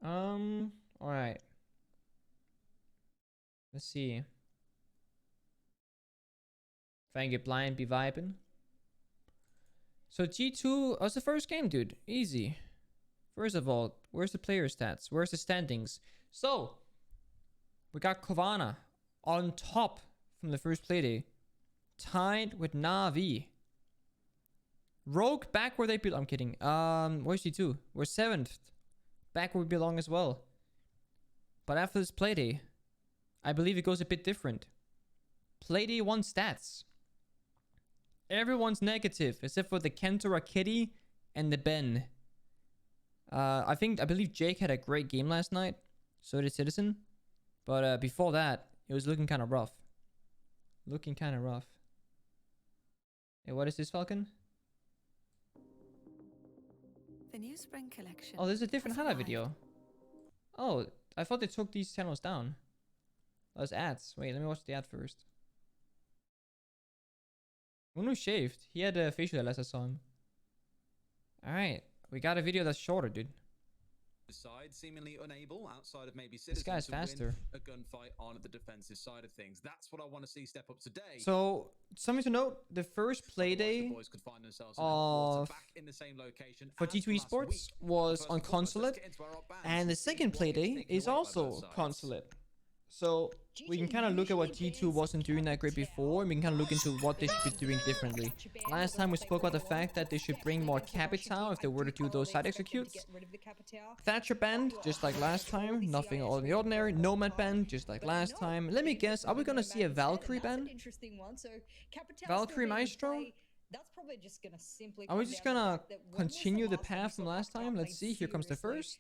All right. Let's see. If I can get blind, be vibing. So G2 was the first game, dude. Easy. First of all, where's the player stats? Where's the standings? So, we got Kovana on top from the first playday. Tied with Na'Vi. Rogue back where they belong. I'm kidding. Where's G2? We're 7th. Back where we belong as well. But after this playday, I believe it goes a bit different. Playday 1 stats. Everyone's negative except for the Kentora Kitty and the Ben. I believe Jake had a great game last night. So did Citizen. But before that, it was looking kind of rough. Hey, what is this, Falcon? The new spring collection. Oh, there's a different highlight video. Oh, I thought they took these channels down. Those ads. Wait, let me watch the ad first. Unu shaved. He had a facial hair last I saw him. Alright, we got a video that's shorter, dude. Side seemingly unable outside of maybe This guy's faster. a gunfight on the defensive side of things. That's what I want to see step up today. So something to note: the first play day of for G2 Esports was on Consulate, and the second play day is also Consulate. So we can kind of look at what G2 wasn't doing that great before, and we can kind of look into what they should be doing differently. Last time we spoke about the fact that they should bring more Capital if they were to do those side executes. Thatcher band, just like last time, nothing out of the ordinary. Nomad band, just like last time. Let me guess, are we gonna see a Valkyrie band? Valkyrie Maestro? Are we just gonna continue the path from last time? Let's see, here comes the first.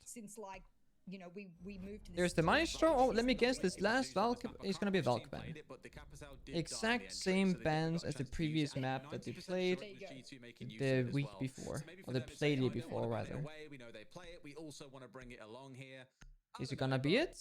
There's the Maestro. Oh, let me guess, this last Valk is gonna be a Valk ban. Exact same bans as the previous map that they played the week before. Or the playday before, rather. Is it gonna be it?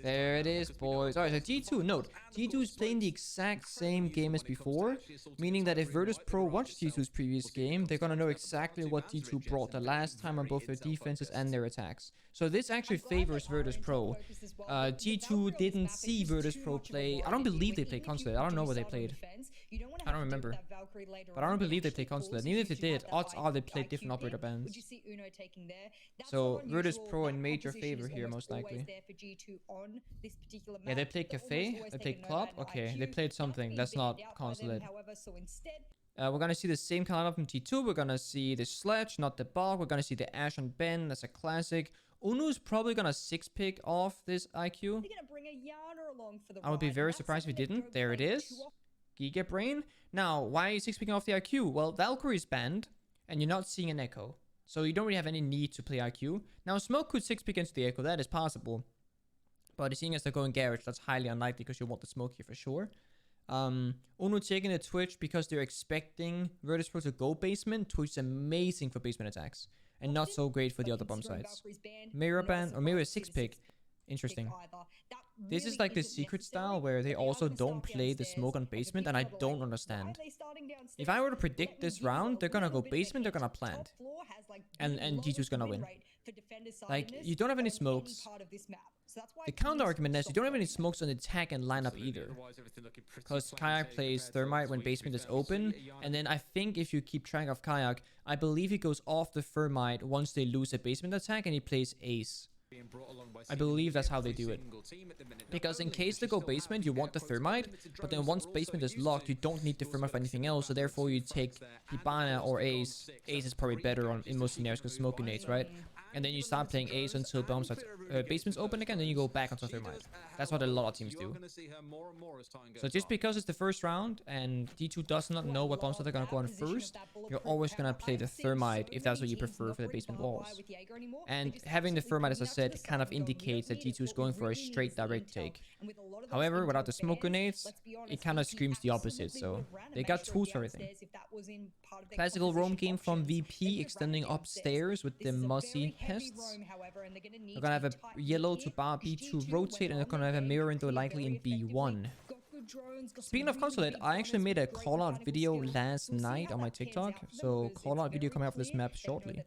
There it is, boys. Alright, so G2, note, G2 is playing the exact same game as before, meaning that if Virtus Pro watched G2's previous game, they're gonna know exactly what G2 brought the last time on both their defenses and their attacks. So this actually favors Virtus Pro. G2 didn't see Virtus Pro play. I don't believe they played Consulate. I don't know what they played. I don't remember. But I don't believe they played Consulate. And even if they did, odds are they played different operator bands. So Virtus Pro in major favor here, most likely. Yeah, they played Cafe. They played Club. Okay, they played something. That's not Consulate. We're gonna see the same kind of from G2. We're gonna see the Sledge, not the Bulk. We're gonna see the Ash on Ben. That's a classic. Unu's probably gonna 6-pick off this IQ. I would be very surprised if he didn't. There it is. Giga Brain. Now, why are you 6-picking off the IQ? Well, Valkyrie's banned, and you're not seeing an Echo. So you don't really have any need to play IQ. Now, Smoke could 6-pick into the Echo. That is possible. But seeing as they're going Garage, that's highly unlikely because you want the Smoke here for sure. Unu taking the Twitch because they're expecting Virtus Pro to go basement. Twitch is amazing for basement attacks. And not so great for the other bomb sites. Mirror ban, or Mirror 6-pick. Interesting. This is like the secret style where they also don't play the smoke on basement, and I don't understand. If I were to predict this round, they're gonna go basement, they're gonna plant. And G2's gonna win. Like, you don't have any smokes. The counter argument is you don't have any smokes on the attack and lineup either. Because Kayak plays Thermite when basement is open, and then I think if you keep track of Kayak, I believe he goes off the Thermite once they lose a basement attack and he plays Ace. I believe that's how they do it. Because in case they go basement, you want the Thermite, but then once basement is locked, you don't need the Thermite for anything else, so therefore you take Hibana or Ace. Ace is probably better in most scenarios because smoke grenades, right? And then you start playing Ace until basement's open again, then you go back onto Thermite. That's what a lot of teams do. So just because it's the first round and D2 does not know what bombs are going to go on first, you're always going to play the Thermite if that's what you prefer for the basement walls. And having the Thermite, as I said, kind of indicates that G2 is going for a straight direct take. However, without the smoke grenades, it kind of screams the opposite, so they got tools for everything. Classical roam game from VP extending upstairs with the Mossy Pests. They're gonna have a yellow to bar B2 rotate, and they're gonna have a mirror window likely in B1. Speaking of Consulate, I actually made a call-out video last night on my TikTok, so call-out video coming out for this map shortly.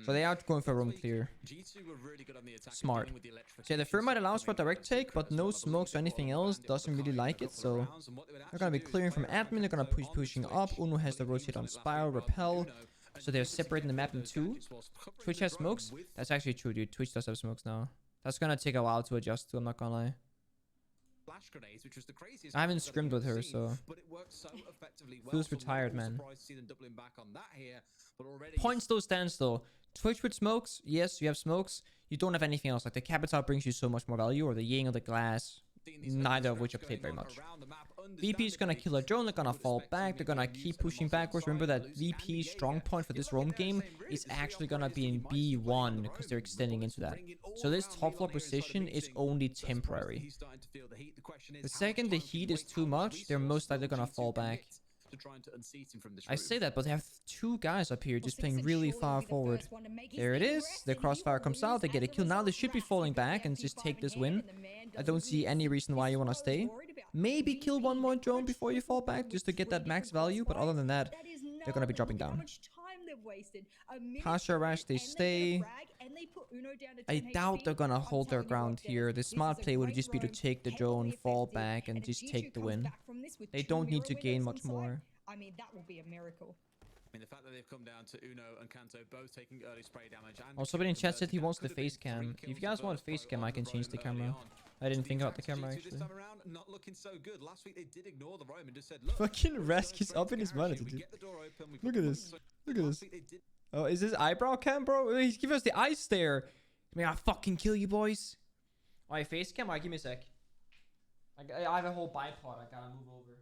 So they are going for room clear. G2 were really good on the attack. Smart. With the So yeah, the Thermite allows for direct take, but no smokes or anything else. Doesn't really like it, so they're gonna be clearing from admin. They're gonna pushing up. Uno has the rotate on Spiral, Repel. So they're separating the map in two. Twitch has smokes. That's actually true, dude. Twitch does have smokes now. That's gonna take a while to adjust to, I'm not gonna lie. Flash grenades, which was the craziest. I haven't scrimmed with her, so. But it worked so effectively well. Feels retired, man. Surprised to see them doubling back on that here, but already Point still stands though. Twitch with smokes, yes, you have smokes. You don't have anything else. Like the Capital brings you so much more value, or the Ying or the Glass. Neither of which are played very much. VP is gonna kill a drone, they're gonna fall back, they're gonna keep pushing backwards. Remember that VP strong point for this roam game is actually gonna be in B1 because they're extending into that. So this top floor position is only temporary. The second the heat is too much, they're most likely gonna fall back. I say that, but they have two guys up here just playing really far forward. There it is. The crossfire comes out. They get a kill. Now they should be falling back and just take this win. I don't see any reason why you want to stay. Maybe kill one more drone before you fall back just to get that max value. But other than that, they're going to be dropping down. Pasha Rash, they stay. I doubt they're going to hold their ground here. The smart play would just be to take the drone, fall back, and just take the win. They don't need to gain much more. I mean, that will be a miracle. I mean, the fact that they've come down to Uno and Kanto both taking early spray damage. And also, somebody in chat said he wants the face cam. If you guys want face cam, I can change the camera. I didn't think about the camera actually. Not looking so good. Last week they did ignore the roam and just said, fucking Rask is up in his monitor, dude. Look at this. Look at this. Oh, is this eyebrow cam, bro? He's giving us the eye stare. I mean, I'll fucking kill you, boys. Alright, face cam? Alright, give me a sec. I have a whole bipod I gotta move over.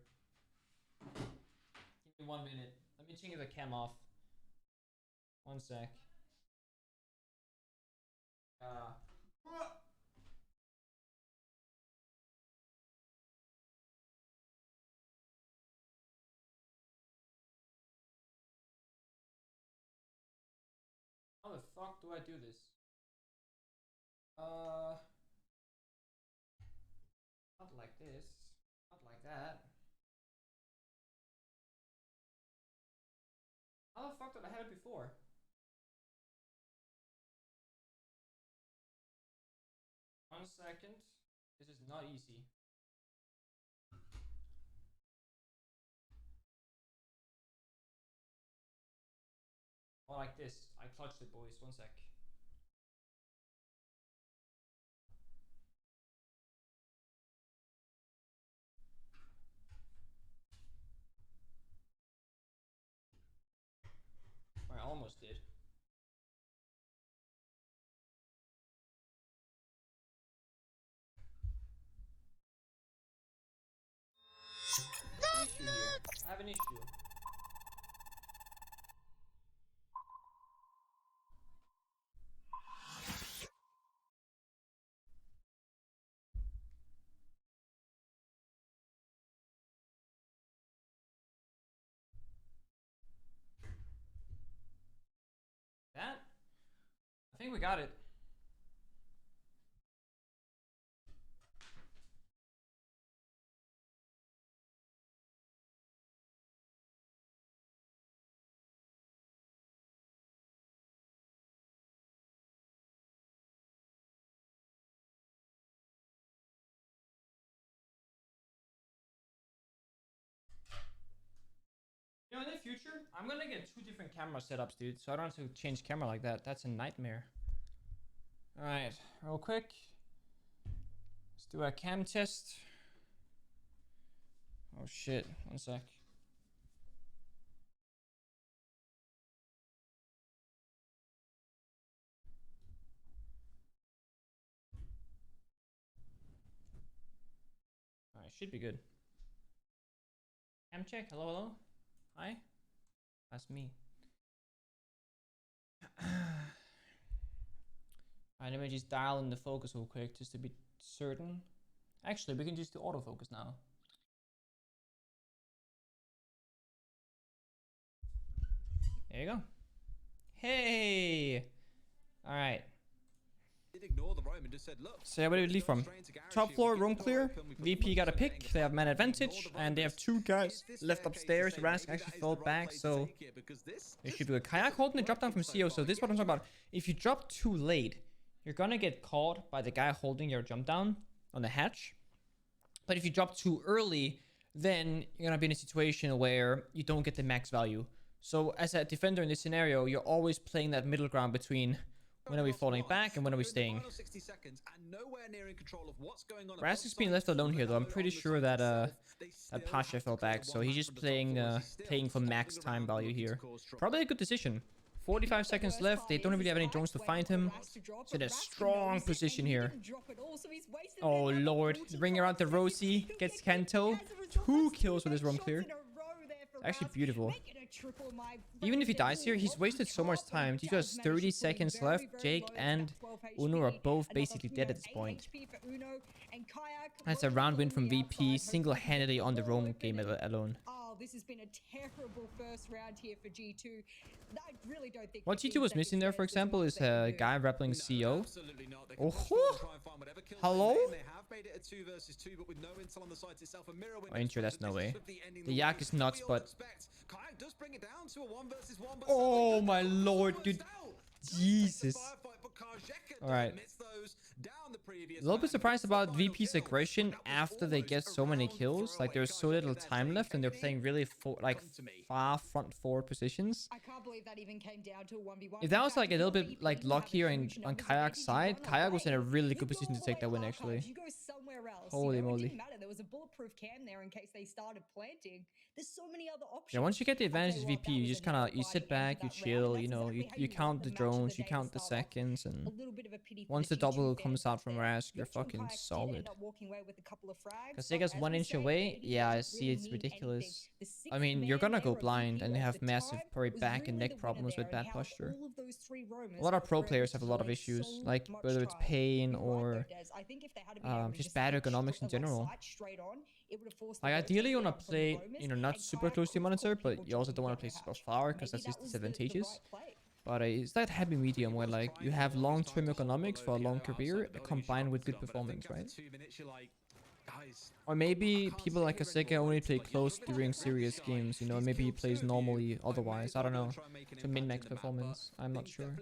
Give me 1 minute. Let me change the cam off. 1 sec. How the fuck do I do this? Not like this. Not like that. How the fuck did I have it before? One second. This is not easy. Or like this. I clutched it, boys. 1 sec. I almost did. Issue here. I have an issue. That? I think we got it. You know, in the future, I'm gonna get 2 different camera setups, dude. So I don't have to change camera like that. That's a nightmare. Alright, real quick. Let's do a cam test. Oh shit, 1 sec. Alright, should be good. Cam check, hello, hello. Hi? That's me. Alright, let me just dial in the focus real quick just to be certain. Actually, we can just do autofocus now. There you go. Hey! Alright. ignore the roam and just said, look, So where do we leave from? Top floor, room clear. VP got a pick. They have man advantage, and they have 2 guys left upstairs. Rask actually fell back, so they should do a kayak holding the drop down from CO. So this is what I'm talking about. If you drop too late, you're gonna get caught by the guy holding your jump down on the hatch. But if you drop too early, then you're gonna be in a situation where you don't get the max value. So as a defender in this scenario, you're always playing that middle ground between when are we falling back and when are we staying. Rask is being left alone here though. I'm pretty sure that that Pasha fell back, so he's just playing for max time value here. Probably a good decision. 45 seconds left. They don't really have any drones to find him. So they're strong position here. Oh lord. Ring around the Rosie. Gets Kanto. 2 kills with his roam clear. Actually beautiful. Even if he dies here, he's wasted so much time. He has 30 seconds left. Jake and Uno are both basically dead at this point. That's a round win from VP, single-handedly on the roam game alone. Oh, this has been a terrible first round here for G2. I really don't think what G2 was missing there, for example, is a guy rappelling CO. Oh, hello? Oh, intro, that's no way. The Yak is nuts, but... Oh my lord, dude. Jesus. Alright. A little bit surprised about VP's aggression after they get so many kills. Like, there's so little time left and they're playing really far front forward positions. I can't believe that even came down to a 1v1. If that was like a little bit like luckier on Kayak's side, Kayak was in a really good position to take that win actually. Holy moly. There was a bulletproof cam there in case they started planting. There's so many other options. Yeah, once you get the advantage as VP, you just kind of, you sit back, you chill, you know, you count the drones, you count the seconds, and once the double comes out from Rask, you're fucking solid. Kasega's 1 inch away. Yeah, I see, it's ridiculous. I mean, you're gonna go blind, and they have massive probably back and neck problems with bad posture. A lot of pro players have a lot of issues, like whether it's pain or just bad ergonomics in general. Like ideally you want to play, you know, not super close to your monitor, but you also don't want to play super far because that's just disadvantageous. But it's that happy medium where like you have long-term ergonomics for a long career combined with good performance, right? Or maybe people like Kaseka only play close during serious games, you know, maybe he plays normally otherwise, I don't know, to min-max performance, I'm not sure.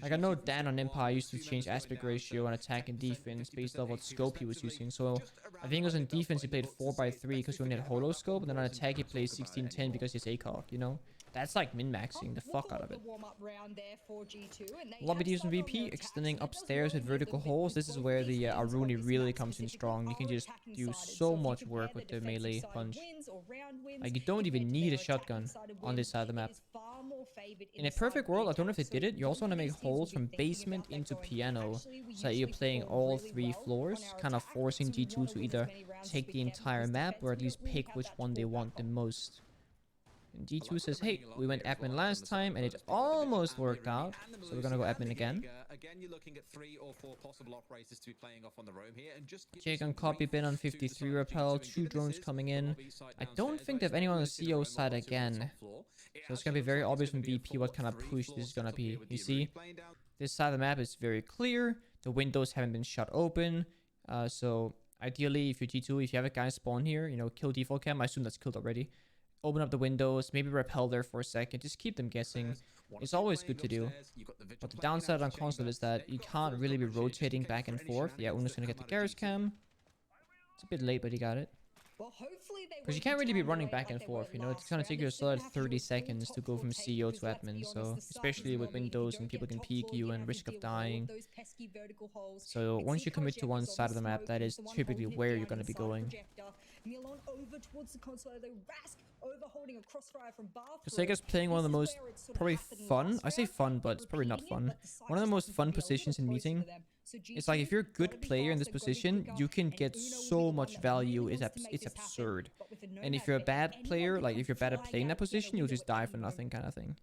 Like I know Dan on Empire used to change aspect ratio on attack and defense based on what scope he was using, so I think it was in defense he played 4x3 because he only had holo scope, and then on attack he plays 1610 because he's ACOG, you know? That's like min-maxing the fuck out of it. Lobby Divs and VP extending upstairs with vertical holes. This is where the Aruni really comes in strong. You can just do so much work with the melee punch. Like you don't even need a shotgun on this side of the map. In a perfect world, I don't know if they did it, you also want to make holes from basement into piano, so that you're playing all 3 floors, kind of forcing G2 to either take the entire map or at least pick which one they want the most. And G2 says, hey, we went admin last time and it almost worked out, so we're gonna go admin again. Jake on copy, Ben on 53 repel, 2 drones coming in. I don't think they have anyone on the CO side again, so it's gonna be very obvious from VP what kind of push this is gonna be. You see, this side of the map is very clear, the windows haven't been shut open, so ideally if you're G2, if you have a guy spawn here, you know, kill default cam, I assume that's killed already. Open up the windows, maybe repel there for a second, just keep them guessing. It's always good to do. But the downside on console is that you can't really be rotating back and forth. Yeah, Uno's gonna get the garage cam. It's a bit late, but he got it. Because you can't really be running back and forth, you know, it's gonna take you a solid 30 seconds to go from CEO to admin, so especially with windows and people can peek you and risk of dying. So once you commit to one side of the map, that is typically where you're gonna be going. Kasega's playing one of the most probably fun, I say fun, but it's probably not fun, one of the most fun positions in meeting. It's like if you're a good player in this position, you can get so much value, it's absurd. And if you're a bad player, like if you're bad at playing that position, you'll just die for nothing kind of thing.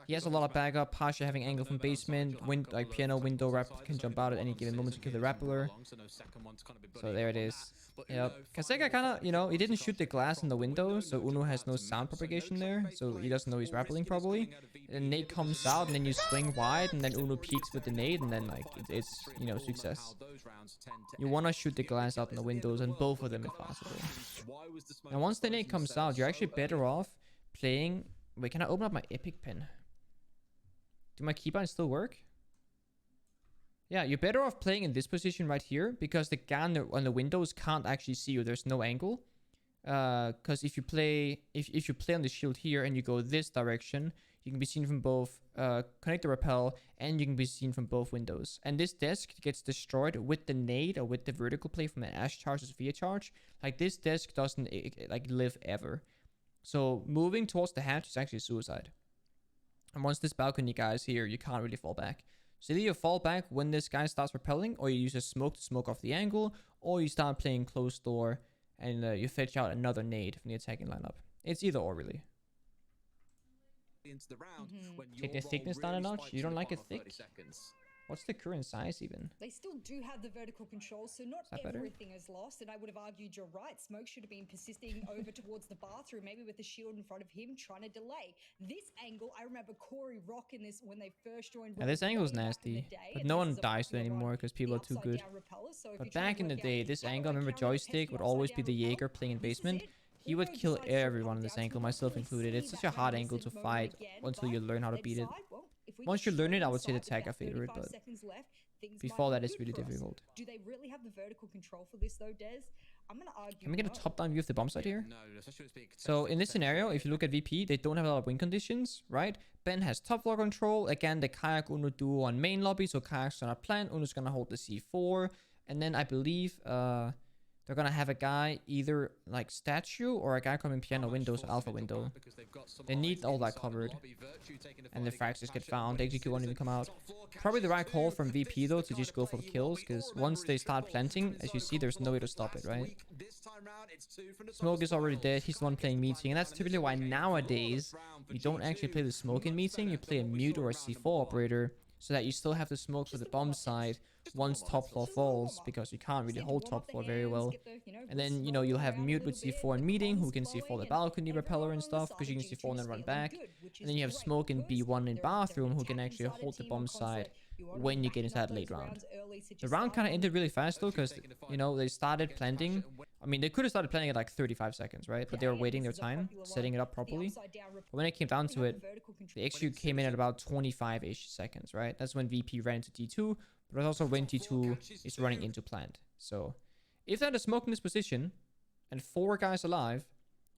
He has a lot of backup, Pasha having angle from basement, like piano window, Raptor can jump out at any given moment to kill the Rappler. So there it is. But Yep. Uno Kaseka kind of, you know, he didn't shoot the glass in the window, so Uno has no sound propagation there, so he doesn't know he's rappelling probably. And nade comes out, and then you swing wide, and then Uno peeks with the nade, and then like it's you know, success. You want to shoot the glass out in the windows, and both of them if possible. And once the nade comes out, you're actually better off playing. Wait, can I open up my epic pen? Do my keybind still work? Yeah, you're better off playing in this position right here because the guy on the windows can't actually see you. There's no angle. Because if you play on the shield here and you go this direction, you can be seen from both connect the rappel, and you can be seen from both windows. And this desk gets destroyed with the nade or with the vertical play from an Ash charge or Sophia charge. Like this desk doesn't like live ever. So moving towards the hatch is actually suicide. And once this balcony guy is here, you can't really fall back. So either you fall back when this guy starts repelling, or you use a smoke to smoke off the angle, or you start playing close door and you fetch out another nade from the attacking lineup. It's either or really. Take the thickness down a notch. You don't like it thick? What's the current size even? They still do have the vertical control, so not everything is lost. And I would have argued you're right. Smoke should have been persisting over towards the bathroom, maybe with the shield in front of him, trying to delay. This angle, I remember Corey rocking this when they first joined. Yeah, this angle's nasty, but no one dies to it anymore because people are too good. But back in the day, this angle, I remember Joystick would always be the Jaeger playing in basement. He would kill everyone in this angle, myself included. It's such a hard angle to fight until you learn how to beat it. Once you learn it, I would say the tag a favorite, but before that, it's really difficult. Do they really have the vertical control for this though, Des? I'm gonna argue. Can we get a top-down view of the bomb site here? So in this scenario, if you look at VP, they don't have a lot of win conditions, right? Ben has top floor control. Again, the Kayak Uno duo on main lobby, so Kayak's gonna plant, Uno's gonna hold the C4, and then I believe they're gonna have a guy either like statue or a guy coming piano windows or alpha window. They need all that covered. And the frags just get found. The execute won't even come out. Probably the right call from VP though to just go for the kills, because once they start planting, as you see, there's no way to stop it, right? Smoke is already dead. He's the one playing meeting, and that's typically why nowadays you don't actually play the smoke in meeting. You play a mute or a C4 operator, so that you still have the smoke for the bomb side once top floor falls, because you can't really hold top floor very well. And then, you know, you'll have mute with C4 and meeting, who can C4 the balcony repeller and stuff, because you can C4 and then run back. And then you have smoke in B1 in bathroom, who can actually hold the bomb side when you get into that late round. The round kind of ended really fast though, because, you know, they started planting. I mean, they could have started planting at like 35 seconds, right? But they were waiting their time, setting it up properly. But when it came down to it, the execute came in at about 25-ish seconds, right? That's when VP ran into T2, but that's also when T2 is running into plant. So if they had a smoke in this position and 4 guys alive,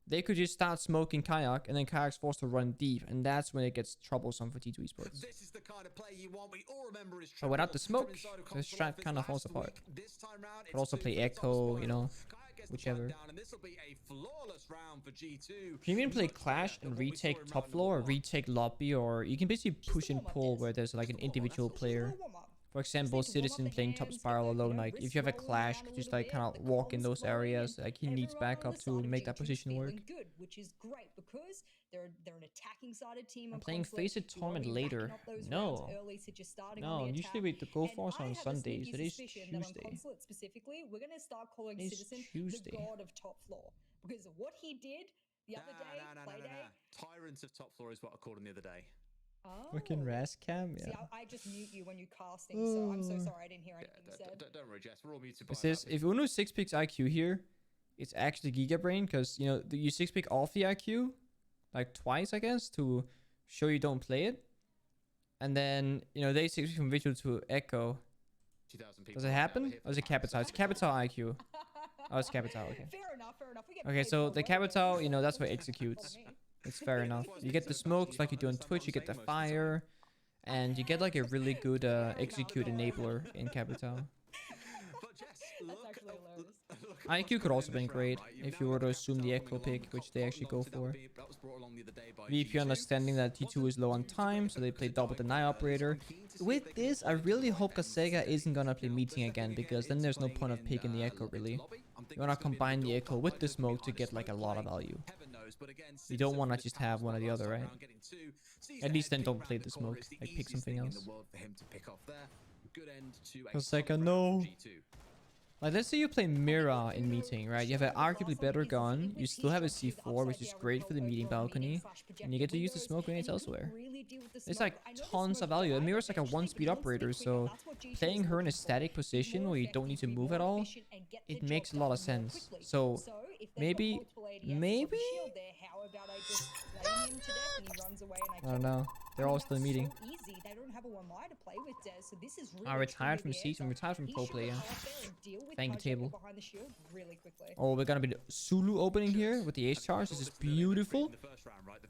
they could just start smoking Kayak, and then Kayak's forced to run deep, and that's when it gets troublesome for T2 Esports. But without the smoke, the strat kind of falls apart. Could also play Echo, you know, whichever. You can even play Clash and retake top floor, or retake lobby, or you can basically push and pull where there's like an individual player. For example, Citizen playing top spiral alone, like if you have a clash, could just like kind of walk in those areas, like he needs backup to make that position work. Which is great because they're an attacking sided team. I'm playing Face It Tournament later. No. No, usually we go for us on Sundays. It is Tuesday. Specifically, we're gonna start calling Citizen the god of top floor, because what he did the other day, Tyrant of top floor is what I called him the other day. Oh. Fucking Rascam, yeah. See, I just mute you when you're casting, so I'm so sorry I didn't hear anything you said. Don't worry, Jess. We're all muted. It says if Uno 6 picks IQ here, it's actually Giga Brain, because you know you 6 pick off the IQ like twice, I guess, to show you don't play it, and then you know they 6 pick from visual to echo. Does it happen? Or is it Capital? It's Capital IQ. Oh, it's Capital. Okay. Fair enough. Okay, so the Capital, you know, that's what executes. It's fair enough. You get the smokes like you do on Twitch, you get the fire, and you get like a really good execute enabler in Capital. IQ could also been great if you were to assume the echo pick, which they actually go for. VP understanding that T2 is low on time, so they play double deny operator. With this, I really hope Kasega isn't gonna play meeting again, because then there's no point of picking the echo really. You wanna combine the echo with the smoke to get like a lot of value. You don't wanna just have one or the other, right? At least then don't play the smoke, like pick something else. Kasega, no. Like, let's say you play Mira in meeting, right? You have an arguably better gun. You still have a C4, which is great for the meeting balcony. And you get to use the smoke grenades elsewhere. It's like tons of value. And Mira's like a 1-speed operator, so playing her in a static position where you don't need to move at all, it makes a lot of sense. So maybe I don't know. They're all still meeting. I retired from season, retired from pro player. Thank you, table. Oh, we're gonna be Zulu opening here with the ace charge. This is beautiful.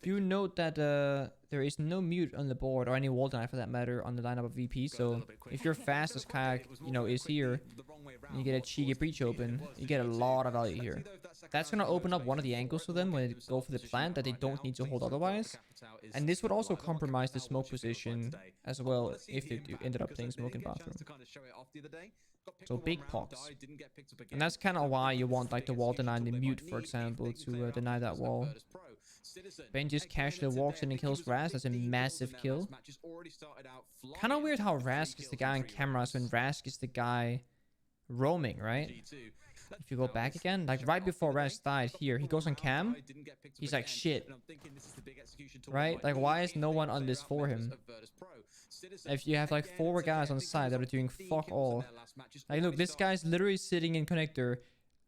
Do note that there is no mute on the board, or any wall deny for that matter, on the lineup of VP. So if you're fast as Kayak, you know, is here, and you get a cheeky breach open, you get a lot of value here. That's gonna open up one of the angles for them when they go for the plant that they don't need to hold otherwise. And this would also compromise the smoke position as well if they ended up playing smoke in bathroom. So big pox. And that's kind of why you want like the wall deny and the mute, for example, to deny that wall. Ben just casually walks in and kills Rask. That's a massive kill. Kind of weird how Rask is the guy on cameras when Rask is the guy roaming, right? If you go back again, like right before Rask died here, he goes on cam. He's like, shit. Right? Like, why is no one on this for him? If you have like 4 guys on side that are doing fuck all. Like, look, this guy's literally sitting in connector,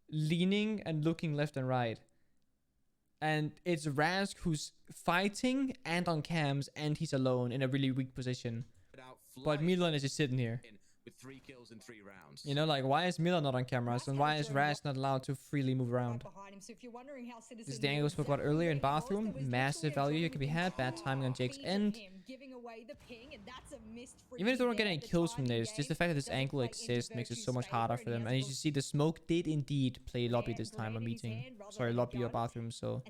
leaning and looking left and right. And it's Rask who's fighting and on cams, and he's alone in a really weak position. But Milan is just sitting here. With 3 kills in 3 rounds. You know, like, why is Milan not on cameras, and why is Rask not allowed to freely move around? This is the angle we spoke about earlier in bathroom. Massive value here can be had. Bad timing on Jake's end. Even if they don't get any kills from this, just the fact that this angle exists makes it so much harder for them. And as you see, the smoke did indeed play lobby this time on meeting. Sorry, lobby or bathroom. So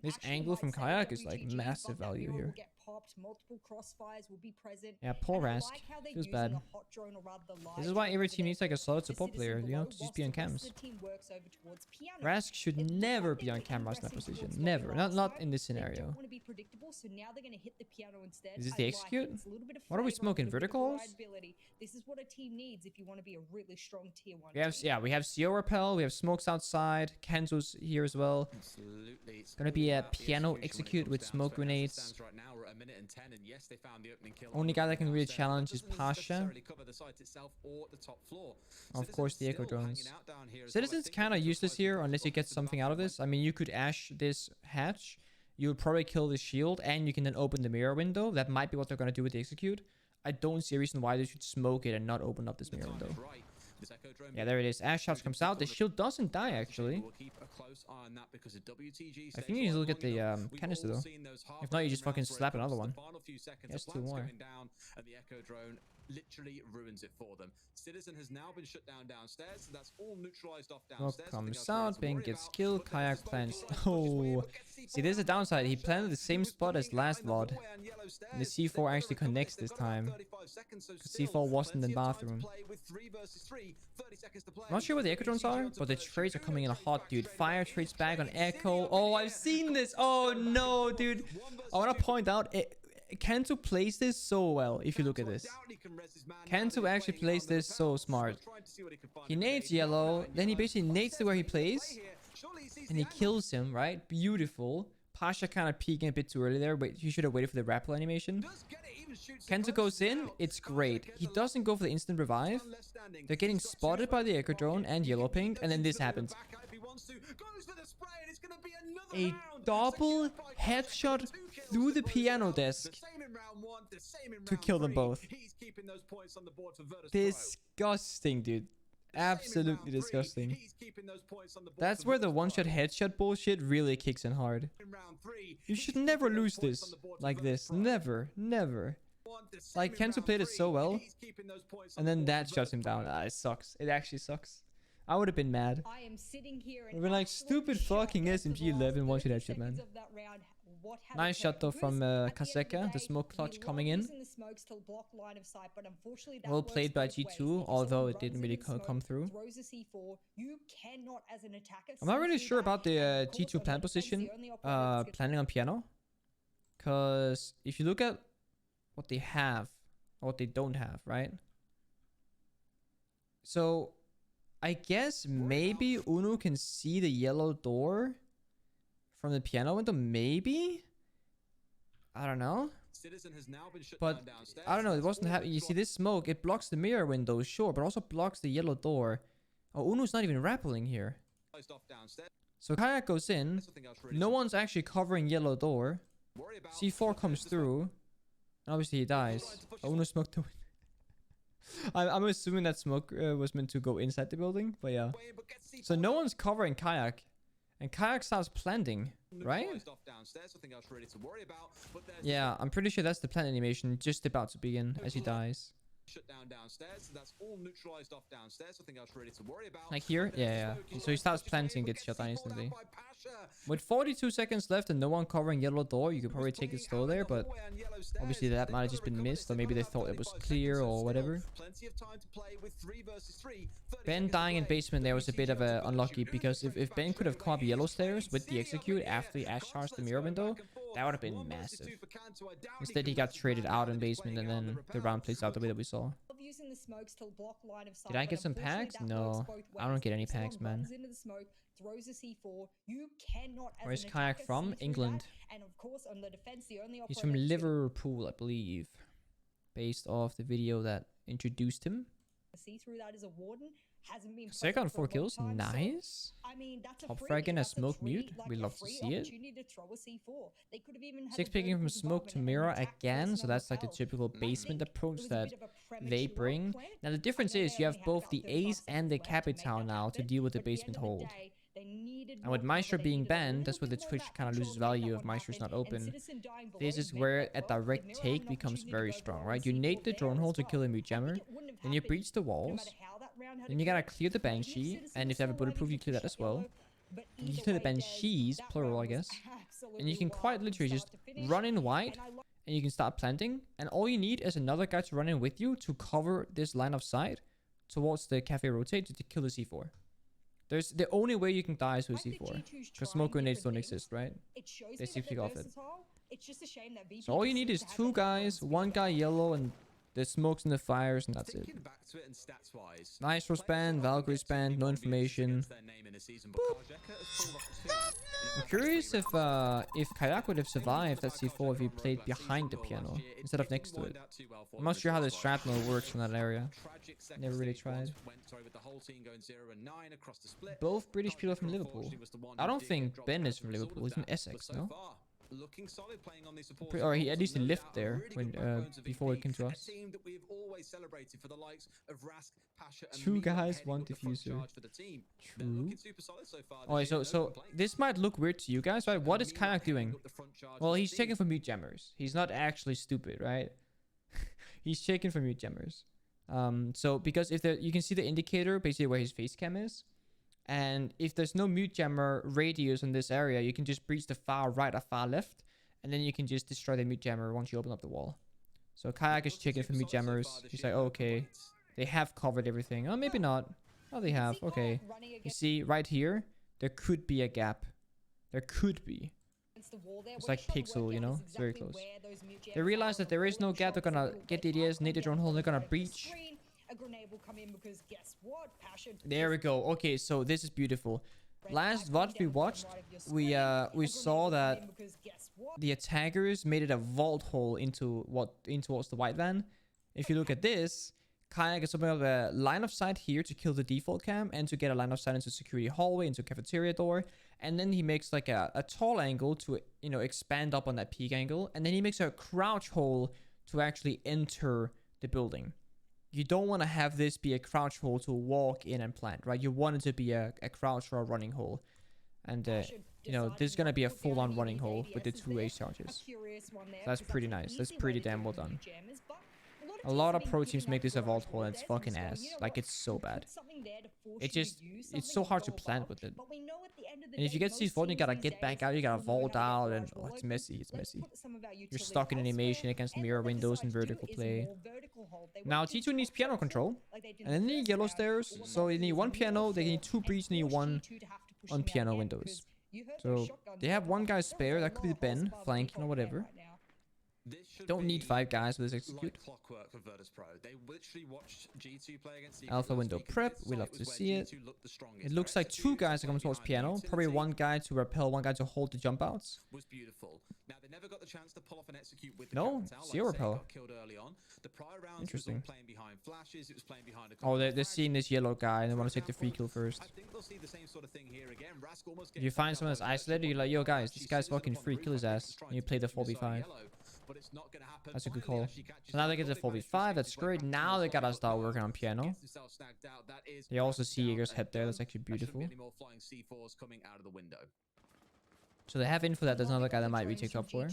this angle from Kayak is like massive value here. Yeah, poor Rask. Feels bad. This is why every team needs like a solid support player, you know, to just be on cams. Rask should never be on cameras in that position. Never. Not in this scenario. Is this the execute? What are we smoking? Verticals? This is what a team needs if you want to be a really strong tier 1. We have CO repel, we have smokes outside, Kenzo's here as well. Absolutely. It's gonna be a piano execute with smoke grenades. Only guy that can really challenge is Pasha. Of course, the echo drones. Citizen's kind of useless here unless you get something out of this. I mean, you could ash this hatch. You would probably kill the shield, and you can then open the mirror window. That might be what they're going to do with the execute. I don't see a reason why they should smoke it and not open up this mirror window. Yeah, there it is. Ash Shots comes out. The shield doesn't die, actually. I think you need to look at the canister, though. If not, you just fucking slap another one. Yes, 2 more. And the echo drone literally ruins it for them. Citizen has now been shut down downstairs, so that's all neutralized off downstairs. Smoke comes out, Bing gets killed, Kayak plants. Oh, see, there's a downside. He planted the same spot as last VOD. And the C4 actually connects this time. Because C4 wasn't in the bathroom. I'm not sure what the echo drones are, but the trades are coming in hot, dude. Fire trades back on echo. Oh, I've seen this. Oh, no, dude. I want to point out it. Kanto plays this so well, if you look at this. Kanto actually plays this so smart. He nades yellow, then he basically nades to where he plays, and he kills him, right? Beautiful. Pasha kind of peeking a bit too early there, but he should have waited for the rappel animation. Kanto goes in, it's great. He doesn't go for the instant revive. They're getting spotted by the echo drone and yellow pink, and then this happens. A double headshot through the piano desk to kill them both. Disgusting, dude. Absolutely disgusting. That's where the one-shot headshot bullshit really kicks in hard. You should never lose this like this. Never. Never. Like, Kenzo played it so well, and then that shuts him down. Ah, it sucks. It actually sucks. I would have been mad. I've been like, stupid fucking SMG 11 one-shot headshot, man. Nice shot though from Kaseka, the smoke clutch coming in. Well played by G2, although it didn't really come through. I'm not really sure about the G2 plan position, planning on piano. Because if you look at what they have, or what they don't have, right? So I guess maybe Uno can see the yellow door from the piano window. Maybe? I don't know. Citizen has now been shut But down downstairs. I don't know. It wasn't happening. You see this smoke? It blocks the mirror window, sure, but also blocks the yellow door. Oh, Uno's not even rappelling here. So Kayak goes in. No one's actually covering yellow door. C4 comes through. And obviously he dies. Oh, Uno smoked the window. I'm assuming that smoke was meant to go inside the building, but yeah. So no one's covering Kayak. And Kayak starts planting, right? Yeah, I'm pretty sure that's the plant animation just about to begin as he dies. Shut down downstairs, so that's all neutralized off downstairs. Nothing else really to worry about. Like here? Yeah. So he starts planting, gets shut down instantly. With 42 seconds left and no one covering yellow door, you could probably take it slow there, but obviously that might have just been missed, or maybe they thought it was clear or whatever. Ben dying in basement there was a bit of a unlucky, because if Ben could have come up yellow stairs with the execute after the Ash charged the mirror window, that would have been massive. Instead he got traded out in basement and then the round plays out the way that we saw. Did I get some packs? No, I don't get any packs, man. Where's Kayak from? England. He's from Liverpool, I believe, based off the video that introduced him. Second 4 kills, nice. Top fragging a smoke mute, we love to see it. 6 picking from smoke to mirror again, so that's like the typical basement approach that they bring. Now the difference is you have both the Ace and the Capital now to deal with the basement hold. And with Maestro being banned, that's where the Twitch kind of loses value if Maestro's not open. This is where a direct take becomes very strong, right? You nade the drone hole to kill a mute jammer, then you breach the walls, then you gotta clear the Banshee, and if they have a bulletproof, you clear that as well. You clear the Banshees, plural I guess, and you can quite literally just run in wide, and you can start planting, and all you need is another guy to run in with you to cover this line of sight towards the cafe rotate to kill the C4. There's the only way you can die is with C4, because smoke grenades don't exist, right? They CP off it. So all you need is 2 guys, 1 guy yellow, and the smokes and the fires, and that's it. Maestro's banned, Valkyrie's banned, no information. I'm curious if Kayak would have survived that C4 if he played behind the piano instead of next to it. I'm not sure how the shrapnel works from that area. Never really tried. Both British people from Liverpool. I don't think Ben is from Liverpool. He's from Essex, no? Looking solid playing on this support, or he at least lived there when before he came to us. 2 guys, 1 diffuser. True. Alright, so this might look weird to you guys, right? What is Kayak doing? Well, he's checking for mute jammers. He's not actually stupid, right? He's checking for mute jammers. So because if you can see the indicator basically where his face cam is. And if there's no mute jammer radius in this area, you can just breach the far right or far left. And then you can just destroy the mute jammer once you open up the wall. So Kayak is checking for mute jammers. He's like, oh, okay, they have covered everything. Oh, maybe not. Oh, they have. Okay. You see, right here, there could be a gap. There could be. It's like pixel, you know? It's very close. They realize that there is no gap. They're gonna get the ideas, nade the drone hole, they're gonna breach. A grenade will come in because guess what? Passion. There we go. Okay, so this is beautiful. Last VOD we watched, we saw that the attackers made it a vault hole into towards the white van. If you look at this, Kayak is opening up a line of sight here to kill the default cam and to get a line of sight into security hallway, into cafeteria door, and then he makes like a tall angle to expand up on that peak angle, and then he makes a crouch hole to actually enter the building. You don't want to have this be a crouch hole to walk in and plant, right? You want it to be a crouch or a running hole. And, this is going to be a full-on running hole with the 2 ace charges. That's pretty nice. That's pretty damn well done. A lot of pro teams make this a vault hole and it's fucking ass. Like, it's so bad. It's so hard to plant with it. And if you get C4, you gotta get back out, you gotta vault out, and it's messy, it's messy. You're stuck in animation against mirror windows and vertical play. Now, T2 needs piano control, and then they need yellow stairs, so they need 1 piano, they need 2 breach, they need 1 on piano windows. So, they have 1 guy spare, that could be Ben, flanking or whatever. This should Don't need be 5 guys for this execute. like clockwork for Virtus Pro. They literally watched G2 play against Secret Alpha last window week, and prep. this We site love was to where see it. G2 looked the strongest. It looks Their like 2 guys are execution coming was towards playing piano. behind Probably utility. 1 guy to repel, 1 guy to hold the jump outs. Was beautiful. Now they never got the chance to pull off an execute with the No, Capitão. Like 0 I say, repel. got killed early on. The prior rounds Interesting. it was all playing behind flashes. It was playing behind a Oh, couple they're of frags. seeing this yellow guy and they For want to take the free example, kill first. I think they'll see the same sort of thing here again. Rask almost If you getting find knocked someone out that's by isolated, you're like, yo guys, this guy's fucking free, kill his ass. And you play the 4v5. That's a good call. So now they get the 4v5, that's great. Now they gotta start working on piano. They also see Jaeger's head there, that's actually beautiful. So they have info that there's another guy that might retake top 4.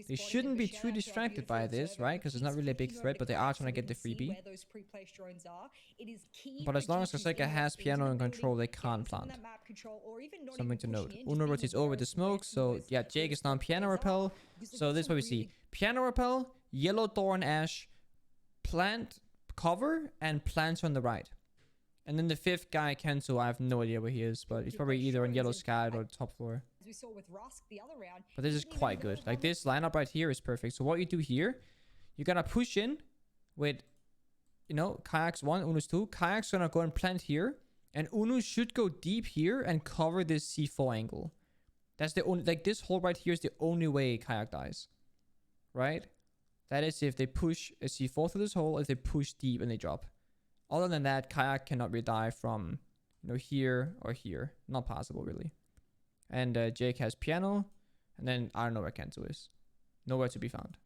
They shouldn't be too distracted by this, right? Because it's not really a big threat, but they are trying to get the freebie. But as long as Kaseka has piano in control, they can't plant. Something to note. Uno rotates over the smoke, so yeah, Jake is on piano repel. So this is what we see. Piano repel, yellow door and ash, plant cover, and plants on the right. And then the 5th guy, Kento, I have no idea where he is, but he's probably either on yellow sky or top floor. We saw with Rusk the other round. But this is quite good. Like this lineup right here is perfect. So what you do here, you're gonna push in with, you know, Kayak's 1, Uno's 2. Kayak's gonna go and plant here, and Uno should go deep here and cover this C4 angle. That's the only, like this hole right here is the only way Kayak dies, right? That is if they push a C4 through this hole, if they push deep and they drop. Other than that, Kayak cannot really die from, you know, here or here. Not possible, really. And Jake has piano, and then I don't know where Kento is. Nowhere to be found.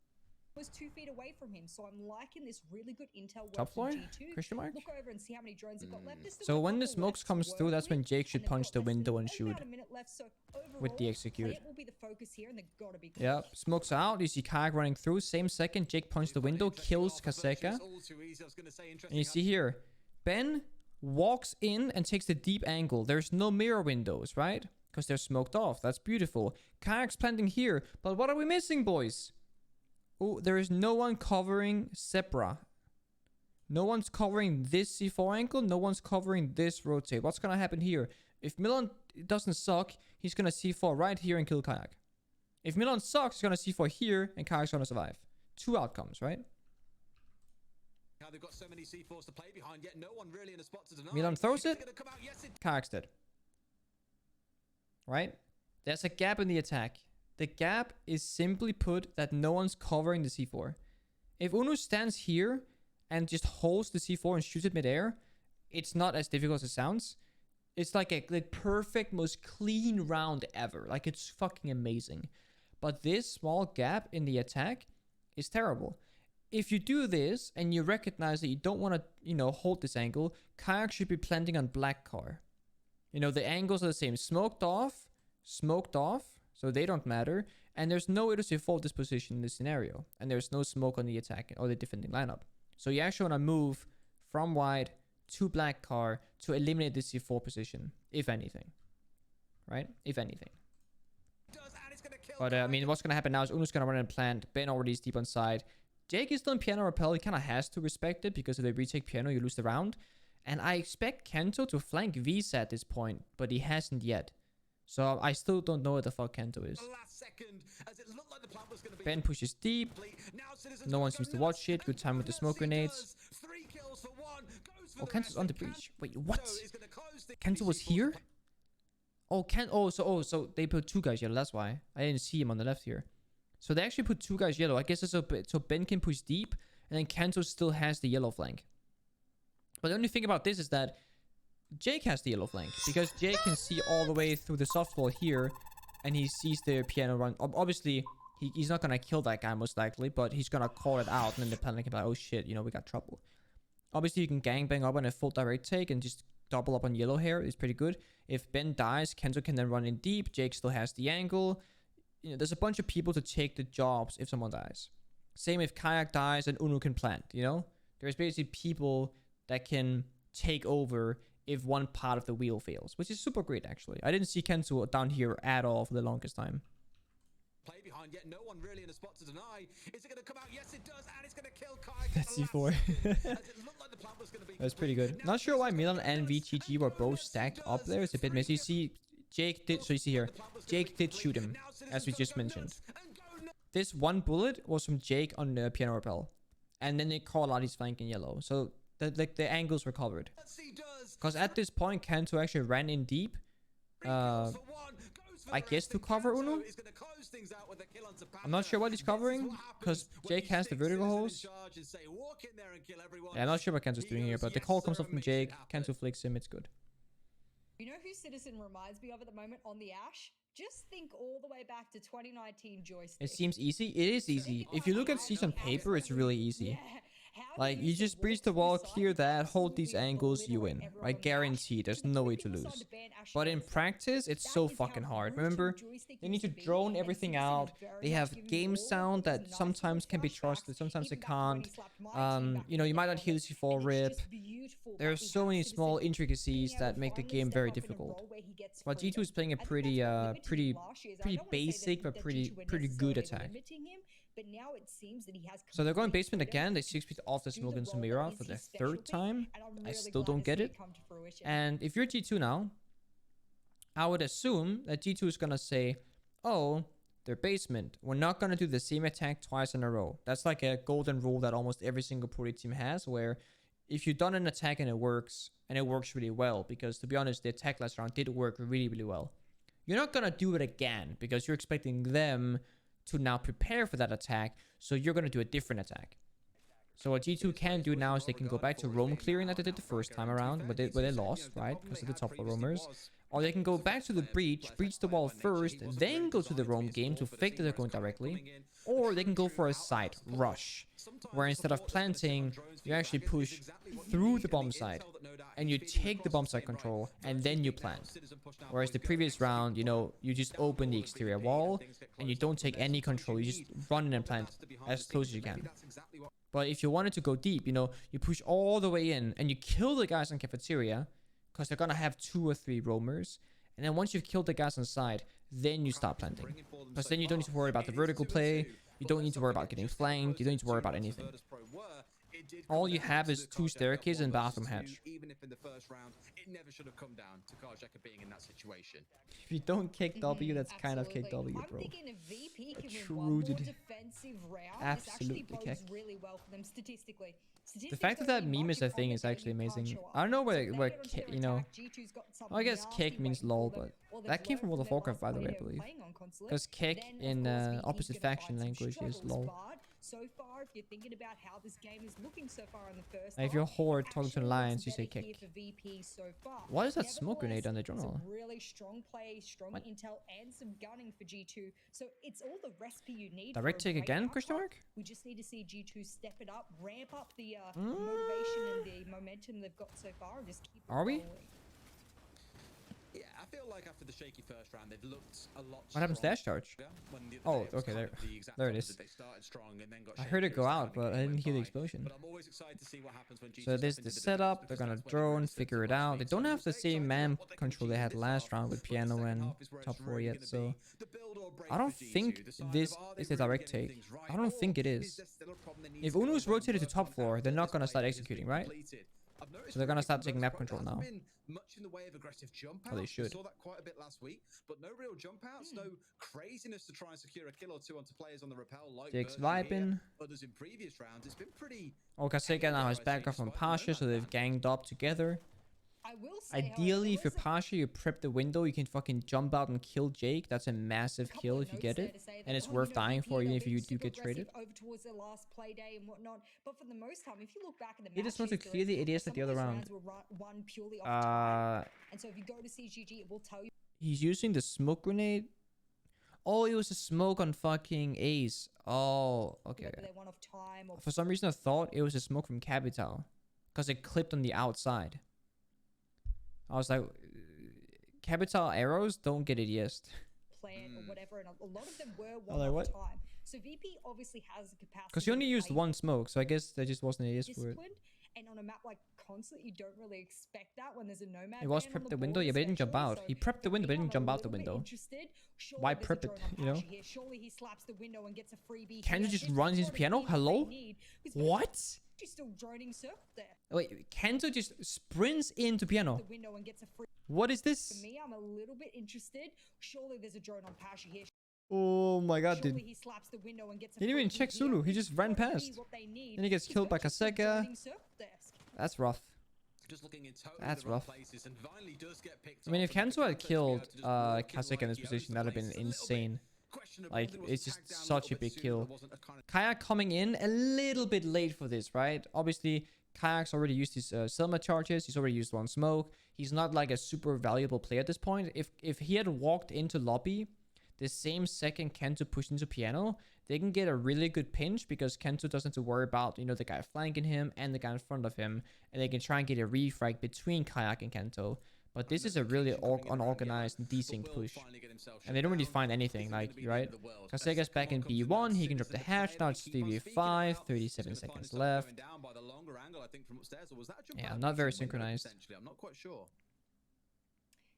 Was 2 feet away from him, so I'm liking this really good intel work Top floor? from G2. Question mark? Look over and see how many drones have got left. There's still So a when the couple smokes left to comes work through, that's when with, Jake should and they've punch got the less than window and shoot about a minute left, so with the overall, execute. plant will be the focus here, and they've got to be close. Yep, smokes out. You see Kayak running through. Same second, Jake punched the window, kills Kaseka. And you see here, Ben walks in and takes the deep angle. There's no mirror windows, right? Because they're smoked off. That's beautiful. Kayak's planting here. But what are we missing, boys? Oh, there is no one covering Sepra. No one's covering this C4 angle. No one's covering this rotate. What's going to happen here? If Milan doesn't suck, he's going to C4 right here and kill Kayak. If Milan sucks, he's going to C4 here and Kayak's going to survive. 2 outcomes, right? Now they've got so many C4s to play behind, yet no one really in a spot to deny. Milan throws it. Yes, it Kayak's dead. Right? There's a gap in the attack. The gap is simply put that no one's covering the C4. If Uno stands here and just holds the C4 and shoots it midair, it's not as difficult as it sounds. It's like a perfect, most clean round ever. Like, it's fucking amazing. But this small gap in the attack is terrible. If you do this and you recognize that you don't want to, you know, hold this angle, Kayak should be planting on black car. You know, the angles are the same. Smoked off, so they don't matter. And there's no way to fold this position in this scenario. And there's no smoke on the attack or the defending lineup. So you actually want to move from white to black car to eliminate the C4 position, if anything. Right? If anything. But, I mean, what's going to happen now is Uno's going to run and plant. Ben already is deep on side. Jake is still in piano repel. He kind of has to respect it because if they retake piano, you lose the round. And I expect Kento to flank Visa at this point, but he hasn't yet. So I still don't know where the fuck Kento is. Ben pushes deep. No one seems to watch it. Good time with the smoke grenades. Oh, Kento's on the breach. Wait, what? Kento was here? Oh, so they put 2 guys yellow. That's why. I didn't see him on the left here. So they actually put 2 guys yellow. I guess it's so Ben can push deep, and then Kento still has the yellow flank. But the only thing about this is that Jake has the yellow flank, because Jake can see all the way through the softball here, and he sees the piano run. Obviously, he's not going to kill that guy most likely, but he's going to call it out, and then the panic can be like, oh shit, you know, we got trouble. Obviously, you can gangbang up on a full direct take and just double up on yellow hair. It's pretty good. If Ben dies, Kento can then run in deep. Jake still has the angle. You know, there's a bunch of people to take the jobs if someone dies. Same if Kayak dies and Uno can plant, you know? There's basically people that can take over if one part of the wheel fails, which is super great, actually. I didn't see Kento down here at all for the longest time. Play behind, yet no one really in a spot to deny. Is it going to come out? Yes, it does, and it's going to kill Kayak. That's C4. That's pretty good. Not sure why Milan and VGG were both stacked up there. It's a bit messy. You see, Jake did, so you see here, Jake did shoot him, as we just mentioned. this one bullet was from Jake on the piano rappel. And then they called out his flank in yellow. So the angles were covered. Because at this point, Kanto actually ran in deep. I guess to cover Uno. I'm not sure what he's covering, because Jake has the vertical hose. Yeah, I'm not sure what Kanto's doing here, but the call comes off from Jake. Kanto flicks him, it's good. You know who Citizen reminds me of at the moment on the Ash? Just think all the way back to 2019 joystick. It seems easy. It is easy. If you look at Siege on paper, it's really easy. Like, you just breach the wall, clear that, hold these angles, you win. Right? Guaranteed. There's no way to lose. But in practice, it's so fucking hard. Remember, they need to drone everything out. They have game sound that sometimes can be trusted, sometimes it can't. You know, you might not hear the C4 rip. There are so many small intricacies that make the game very difficult. But G2 is playing a pretty basic but pretty good attack. So they're going basement again. They 6 feet off the smoke and Samira for the 3rd time. I still don't get it. And if you're G2 now, I would assume that G2 is gonna say, oh, they're basement. We're not gonna do the same attack twice in a row. That's like a golden rule that almost every single pro team has, where if you've done an attack and it works really well, because to be honest, the attack last round did work really, really well. You're not gonna do it again because you're expecting them to now prepare for that attack, so you're going to do a different attack. So what G2 can do now is they can go back to roam clearing that they did the first time around, but they lost, right, because of the top 4 roamers. Or they can go back to the breach the wall first, then go to the roam game to fake that they're going directly. Or they can go for a side rush, where instead of planting, you actually push through the bomb site, and you take the bomb site control, and then you plant. Whereas the previous round, you know, you just open the exterior wall, and you don't take any control, you just run in and plant as close as you can. But if you wanted to go deep, you know, you push all the way in, and you kill the guys on cafeteria, because they're gonna have 2 or 3 roamers. And then once you've killed the guys on side, then you start planting. Because then you don't need to worry about the vertical play. You don't need to worry about getting flanked. You don't need to worry about anything. All you have is 2 staircases and bathroom hatch. Even if in the first round, it never should have come down to Karjeka being in that situation. If you don't kick W, that's kind of kick W, bro. A true absolutely kick. The fact that meme is a thing is actually amazing. I don't know where you know, I guess kick means lol, but that came from World of Warcraft, by the way, I believe. Because kick in opposite faction language is lol. So far, if you're thinking about how this game is looking so far in the first if you're Horde talking to the Lions, you say kick. What is that smoke grenade on the journal? Really strong play, strong intel, and some gunning for G2. So it's all the recipe you need. Direct take again? Question mark? We just need to see G2 step it up, ramp up the motivation and the momentum they've got so far, and just keep. Are we? Yeah, I feel like after the shaky first round, they've looked a lot. What happens to dash charge? Oh, okay, there it is. I heard it go out, but I didn't hear the explosion. So this is the setup. They're gonna drone, figure it out. They don't have the same man control they had last round with piano and top 4 yet, so I don't think this is a direct take. I don't think it is. If Uno's rotated to top 4, they're not gonna start executing, right? So they're gonna start taking map control now. Much in the way of aggressive jump outs. Oh, they should. We saw that quite a bit last week, but no real jump outs, no craziness to try and secure a kill or 2 onto players on the rappel like Jake's vibing. Others in previous rounds. It's been pretty. Oh, Kaseka now has back off from Pasha, so they've ganged up together. Ideally, if you're Pasha, you prep the window, you can fucking jump out and kill Jake. That's a massive kill if you get it. And it's worth dying for, even if you do get traded. It is not so clearly it is at the other round. He's using the smoke grenade. Oh, it was a smoke on fucking Ace. Oh, okay. For some reason, I thought it was a smoke from Capital. Because it clipped on the outside. I was like, Capital arrows don't get it yes. Plan or whatever, and a lot of them were one time. So VP obviously has the capacity. Because he only used 1 smoke, so I guess there just wasn't a yes for it. And on a map like Consulate, you don't really expect that when there's a nomad. He was prepped the window, yeah, but he didn't jump out. He prepped the window, but didn't jump out the window. Why prep it, you know? Can you just run into piano? Hello? What? Still droning circle there. Wait, Kenzo just sprints into piano. What is this? For me, I'm a little bit interested. Surely there's a drone on Pasha here. Oh my god, dude. Surely he slaps the window and gets He didn't even check Zulu. He just ran past. Then he gets killed by Kaseka. That's rough. Just looking in totally That's the wrong rough. places and finally does get picked I mean, off, if and Kanto had Kaseka killed just walking Kaseka in this like position, goes that would have to been place. A little bit insane. questionable. Like, It was it's just tagged down a such a little bit big sooner. kill. There wasn't a kind of Kayak coming in a little bit late for this, right? Obviously, Kayak's already used his Selma charges. He's already used one smoke. He's not like a super valuable player at this point. If he had walked into lobby the same second Kento pushed into piano, they can get a really good pinch because Kento doesn't have to worry about, you know, the guy flanking him and the guy in front of him. And they can try and get a refrag between Kayak and Kento. But this is a really unorganized and desync push. And they don't really find anything, like, right? Kasega's back in B1, he can drop the hatch, now it's 3v5, 37 seconds left. Yeah, not very synchronized. I'm not quite sure.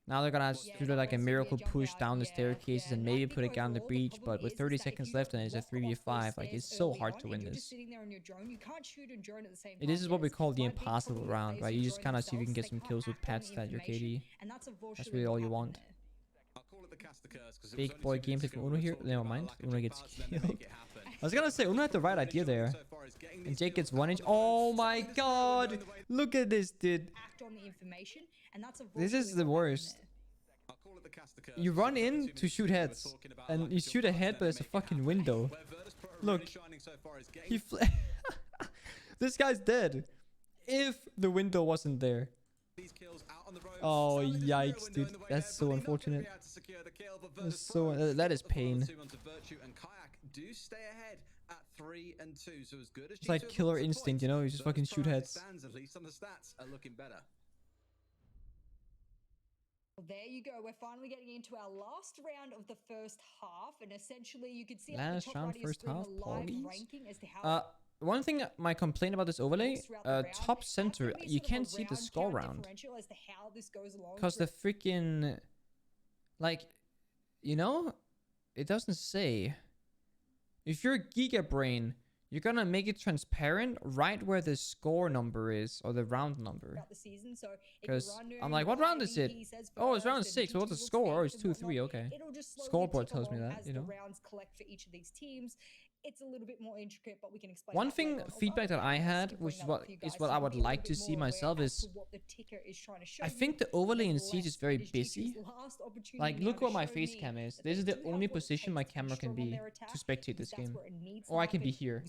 Now they're gonna do like a miracle push down the staircases and maybe put it down the breach, but with 30 seconds left and it's a 3v5, like it's so hard to win this. This is what we call the impossible round, right? You just kind of see if you can get some kills with pets that your KD. That's really all you want. Big boy gameplay from Uno here. Never mind. Uno gets killed. I was gonna say Uno had the right idea there. And Jake gets 1 inch. Oh my god! Look at this, dude. This is the worst. You run in to shoot heads, and you shoot a head, but it's a fucking window. Look, he this guy's dead. If the window wasn't there. Oh yikes, dude! That's so unfortunate. That's so that is pain. It's like killer instinct, you know? You just fucking shoot heads. Well, there you go. We're finally getting into our last round of the first half, and essentially you can see last at the top round, right first is half, a live please. ranking as to how One thing my complaint about this overlay, top center, you can't see the score round. Because the freaking, like, you know, it doesn't say. If you're a Giga Brain, you're gonna make it transparent right where the score number is, or the round number. Because I'm like, what round is it? Oh, it's round 6. Well, what's the score? Oh, it's 2-3. Okay. Scoreboard tells me that, you know. It's a little bit more intricate, but we can explain. One thing feedback that I had, which is what I would like to see myself, is I think the overlay in Siege is very busy. Like, look what my face cam is. This is the only position my camera can be to spectate this game. Or I can be here,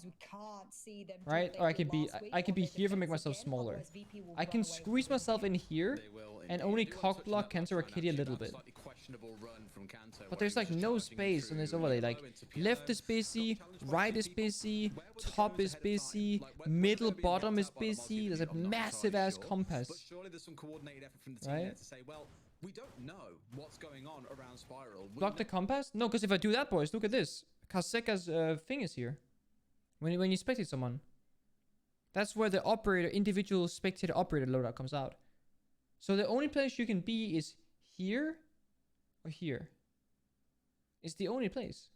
right? Or I can be here to make myself smaller. I can squeeze myself in here and only cock block Kento or Kitty a little bit. But there's like no space on this overlay. Like, left is busy, right is busy, top is busy, middle, bottom is busy. There's a massive ass compass. Right? We don't know what's going on around Spiral. Block the compass? No, because if I do that, boys, look at this. Kaseka's thing is here. When you spectate someone. That's where the operator, individual spectator operator loadout comes out. So the only place you can be is here or here. It's the only place.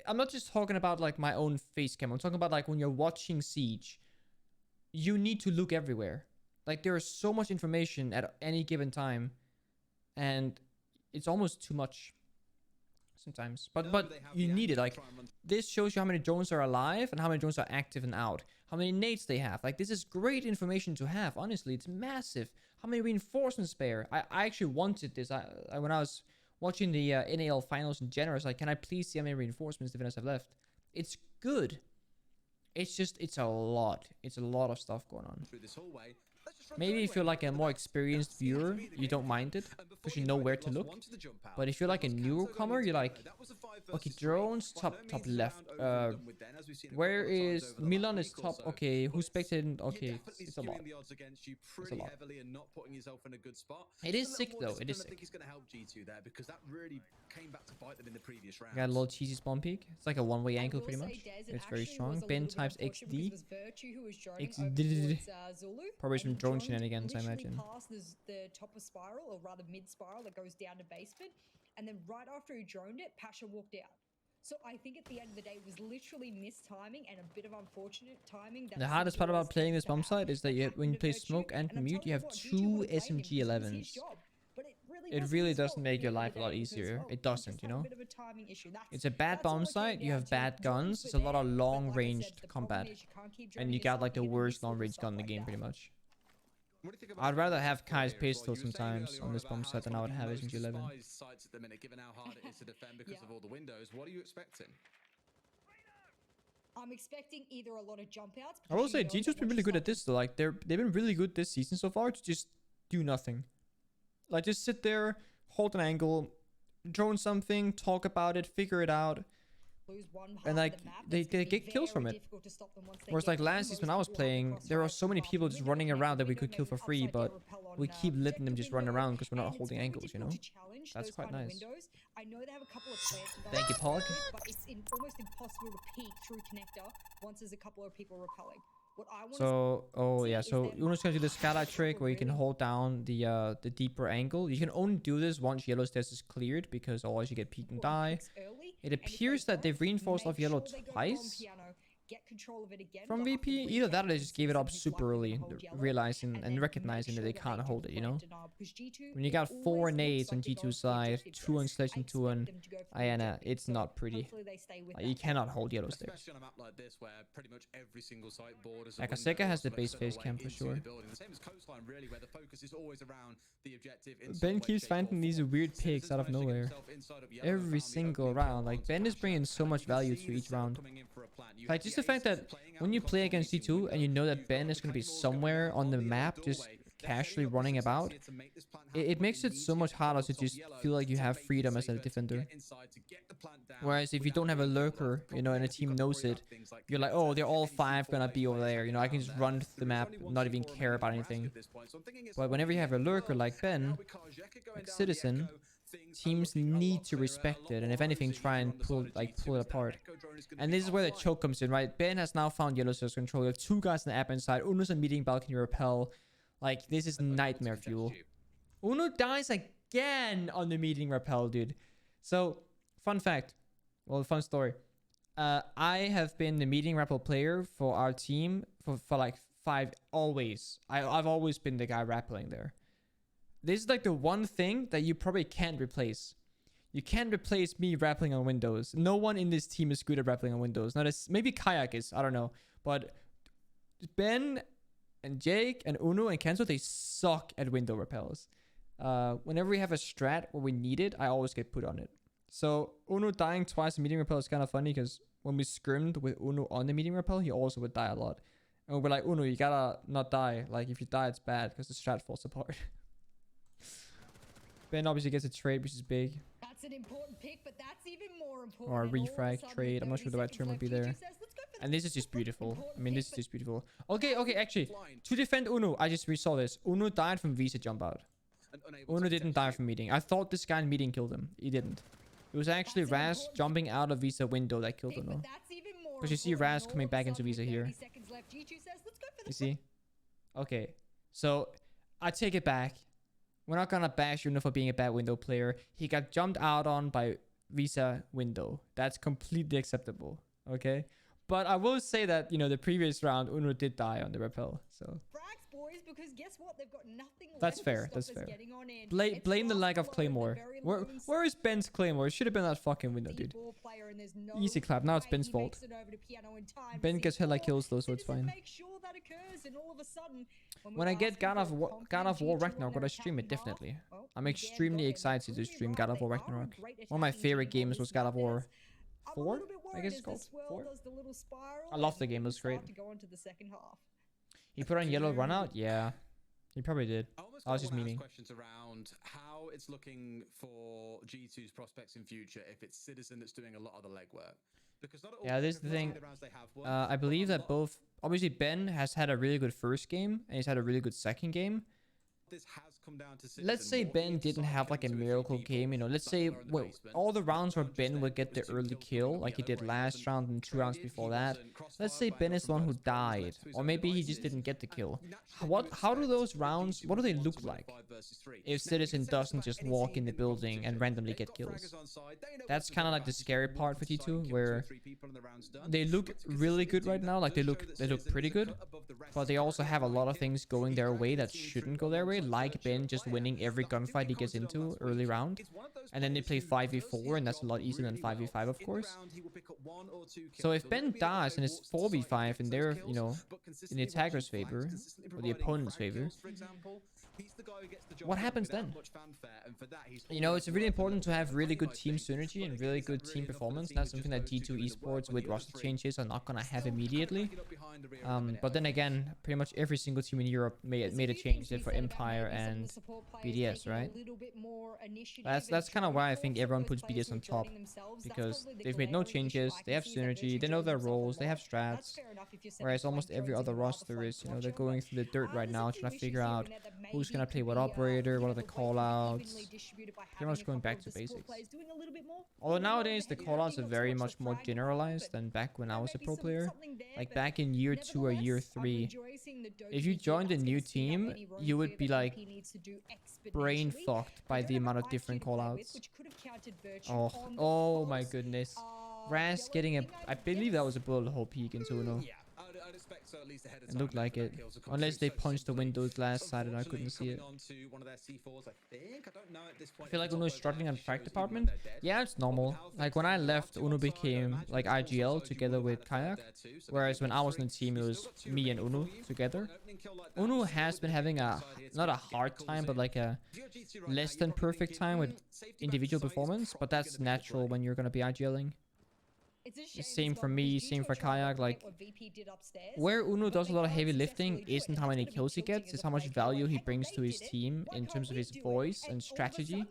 I'm not just talking about like my own face cam. I'm talking about like when you're watching Siege, you need to look everywhere. Like there is so much information at any given time, and it's almost too much sometimes. But you need it. Like this shows you how many drones are alive and how many drones are active and out. How many nades they have. Like this is great information to have. Honestly, it's massive. How many reinforcements spare? I actually wanted this. When I was watching the NAL finals in general, I was like, can I please see how many reinforcements the Defenders have left? It's good. It's just, it's a lot. It's a lot of stuff going on. Maybe if you're like a more experienced viewer, you don't mind it because you know where to look. But if you're like a newcomer, you're like, okay, drones top left. Where is Milan is top? Okay, who's spectating? Okay, it's a lot. It's a lot. It is sick though. It is sick. Got a little cheesy spawn peek. It's like a one-way angle pretty much. It's very strong. Ben types XD. XD. Probably some drone shenanigans, I imagine. Past the top of Spiral, or rather mid-spiral, that goes down to basement. And then right after he droned it, Pasha walked out. So I think at the end of the day, it was literally mistiming and a bit of unfortunate timing. The hardest part about playing this bomb site is that when you play smoke and mute, you have two SMG 11s. it really doesn't make your life a lot easier. It doesn't, you know? It's a bad bomb site, you have bad guns, it's a lot of long-ranged combat. And you got like the worst long-range gun in the game, pretty much. I'd rather have Kai's pistol sometimes on this bomb site than I would have SMG 11. Sites at the minute, given how hard it is to defend because of all the windows. What are you expecting? I'm expecting either a lot of jump outs. I will say G2's been really good at this though. Like they've been really good this season so far to just do nothing. Like just sit there, hold an angle, drone something, talk about it, figure it out. And like they get kills from it. Whereas like last season when I was playing, there were so many people just running around that we could kill for free, but we keep letting them just run around because we're not holding angles, you know? That's quite nice. Thank you, Pog. But it's almost impossible to peek through connector once there's a couple of people repelling. So, oh yeah, so Uno's gonna do the skylight trick where you can hold down the deeper angle. You can only do this once yellow stairs is cleared because otherwise you get peeked and die. It appears that they've reinforced off yellow twice from VP. Either that or they just gave it up super early, realizing and recognizing that they can't hold it, you know? When you got 4 nades on G2 side, 2 on Sledge and 2 on Ayana, it's not pretty. Like, you cannot hold yellow stairs. Akaseka has the base face cam for sure. Ben keeps finding these weird picks out of nowhere. Every single round. Like, Ben is bringing so much value to each round. Like, just the fact that when you play against G2 and you know that Ben is going to be somewhere on the map just casually running about, it makes it so much harder to just feel like you have freedom as a defender. Whereas if you don't have a lurker, you know, and a team knows it, you're like, oh, they're all 5 gonna be over there, you know, I can just run the map, not even care about anything. But whenever you have a lurker like Ben, like Citizen, teams need to respect it, and if anything, try and pull it apart. And this is where the choke comes in, right? Ben has now found yellow stairs control. You have 2 guys in the app inside. Uno's a meeting balcony repel. Like, this is nightmare fuel. Uno dies again on the meeting repel, dude. So, fun fact. Well, fun story. I have been the meeting repel player for our team for like 5, always. I've always been the guy rappelling there. This is like the one thing that you probably can't replace. You can't replace me rappelling on windows. No one in this team is good at rappelling on windows. Not as maybe Kayak is, I don't know. But Ben and Jake and Uno and Kenzo, they suck at window repels. Whenever we have a strat where we need it, I always get put on it. So Uno dying twice in meeting repel is kind of funny because when we scrimmed with Uno on the meeting repel, he also would die a lot. And we're like, Uno, you gotta not die. Like, if you die, it's bad because the strat falls apart. Ben obviously gets a trade, which is big. That's an important pick, but that's even more important. Or a refrag trade. I'm not sure the right term would be there. And this is just beautiful. I mean, this is just beautiful. Okay, actually, to defend Uno, I just resaw this. Uno died from Visa jump out. Uno didn't die from meeting. I thought this guy in meeting killed him. He didn't. It was actually Raz jumping out of Visa window that killed Uno. Because you see Raz coming back into Visa here. You see? Okay. So, I take it back. We're not gonna bash Uno for being a bad window player. He got jumped out on by Visa window. That's completely acceptable. Okay? But I will say that, you know, the previous round, Uno did die on the repel. So Frags, boys, because guess what? They've got nothing left. That's fair. That's fair. Blame the lack of Claymore. Where is Ben's Claymore? It should have been that fucking window, dude. Easy clap. Now it's Ben's fault. Ben gets hella kills though, so it's fine. When I get God of War Ragnarok, would I stream it? Definitely. I'm extremely excited to stream God of War Ragnarok. One of my favorite games was God of War 4, I guess it's called 4. I love the game. It was great. He put on yellow run out? Yeah. He probably did. I was just memeing. Questions around how it's looking for G2's prospects in future if it's Citizen that's doing a lot of the legwork. Yeah, this is the thing. I believe that both... Obviously, Ben has had a really good first game, and he's had a really good second game. Let's say Ben didn't have like a miracle game, you know. Let's say all the rounds where Ben would get the early kill, like he did last round and 2 rounds before that. Let's say Ben is the one who died, or maybe he just didn't get the kill. How do those rounds, what do they look like if Citizen doesn't just walk in the building and randomly get kills? That's kind of like the scary part for T2, where they look really good right now. Like they look pretty good, but they also have a lot of things going their way that shouldn't go their way. normally like Ben just winning every gunfight he gets into early round. And then they play 5v4, and that's a lot easier than 5v5, of course. So if Ben dies and it's 4v5 and they're, you know, in the attacker's favor, or the opponent's favor, what happens then? You know, it's really important to have really good team synergy and really good team performance. That's something that D2 esports with roster changes are not going to have immediately. But then again, pretty much every single team in Europe made a change for Empire and BDS, right? That's kind of why I think everyone puts BDS on top, because they've made no changes, they have synergy, they know their roles, they have strats, whereas almost every other roster is, you know, they're going through the dirt right now trying to figure out who's going to play what operator, what are the callouts, pretty much going back to basics. Although nowadays the callouts are very much more generalized than back when I was a pro player. Like back in year 2 or year 3, if you joined a new team, you would be like brain fucked by the amount of different callouts. Oh my goodness. Raz getting a, I believe that was a bullet hole peek into Uno. It looked like it. Unless they punched the windows last side and I couldn't see it. I feel like Uno is struggling on frag department. Yeah, it's normal. Like when I left, Uno became like IGL together with Kayak. Whereas when I was in the team, it was me and Uno together. Uno has been having a, not a hard time, but like a less than perfect time with individual performance. But that's natural when you're going to be IGLing. Same for me, same for Kayak. Like, where Uno does a lot of heavy lifting isn't how many kills he gets, it's how much value he brings to his team in terms of his voice and strategy.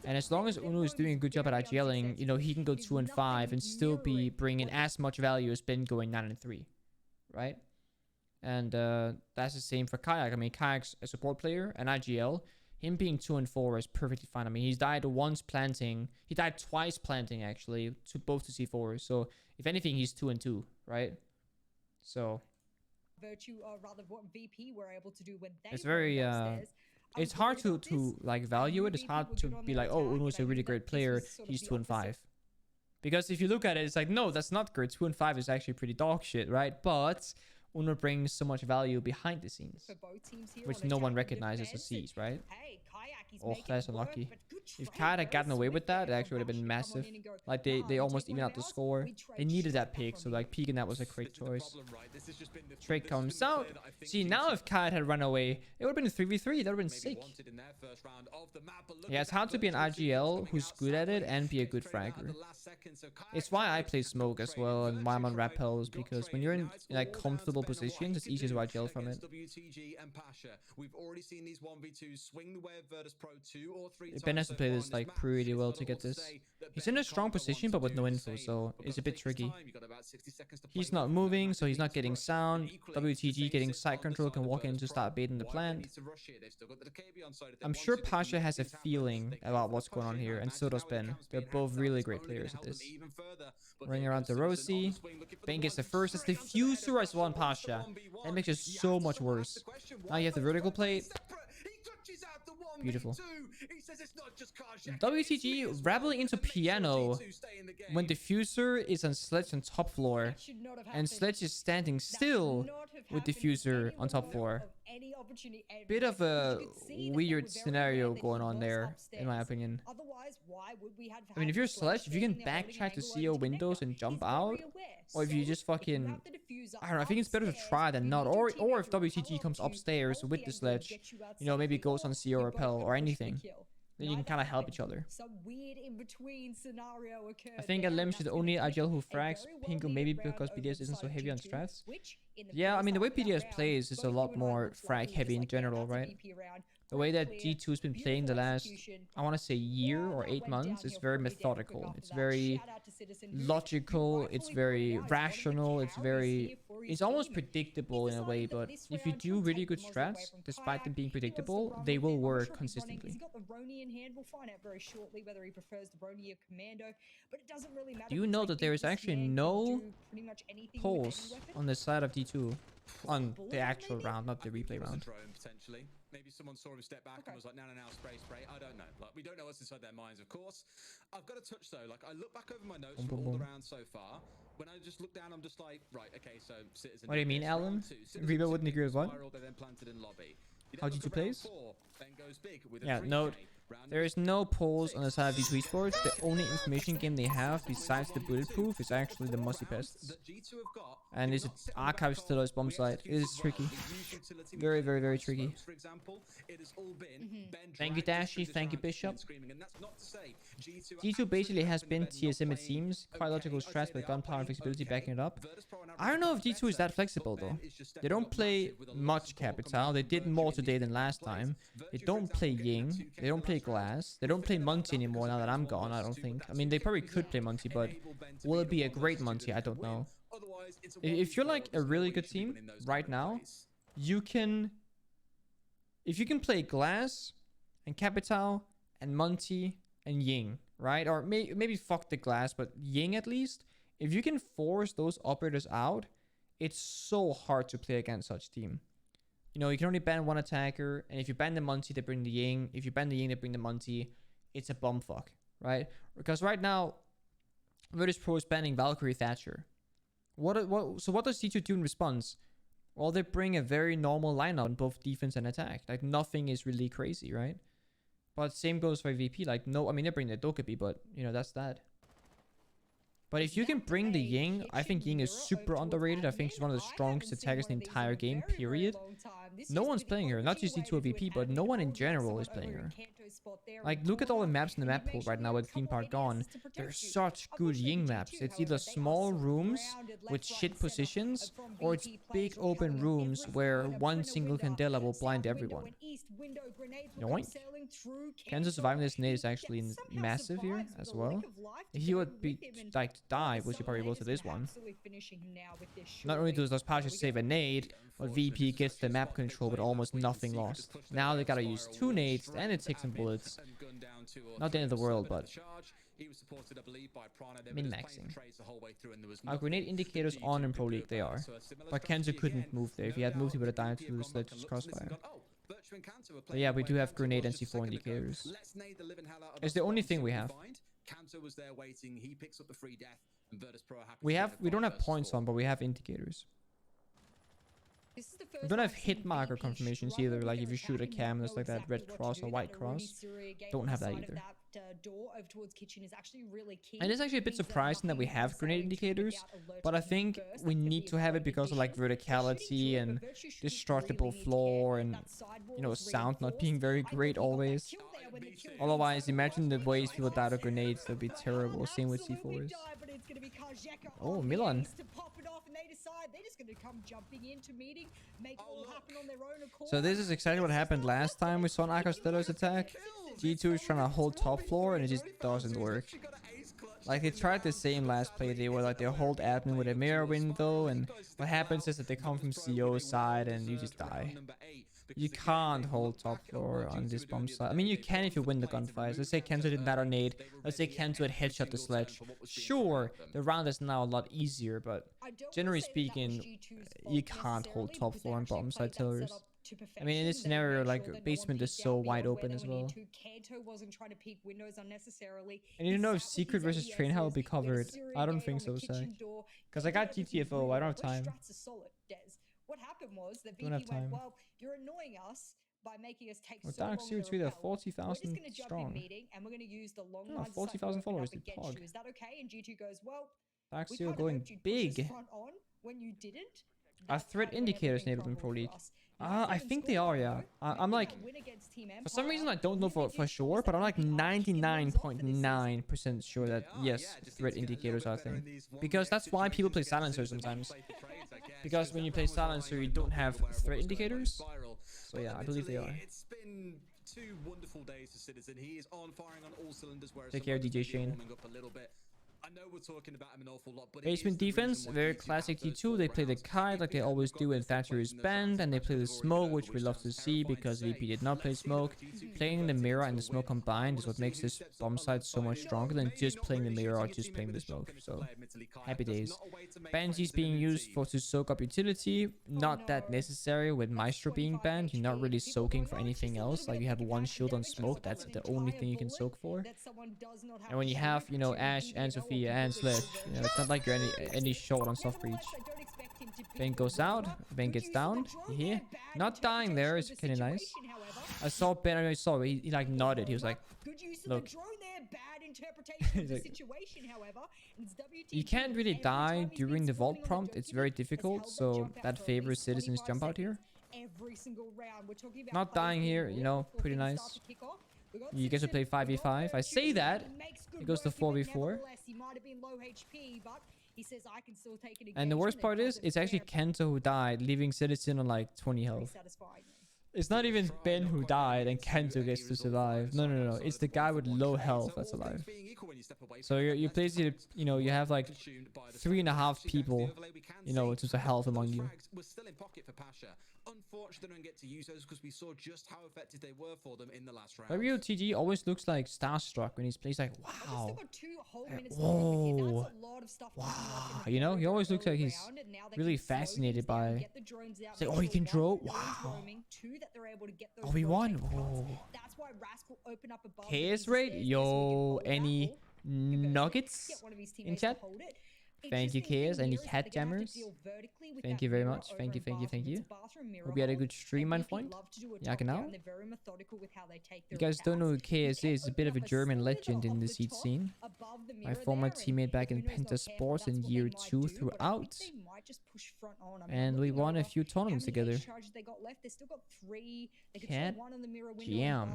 And as long as Uno is doing a good job at IGLing, you know, he can go 2 and 5 and still be bringing as much value as Ben going 9 and 3, right? And that's the same for Kayak. I mean, Kayak's a support player, an IGL. Him being 2 and 4 is perfectly fine. I mean, he's died once planting. He died twice planting, actually, to both to C4. So, if anything, he's 2 and 2, right? So, it's very, it's hard to like value it. It's hard to be like, oh, Uno's a really great player. He's 2 and 5. Because if you look at it, it's like, no, that's not good. 2 and 5 is actually pretty dog shit, right? But Uno brings so much value behind the scenes, which no one recognizes or sees, right? Oh, that's unlucky. If Kayak had gotten away with that, it actually would have been massive. Like, they almost even out the score. They needed that pick, so like peeking that was a great choice. Trick comes out. See, now if Kayak had run away, it would have been a 3v3. That would have been sick. Yeah, it's hard to be an IGL who's good at it and be a good fragger. It's why I play Smoke as well and why I'm on Rappels, because when you're in like comfortable positions, it's easier to IGL from it. Ben has to play this like pretty well to get this. He's in a strong position but with no info, so it's a bit tricky. He's not moving, so he's not getting sound. WTG getting side control can walk in to start baiting the plant. I'm sure Pasha has a feeling about what's going on here, and so does Ben. They're both really great players at this. Ring around to Rosie. Ben gets the first. It's Diffuser as well on Pasha. That makes it so much worse. Now you have the vertical plate. Beautiful. WTG rattling into piano when Diffuser is on Sledge on top floor and Sledge is standing still with Diffuser on top floor. Bit of a weird scenario going on there, in my opinion. I mean, if you're Sledge, if you can backtrack to CO windows and jump out, or if you just fucking, I don't know, I think it's better to try than not. Or if WTG comes upstairs with the Sledge, you know, maybe goes on CO repel or anything, then you can kind of help each other. I think at Lim, she's the only IGL who frags Pengu, maybe because BDS isn't so heavy on strats. Yeah, I mean, the way BDS plays is a lot more frag heavy in general, right? The way that G2's been playing the last, I want to say year or 8 months, is very methodical. It's very logical. It's very rational. It's almost predictable in a way, but if you do really good strats, despite them being predictable, they will work consistently. Do you know that there is actually no pulse on the side of D2 on the actual round, not the replay round? Maybe someone saw him step back and was like, no, spray. I don't know. Like, we don't know what's inside their minds, of course. I've got to touch, though. Like, I look back over my notes from all the rounds so far. When I just look down, I'm just like, right, okay, so Citizen... What do you mean, Alan? Reba wouldn't agree with what? They then planted in lobby. how G2 plays. Ben goes big with a Yeah, 3K. note. There is no polls on the side of D2 Esports. The only information game they have besides the bulletproof is actually the Mossy Pests. And is it archive still as bomb site? It is tricky. Very, very, very tricky. Thank you, Dashi. Thank you, Bishop. G2 basically has been TSM, it seems. Quite logical strats with gunpowder and flexibility backing it up. I don't know if G2 is that flexible, though. They don't play much Capital. They did more today than last time. They don't play Ying. They don't play Glass. They don't play Monty anymore now that I'm gone, I don't think. I mean, they probably could play Monty, but will it be a great Monty? I don't know. If you're like a really good team right now, you can... If you can play Glass and Capital and Monty and Ying, right? Or maybe fuck the Glass, but Ying at least. If you can force those operators out, it's so hard to play against such team. You know, you can only ban one attacker, and if you ban the Monty, they bring the Ying. If you ban the Ying, they bring the Monty. It's a bumfuck, right? Because right now, Virtus Pro is banning Valkyrie Thatcher. So what does C2 do in response? Well, they bring a very normal lineup in both defense and attack. Like, nothing is really crazy, right? But same goes for VP. Like, no, I mean, they bring the Dokkaebi, but, you know, that's that. But if you can bring the Ying, I think Ying is super underrated. I think she's one of the strongest attackers in the entire game, period. No one's playing her. Not just D2 VP, but no one in general is playing her. Like, look at all the maps in the map pool right now with Theme Park gone. They're such good Ying maps. It's either small rooms with shit positions, or it's big open rooms where one single Candela will blind everyone. Yoink. Kenzo surviving this nade is actually massive here as well. If he would be like to die, which he probably will to this one. Not only does those patches save a nade, but VP gets the map control with almost nothing lost. Now they gotta use 2 nades and it takes some bullets. Not the end of the world, but min-maxing. Our grenade indicators on in Pro League, they are. But Kenzo couldn't move there. If he had moved, he would have died to the Sledge's crossfire. But yeah, we do have grenade and C4 indicators. It's the only thing we have. We don't have points on, but we have indicators. We don't have hit marker confirmations either, like if you shoot a cam there's like that red cross or white cross. Don't have that either. And it's actually a bit surprising that we have grenade indicators, but I think we need to have it because of like verticality and destructible floor and, you know, sound not being very great always. Otherwise, imagine the ways people die to grenades, that'd be terrible. Same with C4s. Oh, Milan. So this is exactly what happened last time we saw an Acostello's attack. G2 is trying to hold top floor and it just doesn't work. Like, they tried the same last play. They were like, they hold admin with a mirror window, and what happens is that they come from CO side and you just die. You can't hold top floor on this bomb side. I mean, you can if you win the gunfights. Let's say Kenzo did not nade. Let's say Kenzo had headshot the Sledge. Sure, the round is now a lot easier, but generally speaking, you can't hold top floor on bottom side tillers. I mean, in this scenario, like, basement is so wide open as well. And you don't know if secret versus train how will be covered. I don't think so, Sai. Because I got GTFO, I don't have time. What happened was that Don't have VP went, time. well, you're annoying us by making us take With so Dark long Zero to 3, they're repel. 40,000 We're just going to jump strong. in meeting and we're going to use the long Oh, lines 40,000 followers, the against pog. you. Is that okay? And G2 goes, well, Dark we Zero kind of going hoped you'd push us big. front on when you didn't. Are That's threat kind of when indicators everything enabled in Pro crumbled League? for us. You I think they are, yeah. I'm like, for some reason I don't know for sure, but I'm like 99.9% sure that yes, threat indicators are a thing. Because that's why people play Silencer sometimes. Because when you play Silencer, you don't have threat indicators. So yeah, I believe they are. It's been 2 wonderful days for Citizen. He is on firing on all cylinders. Take care, DJ Shane. I know we're talking about him an awful lot, but Basement defense, very classic T2. They play the kite like they always do when Thatcher is banned, and they play the smoke, which we love to see because VP did not play smoke. Playing the mirror and the smoke combined is what makes this bomb site so much stronger than just playing the mirror or just playing the smoke. So, happy days. Banshee's being used to soak up utility. Not that necessary with Maestro being banned. You're not really soaking for anything else. Like, you have 1 shield on smoke. That's the only thing you can soak for. And when you have, you know, Ashe and Sophia and Sledge, you know, it's not like you're any short on soft breach. Ben goes out. Ben gets down. Here. Not dying there is kind of nice. I saw Ben. I saw he like nodded. He was like, look. He's like, you can't really die during the vault prompt. It's very difficult. So that favors citizens jump out here. Not dying here, you know, pretty nice. You get to play 5v5. I say that. It goes to 4v4. And the worst part is, it's actually Kento who died, leaving Citizen on like 20 health. It's not even Ben who died and Kento gets to survive. No, no, no. It's the guy with low health that's alive. So you basically, you know, you have like 3.5 people, you know, it's just a health among you. Unfortunately, they don't get to use those because we saw just how effective they were for them in the last round. WTG always looks like starstruck when he's plays like, wow. Whoa. Wow. You know, he always looks like he's really fascinated by. It's like, oh, he can draw. Wow. Oh, we won. Whoa. KS rate? Yo, any nuggets in chat? Thank you, KS. Any cat jammers? Thank you very much. Thank you, thank you, thank you. Hope you had a good stream, my friend. Yeah, genau. You guys don't know who KS is. A bit of a German legend in the seed scene. My former teammate back in Penta Sports in year 2 throughout. And we won a few tournaments together. Cat jam.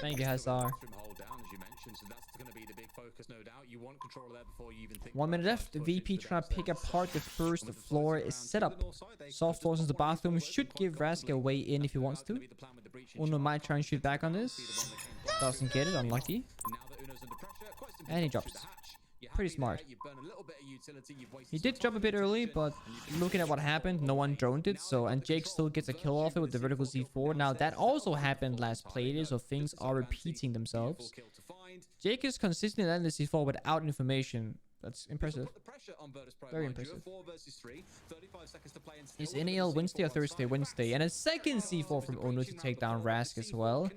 Thank you, Hazar. 1 minute left. The VP trying to pick apart the first floor is set up. Soft floors in the bathroom should give Rask a way in if he wants to. Uno might try and shoot back on this. Doesn't get it, unlucky. And he drops. Pretty smart. He did jump a bit early, but looking at what happened, no one droned it. So, and Jake still gets a kill off it with the vertical Z4. Now that also happened last playday, so things are repeating themselves. Jake is consistent in the Z4 without information. That's impressive. Very impressive. Is NAL Wednesday or Thursday? Wednesday. And a second C4 from Ono to take down Rask as well.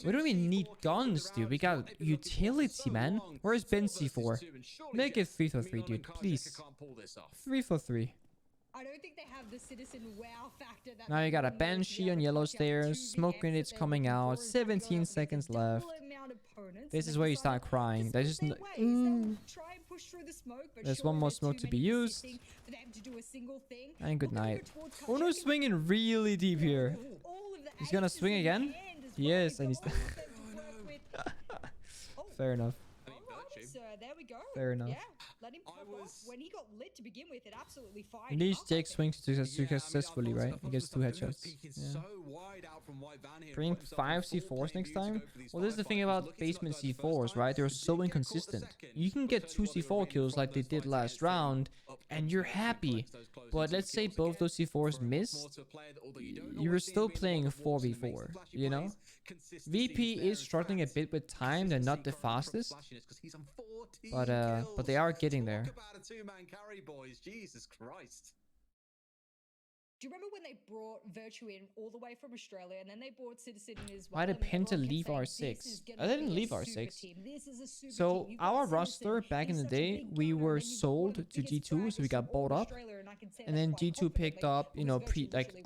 We don't even need guns, dude. We got utility, man. Where's Ben C4? Make it 3 for 3, dude. Please. 3 for 3. I don't think they have the citizen wow factor. Now you got a Banshee on yellow stairs. Smoke grenades coming out. 17 seconds left. This is where you start crying. There's just there's one more smoke to be used. And good night. Uno's swinging really deep here. He's gonna swing again? Yes, and he's... Fair enough. So there we go. Fair enough. Yeah, let him pop off. When he got lit to begin with, it absolutely fired. At least Jake swings successfully, right? He gets 2 headshots. Yeah. Bring 5 C4s next time? Well, this is the thing about basement C4s, right? They're so inconsistent. You can get 2 C4 kills like they did last round, and you're happy. But let's say both those C4s missed, you're still playing a 4v4, you know? VP is struggling a bit with time. They're not the fastest, but they are getting there. Do you remember when they brought Virtue in all the way from Australia, and then they brought Citizen as well? Why did Penta leave R6? I didn't leave R6. So our roster back in the day, we were sold to G2, so we got bought up, and then G2 picked up, you know,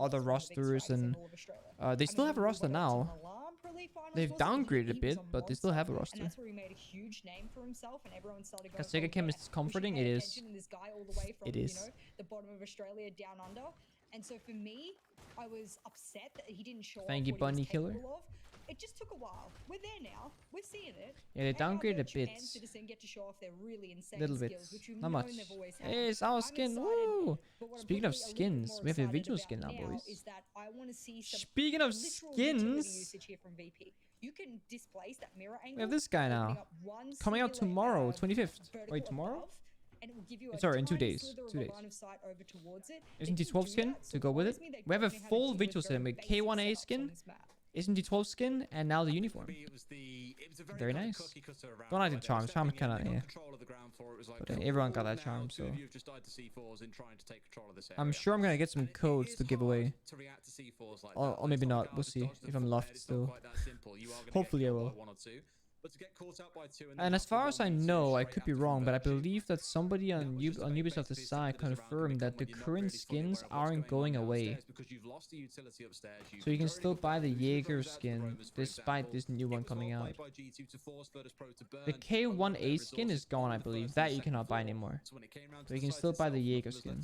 other rosters, and they still have a roster now. They've downgraded a bit, but they still have a roster. Kasega Chem is comforting. It is. It is. The bottom of Australia down under. And so for me, I was upset that he didn't show Thank you, Bunny Killer. It just took a while. We're there now. We're seeing it. Yeah, they downgraded a bit. Little bit. Not much. Hey, it's our skin. Woo! Speaking of skins, we have a visual skin now, boys. Speaking of skins, we have this guy now. Coming out tomorrow, 25th. Wait, tomorrow? Sorry, in 2 days. 2 days. Isn't the 12 skin to go with it? We have a full visual skin with K1A skin. Isn't the 12 skin and now the uniform? Very nice. Don't like the charm. Charm kind of, yeah. But everyone got that charm, so. I'm sure I'm gonna get some codes to give away. Or maybe not. We'll see if I'm left still. Hopefully I will. But to get caught out by 2 And as far as I know, I could be wrong, but I believe that somebody on Ubisoft's side confirmed that the current skins aren't going away. So you can still buy the Jaeger skin despite this new one coming out. The K1A skin is gone, I believe. That you cannot buy anymore. But you can still buy the Jaeger skin.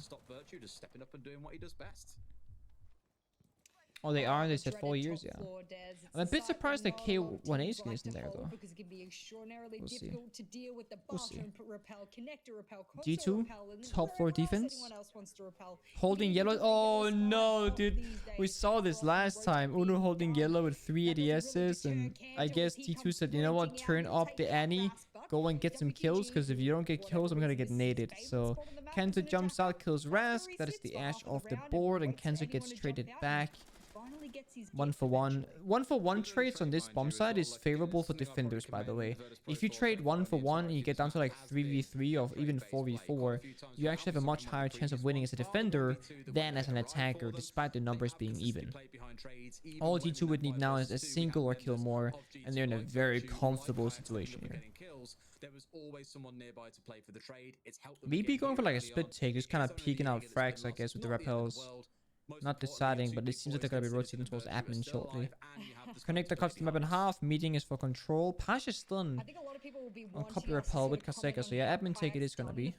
Oh, they are? They said 4 years, yeah. I'm a bit surprised that K1A skin isn't there, though. We'll see. We'll see. G2, top 4 defense. Holding yellow. Oh, no, dude. We saw this last time. Uno holding yellow with 3 ADSs. And I guess G2 said, you know what? Turn up the ante. Go and get some kills. Because if you don't get kills, I'm going to get naded. So Kenzo jumps out, kills Rask. That is the Ashe off the board. And Kenzo gets traded back. 1-for-1. 1-for-1 trades on this bomb side is favorable for defenders, by the way. If you trade 1-for-1 and you get down to like 3v3 or even 4v4, you actually have a much higher chance of winning as a defender than as an attacker, despite the numbers being even. All G2 would need now is a single or kill more, and they're in a very comfortable situation here. VP going for like a split take, just kind of peeking out frags, I guess, with the rappels. Not deciding, but it seems like they're going to be rotating towards admin shortly. Connect the custom map in half. Meeting is for control. Pasha is still on copy repel with Kaseka. So yeah, admin take it is going to be.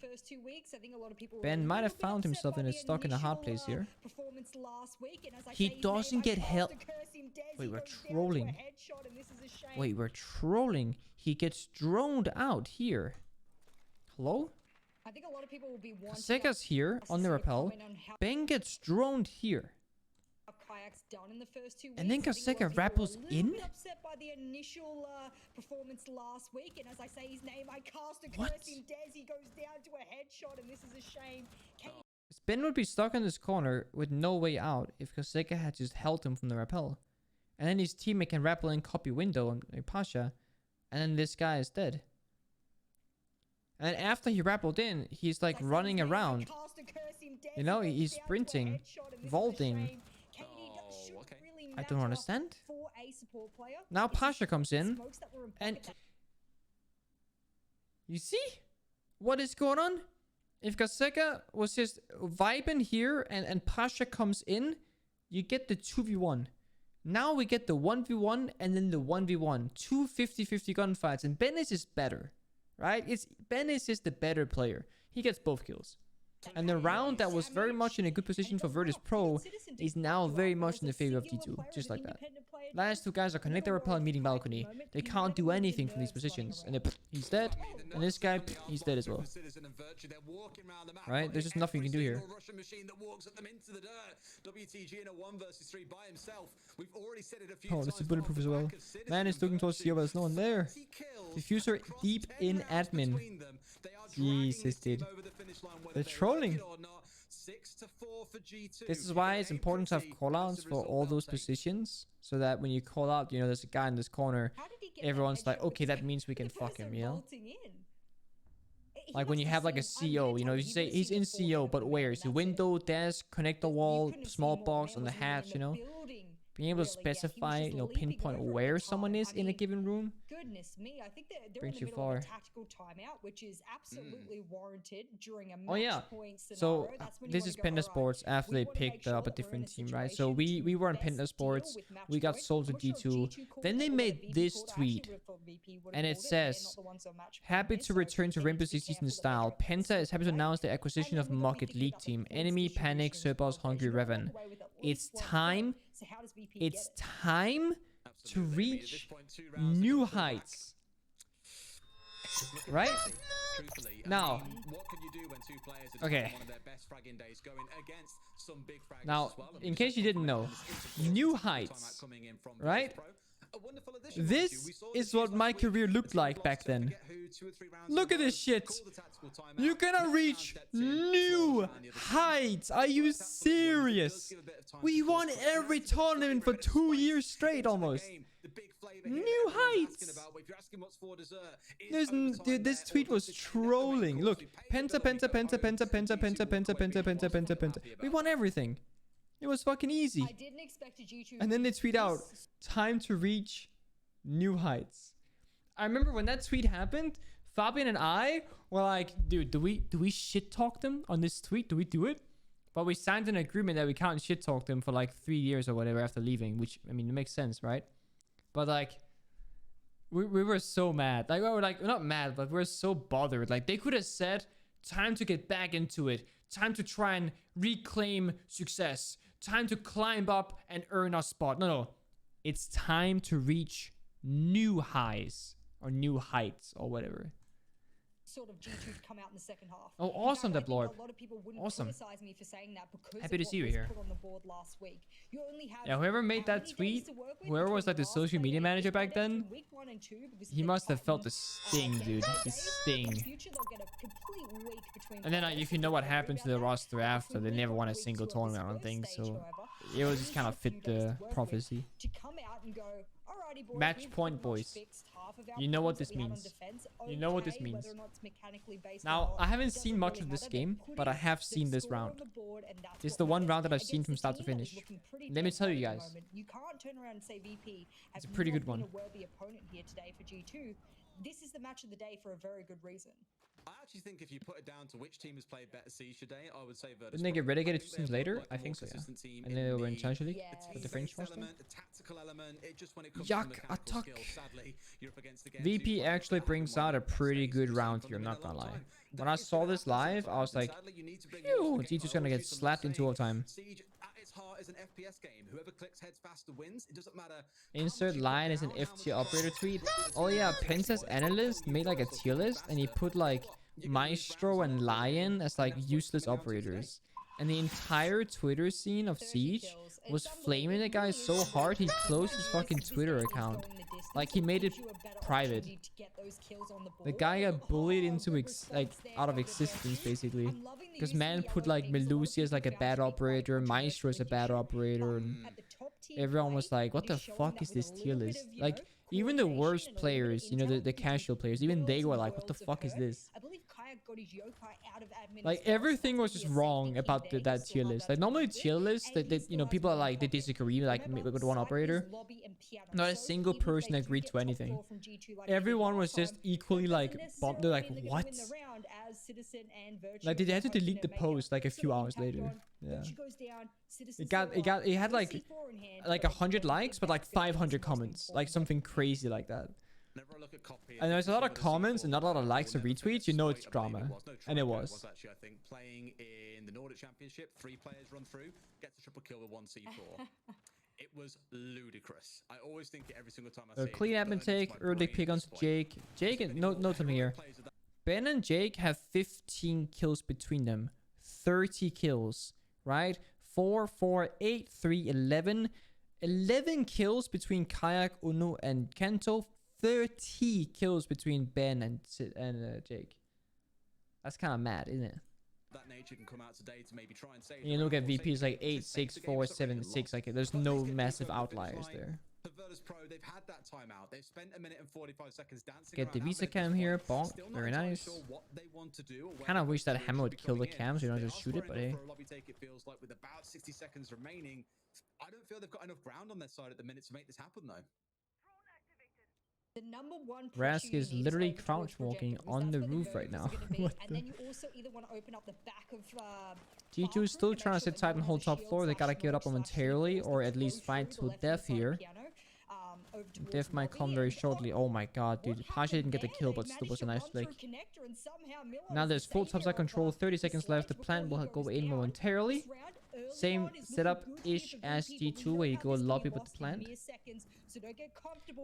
Ben might have found himself in a stuck in a hard place here. He doesn't get help. Wait, we're trolling. Wait, we're trolling. He gets droned out here. Hello? I think a lot of people will be Kaseka's here on the rappel. Ben gets droned here. And then Kaseka rappels in? By the initial performance last week, and as I say his name, I cast a What? curse in Dez. He goes down to a headshot, and this is a shame. Ben would be stuck in this corner with no way out if Kaseka had just held him from the rappel. And then his teammate can rappel in copy window on Pasha, and then this guy is dead. And after he rappelled in, he's like running around. You know, he's sprinting, vaulting. I don't understand. Now Pasha comes in, and you see what is going on? If Kaseka was just vibing here and Pasha comes in, you get the 2v1. Now we get the 1v1 and then the 1v1. Two 50-50 gunfights, and Ben is just better. Right? Ben is just the better player. He gets both kills. And the round that was very much in a good position for Virtus Pro is now very much in the favor of G2. Just like that. Last two guys are connected repel and meeting balcony. They can't do anything from these positions. And he's dead. And this guy, he's dead as well. Right? There's just nothing you can do here. Oh, this is bulletproof as well. Man is looking towards Sio, but there's no one there. Diffuser deep in admin. Jesus, dude. They're trolling. This is why it's important to have callouts for all those positions, so that when you call out, you know, there's a guy in this corner, everyone's like, okay, that means we can fuck him, you know? Like when you have like a CO, you know, you say he's in CO, but where? Is the window, desk, connector wall, small box on the hatch, you know? Being able to specify, you know, pinpoint where someone is in a given room. Goodness me, I think they're brings in the you middle far. of a tactical timeout, which is absolutely warranted during a match Oh yeah. point scenario. So That's when you this wanna is go, Penta "Alright, Sports after we they wanna make picked sure up a that we're in different a team, right? So situation we to were in best Penta deal Sports. with match We got point." sold to I'm not sure G2. if G2 called Then it they or made whether VP this called it. I tweet. actually would've thought VP would've And it called it. They're says, not the ones on match point happy this, to so return to they need Rainbow to be Six season careful of style. their comments. Penta is happy to announce the acquisition of And then we Market need to League think team. about the Enemy points Panic, distribution as Serpos, well. Hungry, They should walk Revan. away with at It's least one time. point. So how does VP It's get it? time to reach new heights. Right? Now, what can you do when two players are okay. one of their best fragging days going against some big fraggers Now, as well? in case you didn't know, new heights, right? This is what my career looked like back then. Look at this shit. You're gonna reach new heights. Are you serious? We won every tournament for 2 years straight almost. New heights. Dude, this tweet was trolling. Look, Penta. We won everything. It was fucking easy. I didn't expect a G2 And then they tweet out, time to reach new heights. I remember when that tweet happened, Fabian and I were like, dude, do we shit talk them on this tweet? Do we do it? But we signed an agreement that we can't shit talk them for like 3 years or whatever after leaving, which, I mean, it makes sense, right? But like, we were so mad. Like, we were like, not mad, but we were so bothered. Like, they could have said, time to get back into it. Time to try and reclaim success. Time to climb up and earn a spot. No. It's time to reach new highs or new heights or whatever. Sort of G2 to come out in the second half. Oh, awesome, fact, Deblorb. A lot of people wouldn't Awesome. criticize me for saying that because Happy to of what see you was here. put on the board last week. You only have Yeah, whoever made how that many tweet, days to work with whoever was between like the last social media play manager date back then, and week 1 and 2 because he of must have felt the Titan, sting, dude. The in sting. future, they'll get a complete week between And then players, if you so know don't what worry happened to about the that. roster after, they Between never week won a 1 and single week 2 of this tournament, I don't first think. stage, So however, it was at just least kind have of a few fit days to the work with prophecy. to come out and go, alrighty, boys, Match we've point, pretty much boys. fixed half of our You know what problems this that we had on means. defense. You know what this Okay, means. whether or not it's mechanically based or Now, not, I haven't doesn't seen much really of this matter. game, They're but I putting have the seen this score on round. the board, and that's It's what the one matters round that I've seen against from a start to team that is finish. looking pretty Let me dead tell you at the guys. moment. You can't turn around and say VP It's have a pretty not good one. been a worthy opponent here today for G2. This is the match of the day for a very good reason. I actually think if you put it down to which team has played better Siege today, I would say Virtus. Didn't they get Pro. relegated I think 2 teams they have later? looked like I a more think so, yeah. consistent team And then they in were in the Challenge League Yes. for the French team-based roster. element, the tactical element, it just when it comes Yuck, to mechanical attack. skills, sadly, you're up against the game VP two actually players that brings haven't out a won that pretty stage. good We've round seen here, from I'm them not in a gonna long lie. time. When That I is saw gonna this happen live, I sometimes, was and like, sadly, you need to bring phew, yourself against G2's gonna my get old shoes. slapped in 2 I'm saying overtime. Siege at its heart is an FPS game. Whoever clicks heads faster wins. It doesn't matter. Insert line as an F tier operator tweet. Oh yeah, Princess Analyst made like a tier list and he put like Maestro and Lion as like useless operators. And the entire Twitter scene of Siege was flaming the guy so hard he closed his fucking Twitter account. Like he made it private. The guy got bullied into out of existence basically. Because man put like Melusi as like a bad operator, Maestro as a bad operator, and everyone was like, what the fuck is this tier list? Like, even the worst players, you know, the casual players, even they were like, what the fuck is this? Like, everything was just wrong about that tier list. Like, normally tier lists, you know, people are like, they disagree, like, with one operator. Not a single person agreed to anything. Everyone was just equally, like, bombed. They're like, what? Like, they had to delete the post, like, a few hours later. Yeah. It had, like 100 likes, but, like, 500 comments. Like, something crazy like that. And there's a lot of comments and not a lot of likes or retweets. You know it's drama. And it was. Actually, I think playing in the Nordic Championship, 3 players run through, gets a triple kill with 1 C4. It was ludicrous. I always think it every single time I see it. Clean admin take, early pick onto Jake. Jake, note something here. Ben and Jake have 15 kills between them. 30 kills, right? 4, 4, 8, 3, 11. 11 kills between Kayak, Uno, and Kento. 30 kills between Ben and Jake. That's kind of mad, isn't it? That nature can come out today to maybe try and save. You look at VP's like 8, 6, 4, 7, 6. Like there's no massive outliers there. For Virtus Pro, they've had that timeout. They've spent 1 minute and 45 seconds dancing. Get the Visa cam here. Bonk. Very nice. Kind of wish that Hammer would kill the cam so you don't just shoot it, but hey. It feels like with about 60 seconds remaining, I don't feel they've got enough ground on their side at the minute to make this happen though. The number one Rask is literally crouch walking on the roof right now. And then you also either want to open up the back of G2 is still trying to sit tight and hold top floor. They gotta give it up momentarily or at least fight to death here. Death might come very shortly. Oh my god, dude. Pasha didn't get the kill, but still was a nice flick. Now there's full topside control. 30 seconds left. The plant will go in momentarily. Same setup-ish as G2 where you go lobby with the plant.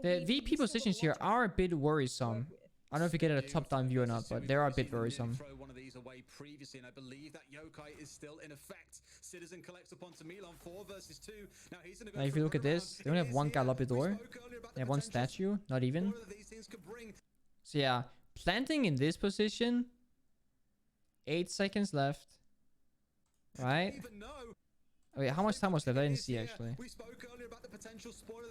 The VP positions here are a bit worrisome. I don't know if you get a top-down view or not, but they are a bit worrisome. One of these away previously, and I believe that Yokai is still in effect. Citizen collects upon Milan 4 versus 2. Now he's gonna go. Now if you look at this, they only have one guy lobby door. They have one statue, not even. So yeah, planting in this position. 8 seconds left. Right? Wait, how much time was left? I didn't see actually.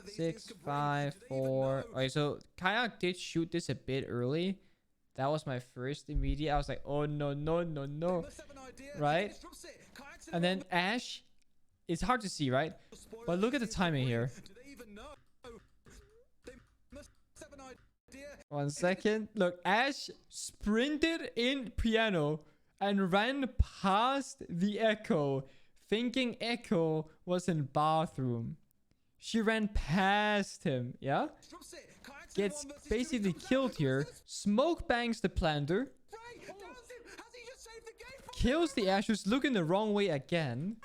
6, 5, 4. Okay, so Kayak did shoot this a bit early. That was my first immediate. I was like, oh no, no, no, no. Right? And then Ash, it's hard to see, right? But look at the timing here. 1 second. Look, Ash sprinted in piano and ran past the Echo, thinking Echo was in bathroom. She ran past him, yeah? Gets basically killed here. Smoke bangs the planter. Kills the Ash who's looking the wrong way again.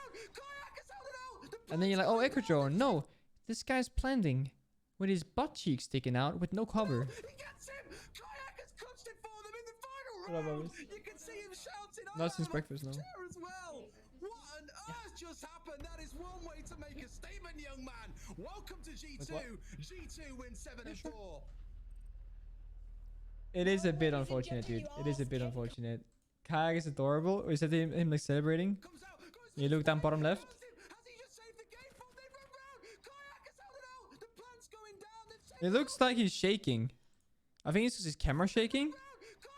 And then you're like, oh, Echo drone. No, this guy's planting with his butt cheeks sticking out with no cover. What up, boys? You can see him shouting, Not since breakfast, no. as well. What on earth just happened? That is one way to make a statement, young man. Welcome to G2. G2 wins 7 and 4. It is a bit unfortunate, dude. It is a bit unfortunate. Kayak is adorable. Is that him like celebrating? You look down bottom left. It looks like he's shaking. I think it's because his camera shaking.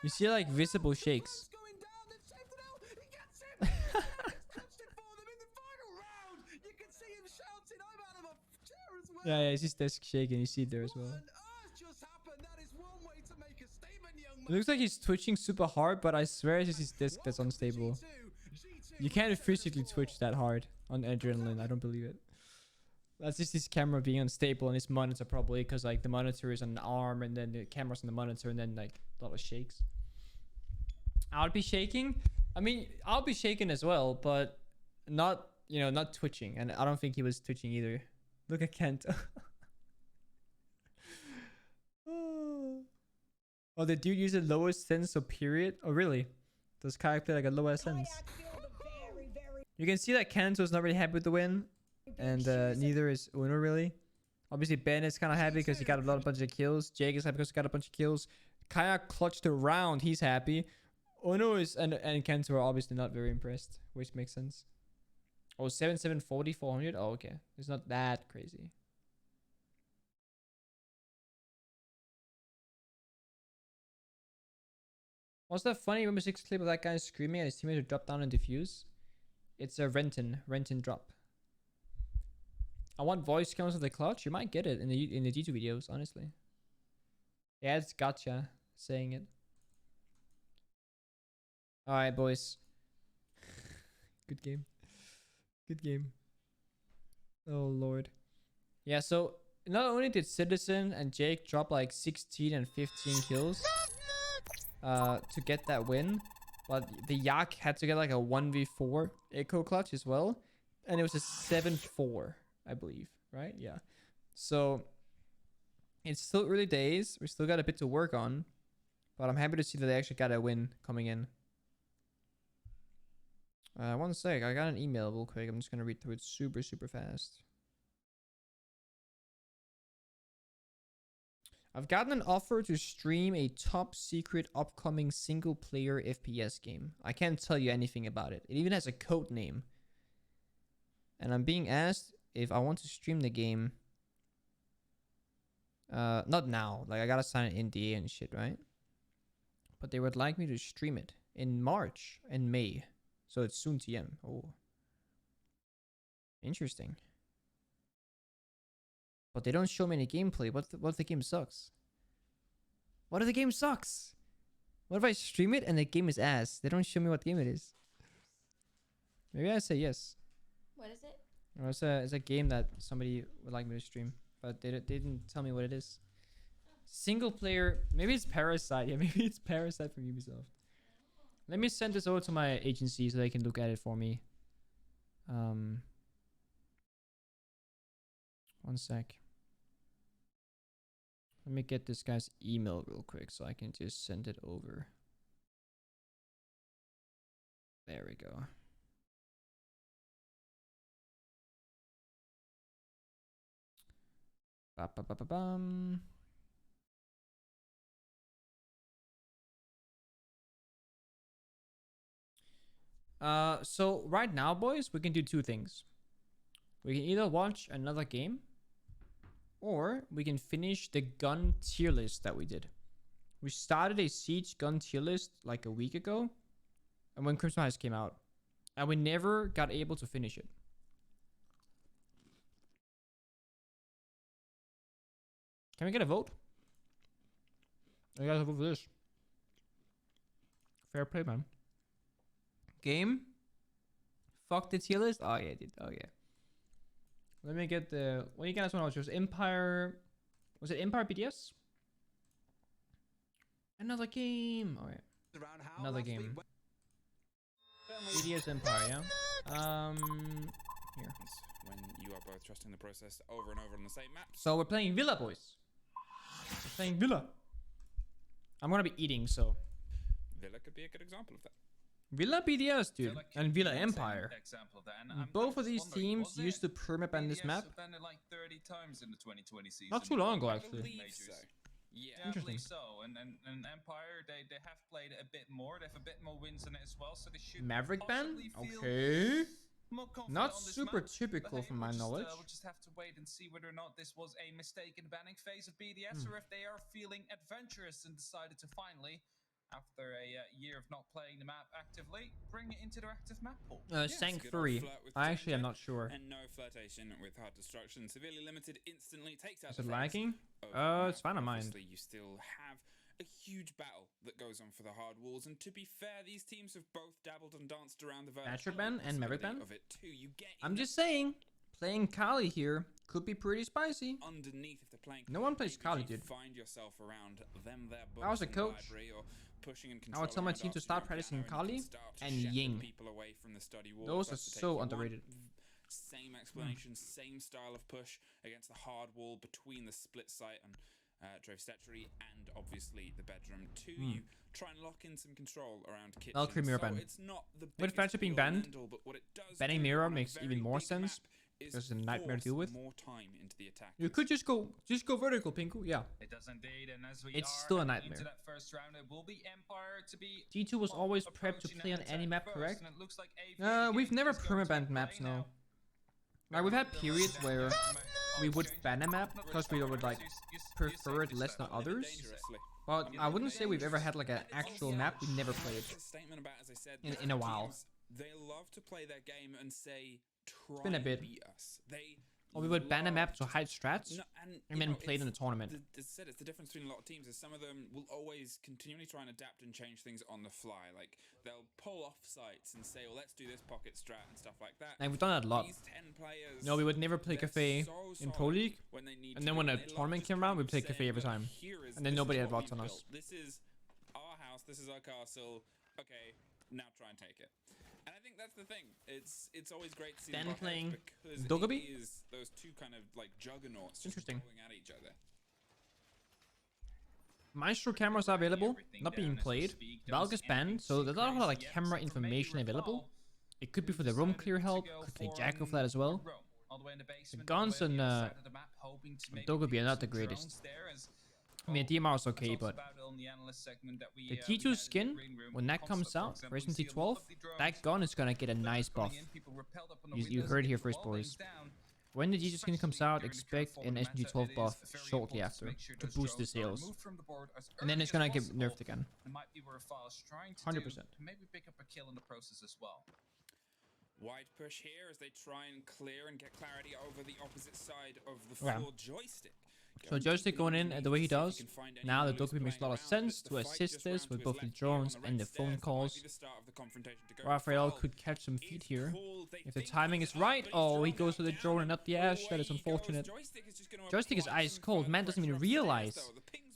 You see like visible shakes. Yeah, it's his desk shaking. You see it there as well. It looks like he's twitching super hard, but I swear it's just his disc that's unstable. You can't physically twitch that hard on adrenaline. I don't believe it. That's just his camera being unstable and his monitor probably, because like the monitor is on an arm and then the camera's on the monitor and then like a lot of shakes. I'll be shaking. I mean, I'll be shaking as well, but not, you know, not twitching. And I don't think he was twitching either. Look at Kent. Oh, the dude used the lowest sense of period. Oh, really? Does Kayak play like a lowest sense? You can see that Kent was not really happy with the win. And neither is Uno really. Obviously, Ben is kind of happy because he got a bunch of kills. Jake is happy because he got a bunch of kills. Kayak clutched around. He's happy. Uno is and Kento are obviously not very impressed, which makes sense. Oh, 740, 400. Oh, okay. It's not that crazy. What's that funny Rainbow Six clip of that guy screaming at his teammate to drop down and defuse? It's a Renton drop. I want voice counts of the clutch. You might get it in the G2 videos, honestly. Yeah, it's gotcha saying it. All right, boys. Good game. Good game. Oh lord. Yeah, so not only did Citizen and Jake drop like 16 and 15 kills to get that win, but the Yak had to get like a 1v4 echo clutch as well, and it was a 7-4, I believe, right? Yeah. So it's still early days. We still got a bit to work on, but I'm happy to see that they actually got a win coming in. 1 sec, I got an email real quick. I'm just gonna read through it super fast. I've gotten an offer to stream a top secret upcoming single player FPS game. I can't tell you anything about it. It even has a code name. And I'm being asked if I want to stream the game. Not now. Like I gotta sign an NDA and shit, right? But they would like me to stream it in March and May. So it's soon TM. Oh. Interesting. But they don't show me any gameplay. What if the game sucks? What if the game sucks? What if I stream it and the game is ass? They don't show me what game it is. Maybe I say yes. What is it? Or it's a game that somebody would like me to stream. But they didn't tell me what it is. Single player. Maybe it's Parasite. Yeah, maybe it's Parasite from Ubisoft. Let me send this over to my agency so they can look at it for me. 1 sec. Let me get this guy's email real quick so I can just send it over. There we go. Ba-ba-ba-ba-bum. So right now, boys, we can do 2 things. We can either watch another game, or we can finish the gun tier list that we did. We started a Siege gun tier list like a week ago, and when Crimson Heights came out, and we never got able to finish it. Can we get a vote? You guys vote for this. Fair play, man. Game. Fuck the tier list. Oh yeah, dude. Oh yeah. Let me get the. What you guys want to choose? Empire. Was it Empire BDS? Another game. Oh yeah. Another game. BDS Empire. Yeah. Here. When you are both trusting the process over and over on the same map. So we're playing Villa, boys. We're playing Villa. I'm gonna be eating, so. Villa could be a good example of that. Villa BDS, dude, Villa and Villa Empire. Example of that. And Both of these wondering, teams used to permap on this BDS map. abandoned like 30 times in the 2020 season. Not too long ago, I actually. believe so. Yeah. Yeah, I believe so. And Empire, they have played a bit more. They have a bit more wins in it as well, so they should Maverick ban? possibly feel Okay. more confident Not on this super map. typical But hey, from my knowledge. We'll just have to wait and see whether or not this was a mistake in the banning phase of BDS, or if they are feeling adventurous and decided to finally, after a year of not playing the map actively, bring it into their active map pool. Sank good old Fury. flirt with I actually am Jen not sure. And no flirtation with hard destruction. Severely limited instantly takes out Is the it phase lagging? of It's fine on mine. Obviously, you still have a huge battle that goes on for the hard walls, and to be fair, these teams have both dabbled and danced around the Thatcher ban and Maverick ban? of it too. You get I'm just saying, playing Kali here could be pretty spicy. underneath if they're playing. No one plays maybe Kali, you dude. Find yourself around them there. I was a books in the coach. library or pushing and I would tell my team to controlling start around practicing piano, and you Kali can start to and shepherd Ying. people away from the study wall. Those are That's the take so you want. underrated. Same explanation, same style of push against the hard wall between the split site and Drove Statuary and obviously the bedroom. You try and lock in some control around kitchen. Valkyrie mirror so ban. it's not the With Thatcher being be-all and banned, end-all, but what it does banning do mirror on a makes very even more big sense, map is because it's a nightmare to deal force with. More time into the attack. You could just go vertical, Pengu. Yeah. It does indeed, and as we It's are still a heading nightmare. into that first round, it will be Empire to be G2 was always prepped to approaching play on that any attack map, correct? first, and it looks like AV We've never is going to permabanned be maps, playing no. now. Like, we've had The periods left where down we would change. ban a map Not because really we would, like, you prefer it say less this than time. others. Dangerously. But I wouldn't say we've ever had, like, an actual map we never played. It's a statement about, as I said, In the a while. teams, they love to play their game and say, try been a and bit. beat us. They Or we would ban a map love to hide strats No, and you then know, play it in a it's tournament. As I said, it's the difference between a lot of teams is some of them will always continually try and adapt and change things on the fly. Like, they'll pull off sites and say, well, let's do this pocket strat and stuff like that. And we've done that a lot. These 10 players, No, we would never play they're Cafe so in solid Pro League. when they need And to then be. when a They love tournament just came kind around, of we'd play Cafe saying, every "Look, time. here is- And then this is nobody had what votes on we've us. built. This is our house, this is our castle. Okay, now try and take it. And I think that's the thing. It's always great to see Then them playing because Doggerby? it is those two kind of like juggernauts just Interesting. going at each other. Maestro cameras are available, not being played. Valk is banned, so there's not a lot of like camera information available. It could be for the room clear help, could play Jack of that as well. The guns and Doggerby are not the greatest. I mean, DMR is okay, but the T2 skin, when that comes out for SMT12, that gun is gonna get a nice buff. You heard it here first, boys. When the T2 skin comes out, expect an SMT12 buff shortly after to boost the sales. And then it's gonna get nerfed again. 100%. Maybe pick up a kill in the process as well. Wide push here as they try and clear and get clarity over the opposite side of the Yeah. floor. Joystick. So Joystick going in the way he does, now the Doggerby makes a lot of sense to assist this with both the drones and the phone calls. Raphael could catch some feet here. If the timing is right, oh, he goes for the drone and not the Ash, that is unfortunate. Joystick is ice cold, man doesn't even realize,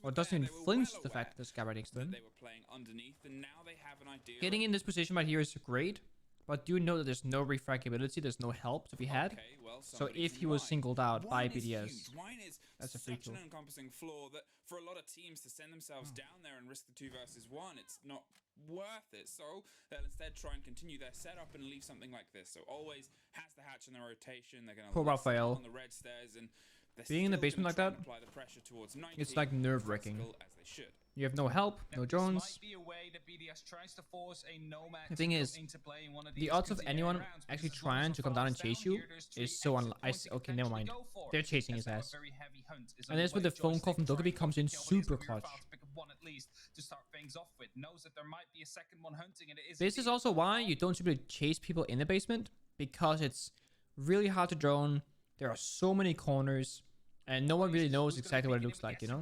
or doesn't even flinch the fact that there's guy right next to him. They were playing underneath, and now they have an idea. Getting in this position right here is great, but do know that there's no refragability, there's no help to be had. Okay, well, So somebody's if he was wine. singled out by Wine is BDS, huge. Wine is that's a free such kill. an encompassing flaw that for a lot of teams to send themselves down there and risk the 2 versus 1, it's not worth it. So they'll instead try and continue their setup and leave something like this. So always has the hatch in the rotation. They're going Poor to Raphael. on the red stairs, and they're Being in the still basement gonna like try that, and apply the pressure towards 90, it's like nerve-wracking. as they should. You have no help, no This drones. might be a way that BDS tries to force a nomad The thing to is, come into play in one of the these odds of continuing anyone rounds, actually because as long trying as to come down and Raphael's chase you down here, there's 3 is so exit I points he okay, can never potentially mind. go for, They're chasing as his now a ass. very heavy hunt is And this with the underway. phone call from Joystick Doggerby trying comes to in kill his super career clutch. foul to pick up 1 at least to start things off with. Knows that there might be a second one hunting, and it is This is indeed also a why foul. you don't simply chase people in the basement, because it's really hard to drone. There are so many corners. And no one really knows exactly what it looks like, you know?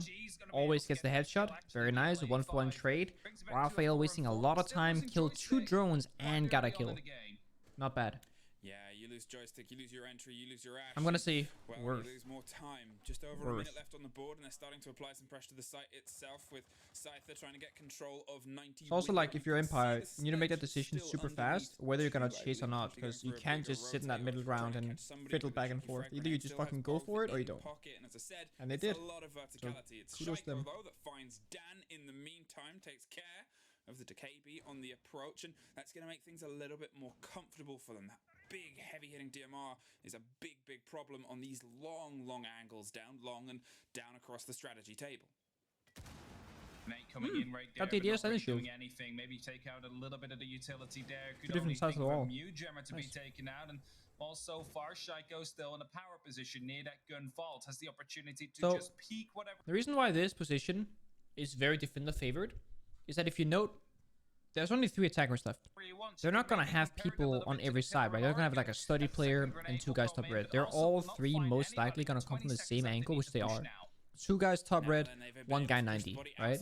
Always gets the headshot. Very nice. 1-for-1 trade. Raphael wasting a lot of time, killed 2 drones and got a kill. Not bad. Yeah, you lose joystick, you lose your entry, you lose your ash. I'm gonna say worth. You lose more time. Just over a minute left on the board, and they're starting to apply some pressure to the site itself with Scyther trying to get control of 90. It's also like if you're Empire, you need to make that decision super fast, whether you're gonna chase or not, because you can't just sit in that middle ground and fiddle back and forth. Either you just fucking go for it or you don't. And they did. A lot of verticality. So kudos to them. Though, that finds Dan in the meantime, takes care of the Decay Bee on the approach, and that's going to make things a little bit more comfortable for them. That big, heavy-hitting DMR is a big, big problem on these long angles down, long and down across the strategy table. Nate coming in right there, got the DS and shield. doing anything. Maybe take out a little bit of the utility there. Could Different only sides think of the wall. from you, Gemma, to be taken out. And also far, Shaiko still in a power position near that gun vault. Has the opportunity to just peek whatever. The reason why this position is very defender favored is that if you note, there's only 3 attackers left. They're not gonna have people on every side, right? They're gonna have like a study player and 2 guys top red. They're all 3 most likely gonna come from the same angle, which they are. 2 guys top red, 1 guy 90, right?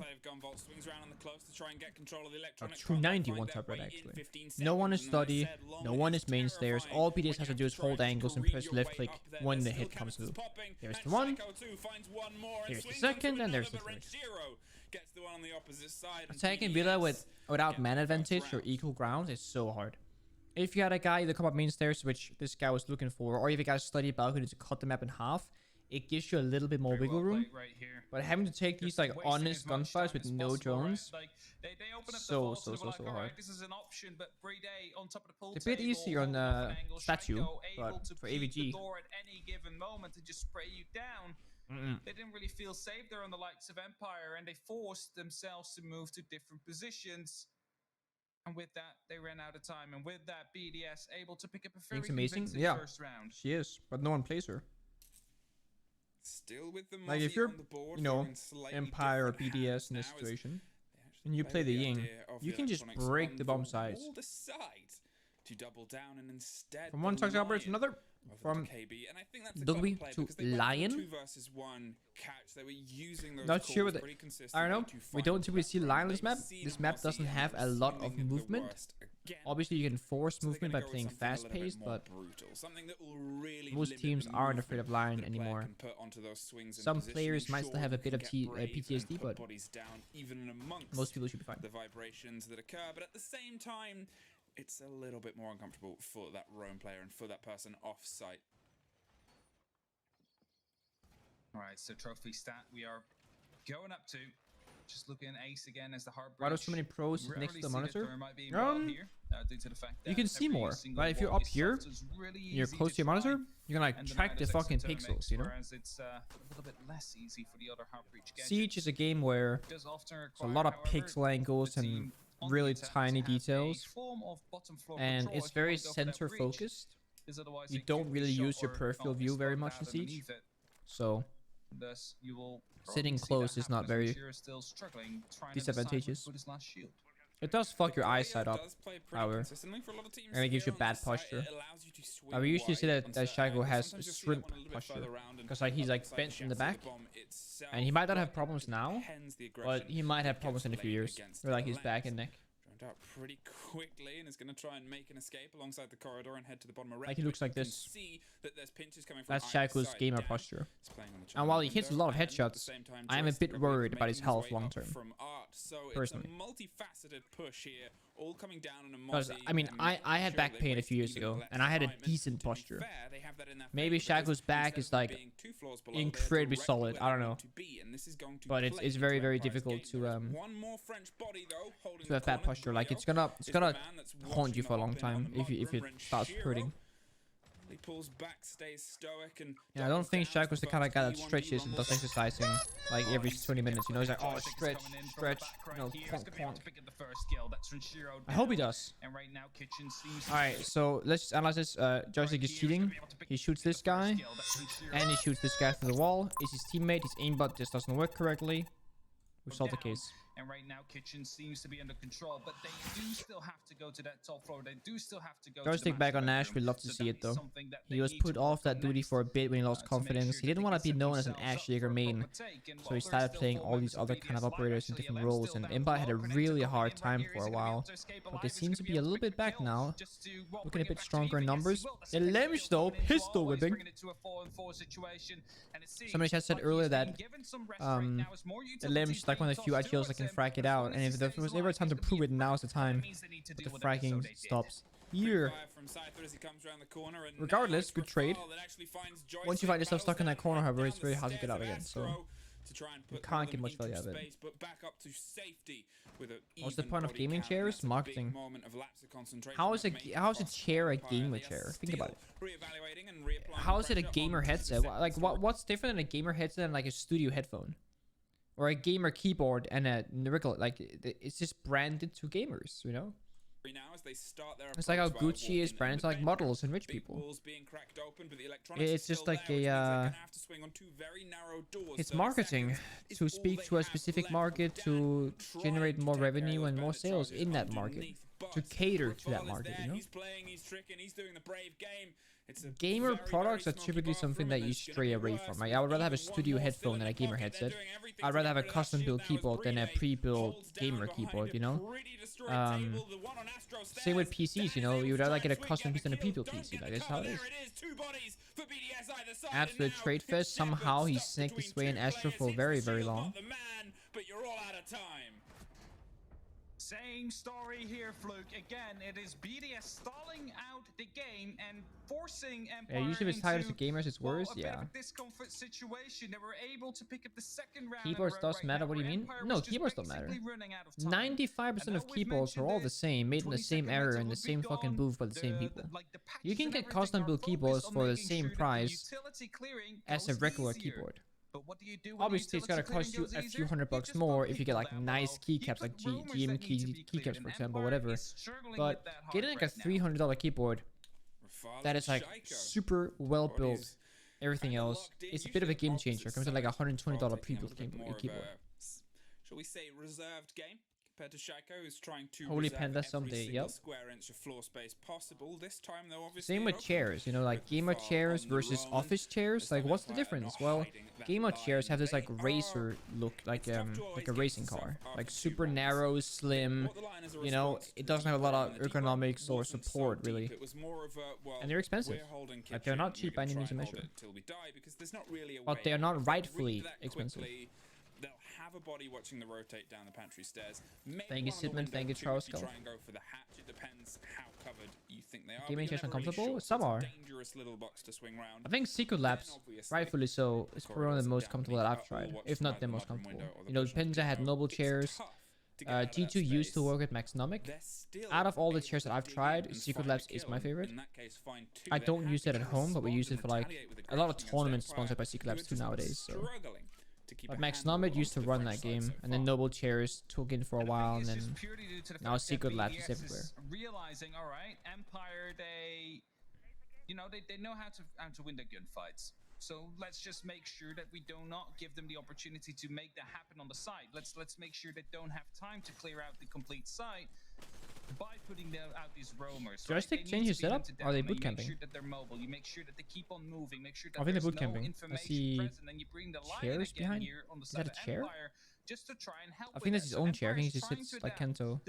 Or 290, 1 top red actually. No one is study, no one is main stairs. All BDS has to do is hold angles and press left click when the hit comes through. Here's the one, here's the second, and there's the third. Attacking Villa without man advantage or equal ground is so hard. If you had a guy either come up main stairs, which this guy was looking for, or if you guys study balcony to cut the map in half, it gives you a little bit more wiggle room. But having to take these like honest gunfights with no drones, so hard. This is an option, but on top of the pool it's a bit easier on statue, but for AVG. At any given moment to just spray you down. They didn't really feel safe there on the likes of Empire, and they forced themselves to move to different positions. And with that, they ran out of time. And with that, BDS able to pick up a very amazing. Yeah, first round. She is, but no one plays her. Still with the like if you're, you know, Empire or BDS in this situation, and you play the Ying, you can just break the bomb sides. To double down and instead from one toxic operator to another, from Dogby to Lion. Not sure what I don't know. We don't typically see Lion on this map. This map doesn't have a lot of movement. Obviously, you can force movement by playing fast-paced, but most teams aren't afraid of Lion anymore. Some players might still have a bit of PTSD, but most people should be fine. The vibrations that occur, but at the same time, it's a little bit more uncomfortable for that roam player and for that person off-site. All right, so trophy stat we are going up to. Just looking at Ace again as the heart. Why are so many pros next to the monitor? Due to the fact that you can see more, right? If you're up here, you're close to your monitor, you can like track the fucking pixels, you know? It's a little bit less easy for the other Heartbreach gadgets. Siege is a game where there's a lot of pixel angles and really tiny details, and it's very center focused. You don't really use your peripheral view very much in Siege, so sitting close is not very disadvantageous. It does fuck your eyesight up, however, and it gives you bad posture. We usually see that Shaiko has a shrimp posture, because like he's like bent in the back, and he might not have problems now, but he might have problems in a few years, or like his back and neck. Out pretty quickly and is going to try and make an escape alongside the corridor and head to the bottom of red. Like he looks like this. See that there's pinches coming from that's Shaiko's gamer posture. And while he hits a lot of headshots, I am a bit worried about his health long term. Personally. It's a multifaceted push here, all coming down in a I mean, I had back pain a few years ago, and I had a decent posture. Maybe Shaiko's back is like incredibly solid. I don't know, but it's very, very difficult to have bad posture. Like it's gonna haunt you for a long time if it starts hurting. He pulls back, stays stoic, and yeah, I don't think Shaiko's the kind of guy that stretches and does exercising like every 20 minutes. You know, he's like, oh, stretch, you know, clonk. I hope he does. Alright, so let's just analyze this. Joystick is cheating. He shoots this guy, and he shoots this guy through the wall. Is his teammate? His aimbot just doesn't work correctly. We solved the case. And right now, Kitchen seems to be under control, but they do still have to go to that top floor. They do still have to go. Joystick back on Ash. We'd love to see it though. He was put off that duty for a bit when he lost confidence. He didn't want to be known as an Ash Jaeger main, so he started playing all these other kind of operators in different roles. And Empire had a really hard time for a while, but they seem to be a little bit back now, looking a bit stronger in numbers. The Lemch though, pistol whipping. Somebody just said earlier that the Lemch like one of the few ITLs that can frag it out, and if there was ever a time to prove it, now's the time. But the fragging stops here. Regardless, good trade. Once you find yourself stuck in that corner, however, it's very hard to get out again, so you can't get much value out of it. What's the point of gaming chairs? Marketing. How is a chair a gamer chair? Think about it. How is it a gamer headset? Like what's different than a gamer headset and like a studio headphone? Or a gamer keyboard and a regular, like it's just branded to gamers, you know? It's like how Gucci is branded to like models and rich people. It's just like a it's marketing to speak to a specific market, to generate more revenue and more sales in that market, to cater to that market, you know? Gamer products are typically something that you stray away from. Like, I would rather have a studio headphone than a gamer headset. I'd rather have a custom built keyboard than a pre-built gamer keyboard, you know? Same with PCs, you know? You would rather get a custom piece than a pre-built PC. Like, that's how it is. Absolute trade fest. Somehow he snaked his way in Astro for very, very long. Same story here, Fluke. Again, it is BDS stalling out the game and forcing Empire usually if it's tied to gamers, it's worse. Yeah. Discomfort situation. They were able to pick up the second round. Keyboards does matter. What do you mean? No, keyboards don't matter. 95% of keyboards are all the same, made in the same area in the same fucking booth by the same people. You can get custom built keyboards for the same price as a regular keyboard. But what do you do? Obviously, it's gonna cost you a few $100 more if you get like nice keycaps, like GM keycaps, for example, whatever. But getting like a $300 keyboard that is like super well built, everything else, it's a bit of a game changer compared to like a $120 pre-built keyboard. Shall we say reserved game? Compared to Shaiko, who's trying to Holy Panda someday, yep. Square inch of floor space possible. This time, though, obviously. Same with chairs, you know, like gamer chairs versus office chairs. Like, what's the difference? Well, gamer chairs have this like racer look, like a racing car, like super narrow, slim. You know, it doesn't have a lot of ergonomics or support really, and they're expensive. Like, they're not cheap by any means of measure, but they are not rightfully expensive. They'll have a body watching the rotate down the pantry stairs. Thank you, Sidman. Thank you, Charles. Try and go for the hatch. It depends how covered you think they are. Gaming chairs uncomfortable? Some are. Dangerous little box to swing round. I think Secret Labs, rightfully so, is probably one of the most comfortable that I've tried, if not the most comfortable. You know, Penza had noble chairs. G2 used to work with Maxnomic. Out of all the chairs that I've tried, Secret Labs is my favorite. I don't use it at home, but we use it for like a lot of tournaments sponsored by Secret Labs too nowadays. So. But Maxnomic used to run that game, and then Noble Chairs took in for a while, and then now Secret Labs is everywhere. Realizing, all right, Empire, they know how to win the gunfights. So let's just make sure that we do not give them the opportunity to make that happen on the side. Let's make sure they don't have time to clear out the complete site by putting out these roamers. Joystick changes setup? Are they boot camping? You make sure that they're mobile. You make sure that they keep on moving. Make sure that I think they're boot no camping. I see chairs behind. Is that a chair? Just to try and help. I think that's his own chair. I think he just sits like Kento.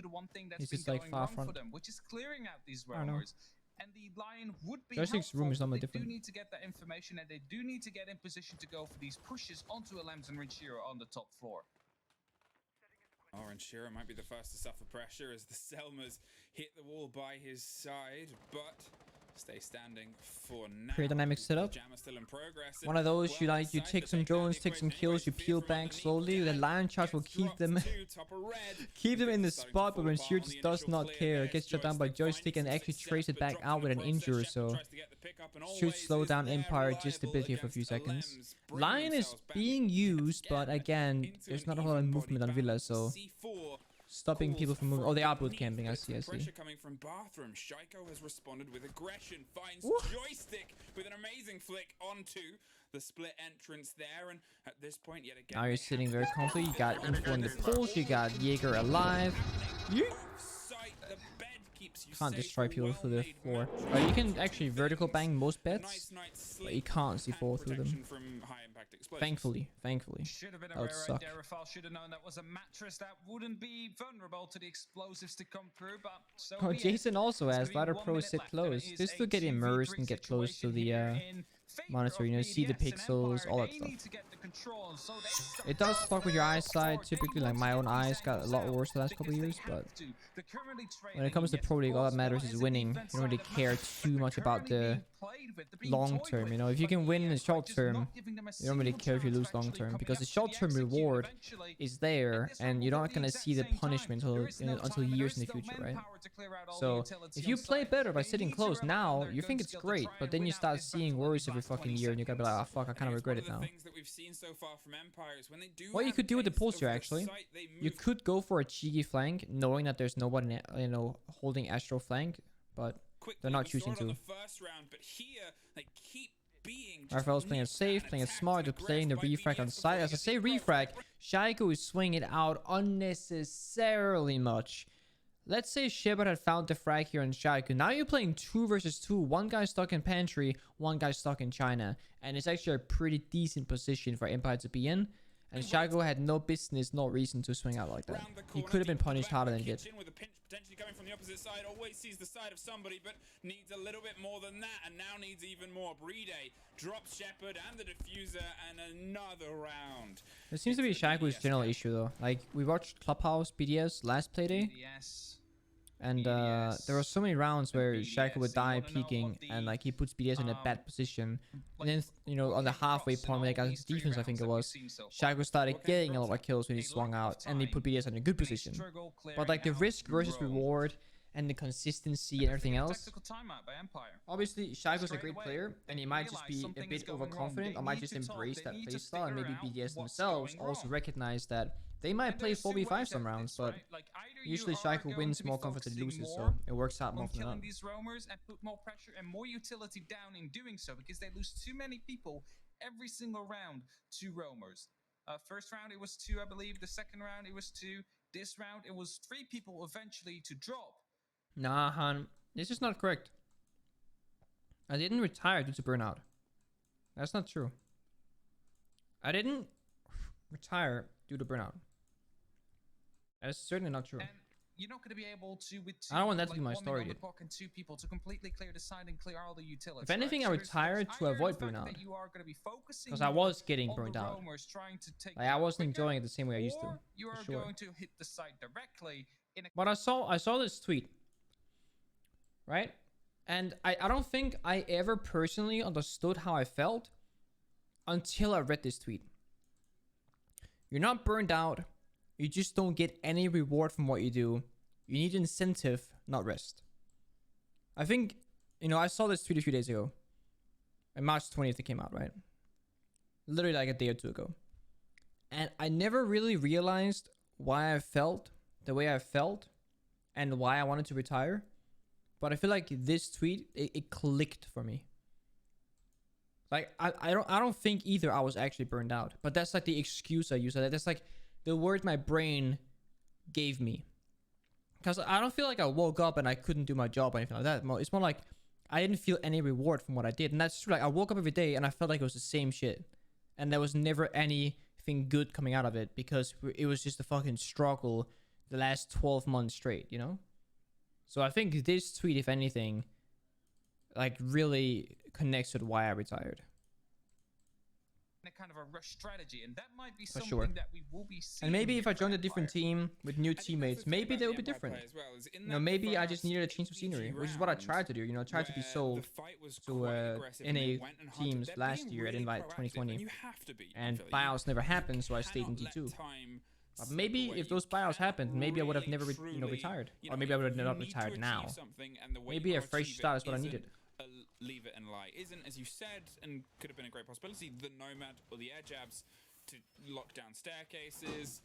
He's just like far front. Which is clearing out these roamers. And the Lion would be Joystick's room is not different. They do need to get that information, and they do need to get in position to go for these pushes onto Alems and Rinchiro on the top floor. Rinchiro might be the first to suffer pressure as the Selmas hit the wall by his side, but stay standing for now. Pretty dynamic setup. One of those you take some drones, take some kills, you peel back slowly. The Lion charge will keep them in the spot, but when Sheer just does not care, gets shut down by Joystick and actually trace it back out with an injury, so should slow down Empire just a bit here for a few seconds. Lion is being used, but again, there's not a whole lot of movement on Villa, so stopping people from moving. Oh, they are boot camping. I see. Pressure coming from bathroom. Shaiko has responded with aggression. Finds Joystick with an amazing flick onto the split entrance there, and at this point, yet again, now you're sitting very comfy. You got info in the pulse. You got Jaeger alive. Can't destroy people through the floor. You can actually vertical bang most beds, but you can't C4 through them. Thankfully. Should have been That would aware suck. Derifal should have known that was a mattress that wouldn't be vulnerable to the explosives to come through, but so Oh, be it. Jason also It's asked, gonna why be do 1 pros minute sit left, and it close? is Just a to get 2v3 immersed and get close to situation the here in favor monitor, you know, of see the BDS and pixels, Empire. all that They stuff. need to get the control, so they start It does fuck with your playing eyesight hard. typically, They like want my to own get these eyes got a angles lot out worse the last couple because they years, but have to. They're currently when it trailing, comes to yet Pro League, all that Osmo matters is is a winning. defense You don't really side of care matters, too but much they're about currently the being played with. They're being long toyed term, with you know. If you by can win in the BDS by short just term, not giving them a you don't really single care if you chance lose of long actually term, coming because the up to short term execute reward eventually. is there, This and round you're will not be at gonna exact see the same time. punishment There is no until time, years there in the is no future, right? manpower to clear out all the So utility if you on play site. better by They sitting need to close rely on now, their you think gun it's skill to great, try but and then you win out start this seeing battle worries in every about fucking 20 year, and you're gonna be like, oh seconds. fuck, I kind of And regret it's it one of now. the things that we've seen so far from Empire is when they do What you have could do with the taste of poster the actually, site, they you move could go for a cheeky flank, knowing that there's nobody, you know, holding Astro flank, but quickly. they're not We saw choosing it on to. the first round, but here they keep being just Raphael's playing it nipped safe, at, playing it attacked, smart, and they're playing the aggressed refrag by on BDS side. before As I they say get the refrag, Shaiko is swinging it out unnecessarily much. Let's say Shepard had found the frag here on Shaiko. Now you're playing 2 versus 2. One guy stuck in pantry, one guy stuck in China. And it's actually a pretty decent position for Empire to be in. And Shaiko had no business, no reason to swing out like that. Round the He corner, could have been deep to the punished back of harder the than he did. kitchen with a pinch potentially coming from the opposite side. Always sees the side of somebody, but needs a little bit more than that, and now needs even more. Brede drops Shepard and the diffuser, and another round. There seems to be Shaiko's general issue though. Like, we watched Clubhouse BDS last playday, BDS. and there were so many rounds where Shaiko would BDS, you die wanna know peeking, what the, and like he puts BDS in a bad position. And then, you know, on the halfway point when they got his defense, I think it was, Shaiko started getting a lot of kills when he swung out, and they put BDS in a good position. But like the risk versus reward and the consistency and everything else. Obviously, Shaiko's a great player, and he might just be a bit overconfident, or might just embrace that playstyle, and maybe BDS themselves also recognize that they might play 4v5 some rounds, but usually Shaiko wins more confident than loses, so it works out more on often than killing not. these roamers and put more pressure and more utility down in doing so, because they lose too many people every single round to roamers. First round it was 2, I believe. The second round it was 2. This round it was 3 people eventually to drop. Nah, Han, this is not correct. I didn't retire due to burnout. That's not true. I didn't retire due to burnout. That's certainly not true. And you're not going to be able to with 2, I don't want that to like, be my 1 story, minute on the dude. clock and 2 people to completely clear the side and clear all the utilities. If anything, right? I So there's retired to either avoid the fact burnout. that you are going to be focusing Because I was getting on burned the out. roamers trying to take Like, I wasn't quicker, enjoying it the same way I used to. or you for are sure. going to hit the side directly in a But I saw this tweet, right? And I don't think I ever personally understood how I felt until I read this tweet. You're not burned out. You just don't get any reward from what you do. You need incentive, not rest. I think, you know, I saw this tweet a few days ago. On March 20th it came out, right? Literally like a day or 2 ago. And I never really realized why I felt the way I felt and why I wanted to retire. But I feel like this tweet, it clicked for me. Like, I don't think either I was actually burned out. But that's like the excuse I use. That's like the word my brain gave me. Because I don't feel like I woke up and I couldn't do my job or anything like that. It's more like I didn't feel any reward from what I did. And that's true. Like, I woke up every day and I felt like it was the same shit. And there was never anything good coming out of it. Because it was just a fucking struggle the last 12 months straight, you know? So I think this tweet, if anything, like really connects with why I retired. a kind of a rush strategy, and that might be For something sure. that we will be seeing. And maybe if I with joined a Empire. different team with new I think that's teammates, the thing maybe about they the would be Empire different. play as well, is in You know, that maybe I just first needed a change of 8 scenery, PG which is what I round, tried to do. You know, I tried to be where sold the fight was to quite aggressive and NA they went and hunted. teams They're last being year at really Invite proactive, 2020. and you have to be, And Philly. buyouts never happened, so I stayed in Cannot D2. let time But slip maybe away. if You those buyouts cannot happened, maybe I would have really, never, truly, retired. you Or know, maybe I would have you not need to retired achieve now. something, and the way Maybe you a fresh achieve start it is what I isn't needed. a leave it and lie. Isn't, as you said, and could have been a great possibility, the Nomad or the air jabs to lock down staircases.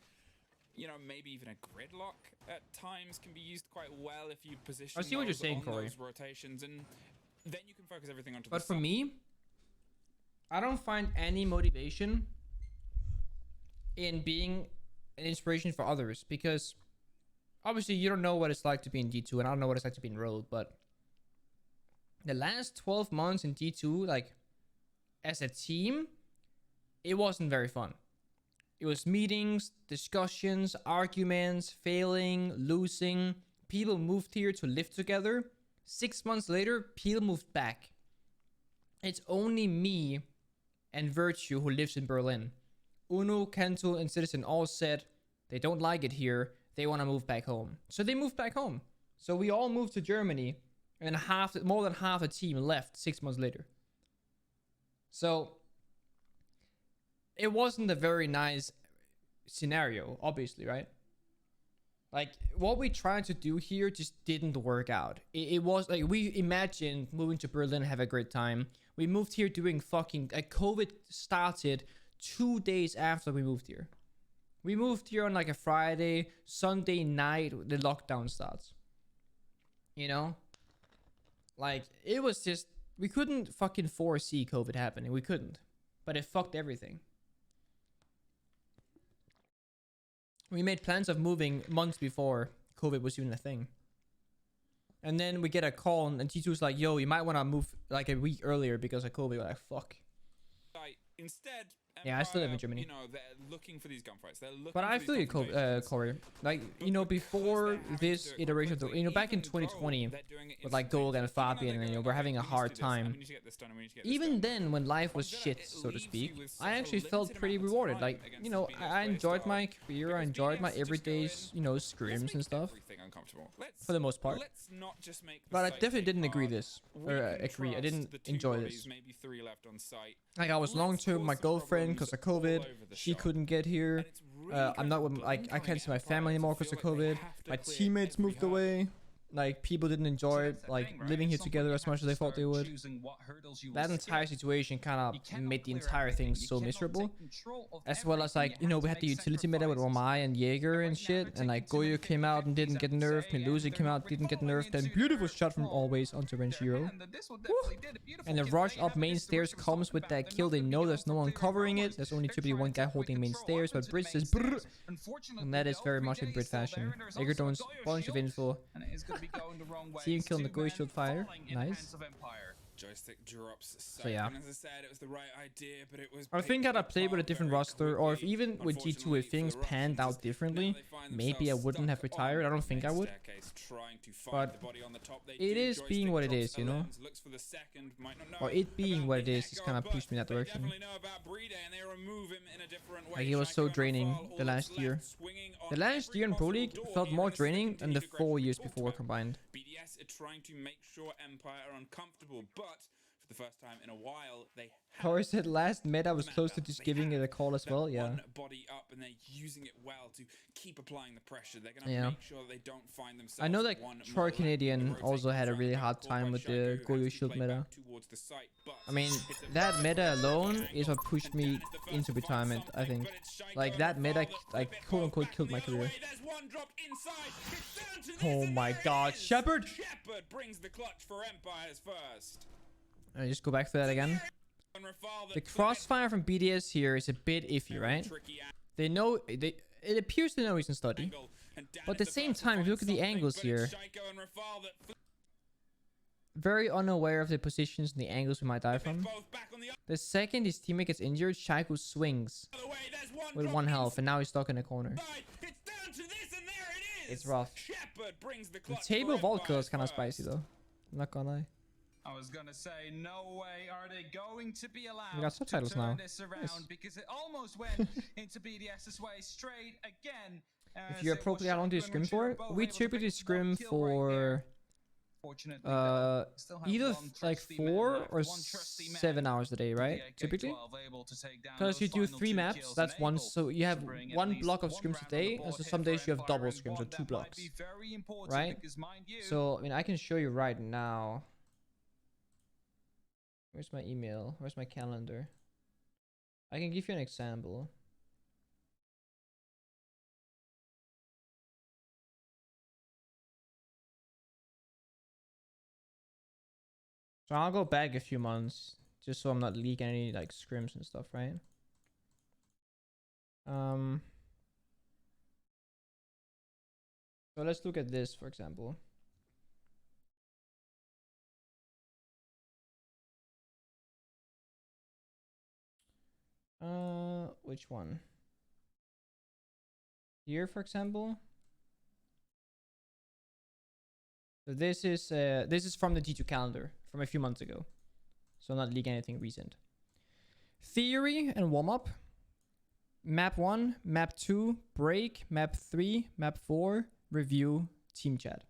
you know, maybe even a gridlock at times can be used quite well if you position I see what you're those saying, on Corey. those rotations, and then you can focus everything onto But the for side. me, I don't find any motivation in being an inspiration for others, because obviously you don't know what it's like to be in D2, and I don't know what it's like to be in Road, but the last 12 months in D2, like, as a team, it wasn't very fun. It was meetings, discussions, arguments, failing, losing. People moved here to live together. 6 months later, people moved back. It's only me and Virtue who lives in Berlin. Uno, Kento, and Citizen all said they don't like it here. They want to move back home. So they moved back home. So we all moved to Germany, and more than half the team left 6 months later. So it wasn't a very nice scenario, obviously, right? Like, what we tried to do here just didn't work out. It was like, we imagined moving to Berlin and have a great time. We moved here doing fucking, like, COVID started 2 days after we moved here. We moved here on like a Friday, Sunday night, the lockdown starts. You know? Like, it was just, we couldn't fucking foresee COVID happening. We couldn't. But it fucked everything. We made plans of moving months before COVID was even a thing. And then we get a call, and T2 was like, yo, you might want to move like a week earlier because of COVID. We're like, fuck. Instead, Yeah, I still live in Germany. You know, they're looking for these gunfights. They're looking But for I these feel you, confrontations. Corey. Like, you know, before this iteration of the, you know, back in 2020, with like Gold and Fabian, and you know, we're having a hard time. Even then, when life was shit, so to speak, I actually felt pretty rewarded. Like, you know, I enjoyed my career. I enjoyed my everydays, you know, scrims and stuff. For the most part. But I definitely didn't agree this. Or agree. I didn't enjoy this. Like, I was long term with my girlfriend because of COVID. She couldn't get here. I'm not with, like, I can't see my family anymore because of COVID. My teammates moved away. Like, people didn't enjoy like living here together as much as they thought they would. That entire situation kind of made the entire thing so miserable. As well as, like, you know, we had the utility meta with Romai and Jaeger and shit, and like Goyo came out and didn't get nerfed, Melusi came out, didn't get nerfed, and beautiful shot from Always onto Renshiro. And the rush up main stairs comes with that kill. They know there's no one covering it. There's only typically one guy holding main stairs, but Brit says brrr, and that is very much in Brit fashion. Jaeger drones bunch of info. Team kill the Goyo shield fire. Nice. Joystick drops. So yeah. As I said, it was the right idea, but it was. I think had I played with a different roster, or if even with G2 if things panned out differently, maybe I wouldn't have retired. I don't think I would. But it is being what it is, you know? Or it being what it is, just kind of pushed me in that direction. Like, it was so draining the last year. The last year in Pro League felt more draining than the 4 years before combined. BDS are trying to make sure Empire are uncomfortable, but for the first time in a while, they Corey said last meta was close to just giving it a call as well. Yeah. One body up, and they're using it well to keep applying the pressure. They're gonna make sure they don't find themselves. I know that Troy Canadian also had a really hard time with the Goyo shield meta. I mean, that meta alone is what pushed me into retirement, I think. Like, that meta, like, quote unquote, killed my career. Oh my god, Shepard! Shepard brings the clutch for Empires first. I just go back to that again. The crossfire from BDS here is a bit iffy, right? They know, it appears to know he's in study. But at the same time, if you look at the angles here, very unaware of the positions and the angles we might die from. The second his teammate gets injured, Shaiko swings with 1 health, and now he's stuck in a corner. It's rough. The table vault kill is kind of spicy though. I'm not gonna lie. I was gonna say, no way are they going to be allowed we got subtitles to turn now. This around, nice. Because it almost went into BDS's way straight again. If you're appropriately, how long do you scrim for? We typically scrim for either like 4 or 7 hours a day, right? Typically, because you do 3 maps, that's one. So you have 1 block of scrims a day, and so some days you have double scrims, or 2 blocks, right? So I mean, I can show you right now. Where's my email? Where's my calendar? I can give you an example. So I'll go back a few months just so I'm not leaking any like scrims and stuff, right? So let's look at this, for example. Which one? Here, for example. So this is from the G2 calendar from a few months ago. So not leaking anything recent. Theory and warm up. Map 1, map 2, break, map 3, map 4, review, team chat.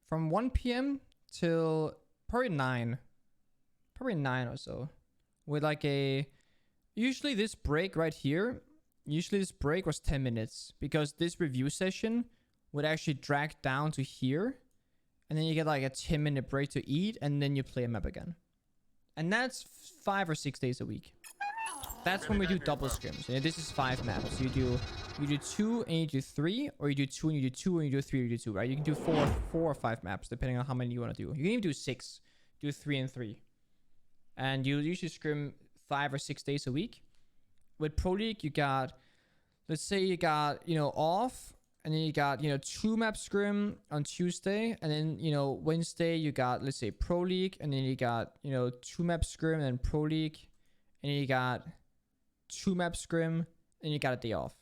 From 1 p.m. till probably 9 or so. With like a, usually this break right here, usually this break was 10 minutes. Because this review session would actually drag down to here. And then you get like a 10-minute break to eat, and then you play a map again. And that's 5 or 6 days a week. That's when we do double scrims. And this is 5 maps. So you do 2 and you do 3, or you do 2 and you do 2, and you do 3 and you do 2, right? You can do 4 or 5 maps depending on how many you want to do. You can even do 6. Do 3 and 3. And you usually scrim 5 or 6 days a week. With Pro League, you got, let's say you got, off, and then you got, 2 map scrim on Tuesday, and then, Wednesday you got, let's say, Pro League, and then you got, 2 map scrim and then Pro League, and then you got 2 map scrim, and you got a day off.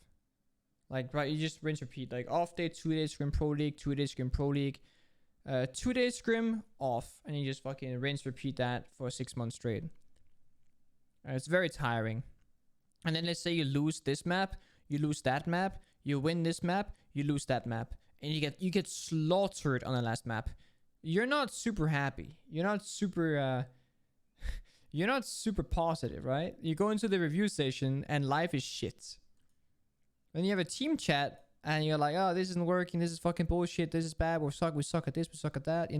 Like, right, you just rinse repeat. Like, off day, 2 days scrim Pro League, 2 days scrim Pro League, 2 days scrim, off, and you just fucking rinse repeat that for 6 months straight. It's very tiring. And then let's say you lose this map, you lose that map, you win this map, you lose that map, and you get slaughtered on the last map. You're not super happy. You're not super you're not super positive, right? You go into the review station and life is shit. Then you have a team chat and you're like, oh, this isn't working, this is fucking bullshit, this is bad, we suck at this, we suck at that,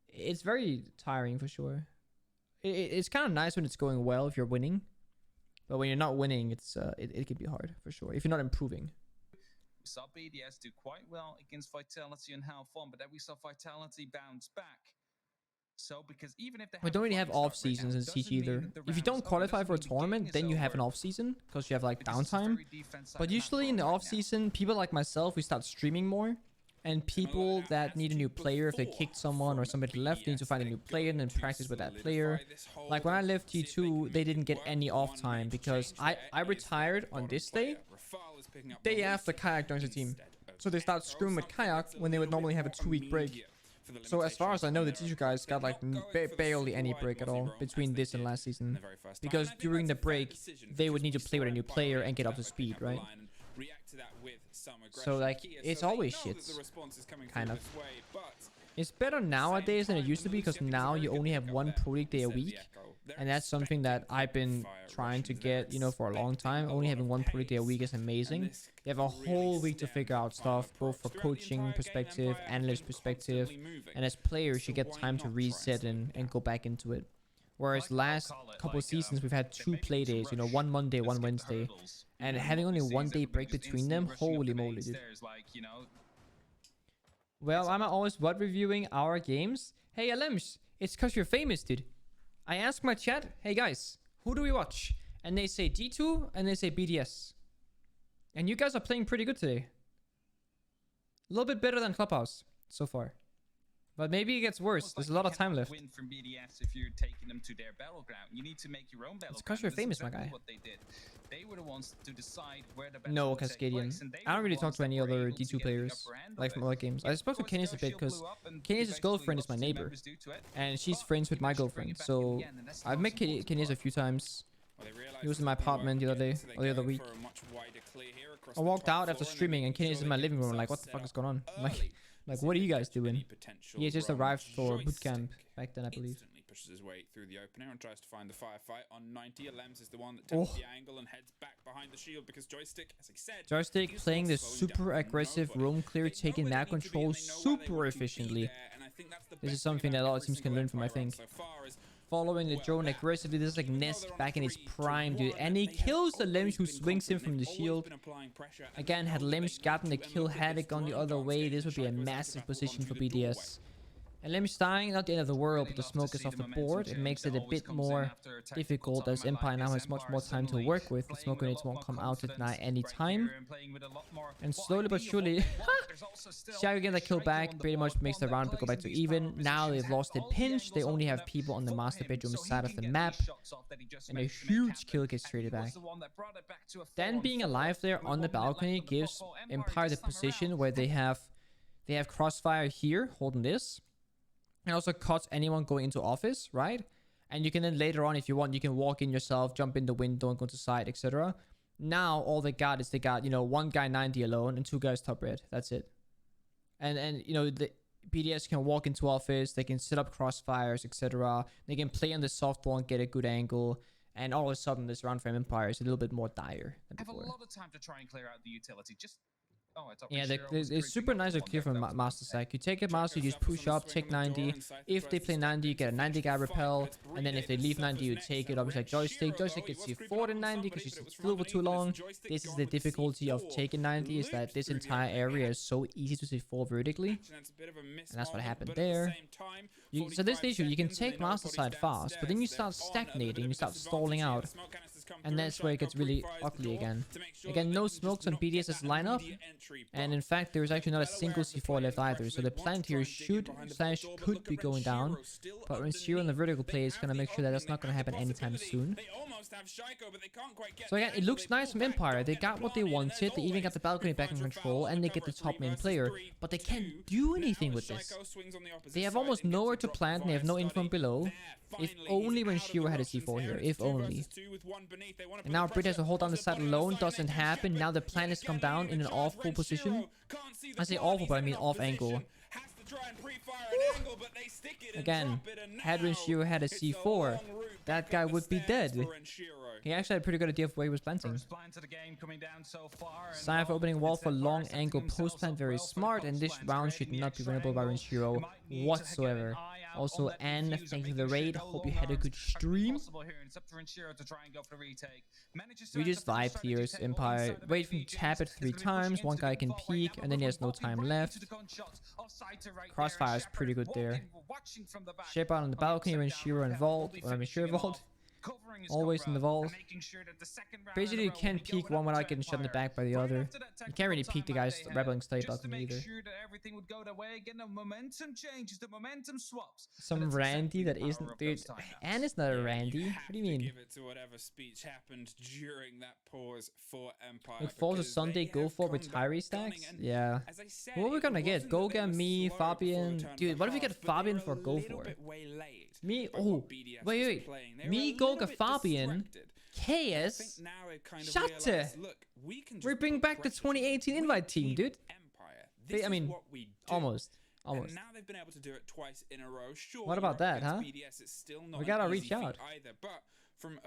It's very tiring for sure. It's kind of nice when it's going well if you're winning. But when you're not winning, it can be hard for sure if you're not improving. We saw BDS do quite well against Vitality and have fun, but then we saw Vitality bounce back. So because even if they we don't really have off seasons in CG either. If you don't qualify for a tournament, then you have an off season because you have like downtime. But usually in the off season, people like myself, we start streaming more. And people that need a new player, if they kicked someone or somebody left, need to find a new player and then practice with that player. Like when I left T2, they didn't get any off time because I retired on this day after Kayak joins the team. So they start screwing with Kayak when they would normally have a 2-week break. So as far as I know, the T2 guys got like barely any break at all between this and last season. Because during the break, they would need to play with a new player and get up to speed, right? So like it's always shit, kind of. It's better nowadays than it used to be because now you only have 1 Pro League day a week, and that's something that I've been trying to get, for a long time. Only having 1 Pro League day a week is amazing. You have a whole week to figure out stuff, both for coaching perspective, analyst perspective, and as players you get time to reset and go back into it. Whereas last couple of seasons we've had 2 play days, 1 Monday, 1 Wednesday. And having only 1 day break between them, holy moly, dude. Well, I'm always VOD reviewing our games. Hey, Alems, it's because you're famous, dude. I ask my chat, hey guys, who do we watch? And they say D2 and they say BDS. And you guys are playing pretty good today. A little bit better than Clubhouse so far. But maybe it gets worse. There's a lot of time left. Win from BDS if you're taking them to their battleground. You need to make your own battleground. It's because you're famous, my guy. What they did. They were the ones to decide where the no, Cascadian. I don't really talk to any other D2 players, like from other games. I spoke to Kenya's a bit because Kenya's girlfriend is my neighbor. And she's friends with my girlfriend. So I've met Kenya's a few times. He was in my apartment the other day, or the other week. I walked out after streaming and Kenya's in my living room like, what the fuck is going on? Like, what are you guys doing? He just arrived for bootcamp back then, I believe. Pushes his way through the opener and tries to find the firefight on 90. Lems is the one that takes the angle and heads back behind the shield because Joystick, as he said, Joystick playing this super aggressive roam clear, taking map control super efficiently. This is something that a lot of teams can learn from, I think. Following the drone aggressively, this is like Nest back in his prime, dude. And he kills the Lems who swings him from the shield. Again, had Lems gotten the kill Havoc on the other way, this would be a massive position for BDS. And Lem's dying, not the end of the world, but the smoke is off the board. It makes it a bit more difficult as Empire now has much more time to work with. The smoke grenades won't come out at night any time. And slowly but surely, Shadow getting that kill back pretty much makes the round go back to even. Now they've lost the pinch. They only have people on the master bedroom side of the map. And a huge kill gets traded back. Then being alive there on the balcony gives Empire the position where they have Crossfire here, holding this. And also cuts anyone going into office, right? And you can then later on, if you want, you can walk in yourself, jump in the window and go to side, etc. Now all they got is they got, you know, one guy 90 alone and two guys top red. That's it. And you know, the BDS can walk into office, they can set up crossfires, etc. They can play on the softball and get a good angle. And all of a sudden, this round frame Empire is a little bit more dire than before. I have a lot of time to try and clear out the utility. Just yeah, it's super nice to clear from Master side. You take a Master, you just push up, take 90. If they play 90, you get a 90 guy repel. And then if they leave 90, you take it. Obviously, like Joystick. Joystick gets you 4 to 90 because she's still for too long. This is the difficulty of taking 90, is that this entire area is so easy to C4 vertically. And that's what happened there. So this issue, you can take Master side fast, but then you start stagnating, you start stalling out. And that's where it gets really ugly again. Again, no smokes on BDS's lineup. And in fact, there's actually not a single C4 left either. So the plant here could be going down. But when Shiro on the vertical play is going to make sure that that's not going to happen anytime soon. So again, it looks nice from Empire. They got what they wanted. They even got the balcony back in control. And they get the top main player. But they can't do anything with this. They have almost nowhere to plant. And they have no info from below. If only when Shiro had a C4 here. If only. And now Brit has to hold down the side alone. Doesn't happen. Now the plan has come down in an awful position. I say awful, but I mean off angle. Again, had when Shiro had a C4, that guy would be dead. He actually had a pretty good idea of where he was planting. Cypher opening wall for long angle post plant, very smart, and this round should not be winnable by Renshiro whatsoever. Also, Anne, thank you for the raid. Hope you had a good stream. We just vibe here, Empire. Wait for him to tap it 3 times. One guy can peek, and then he has no time left. Crossfire is pretty good there. Shape out on the balcony, Renshiro and Vault. Or I mean, Shiro Vault. Always in the vault. Basically, you can't peek one without getting shot in the back by the other. You can't really peek the guy's rebelling state balcony either. Some Randy that isn't, dude. Anne is not a Randy. What do you mean? Like Falls of Sunday, go for retiree stacks? Yeah. What are we gonna get? Goga, me, Fabian. Dude, what if we get Fabian for go for? Me? Oh, wait. Me, Goga, Fabian, KS, Shatte. We're bringing back the 2018 invite team, dude. I mean, almost. And now they've been able to do it twice in a row. Sure, what about that, huh? We gotta reach out.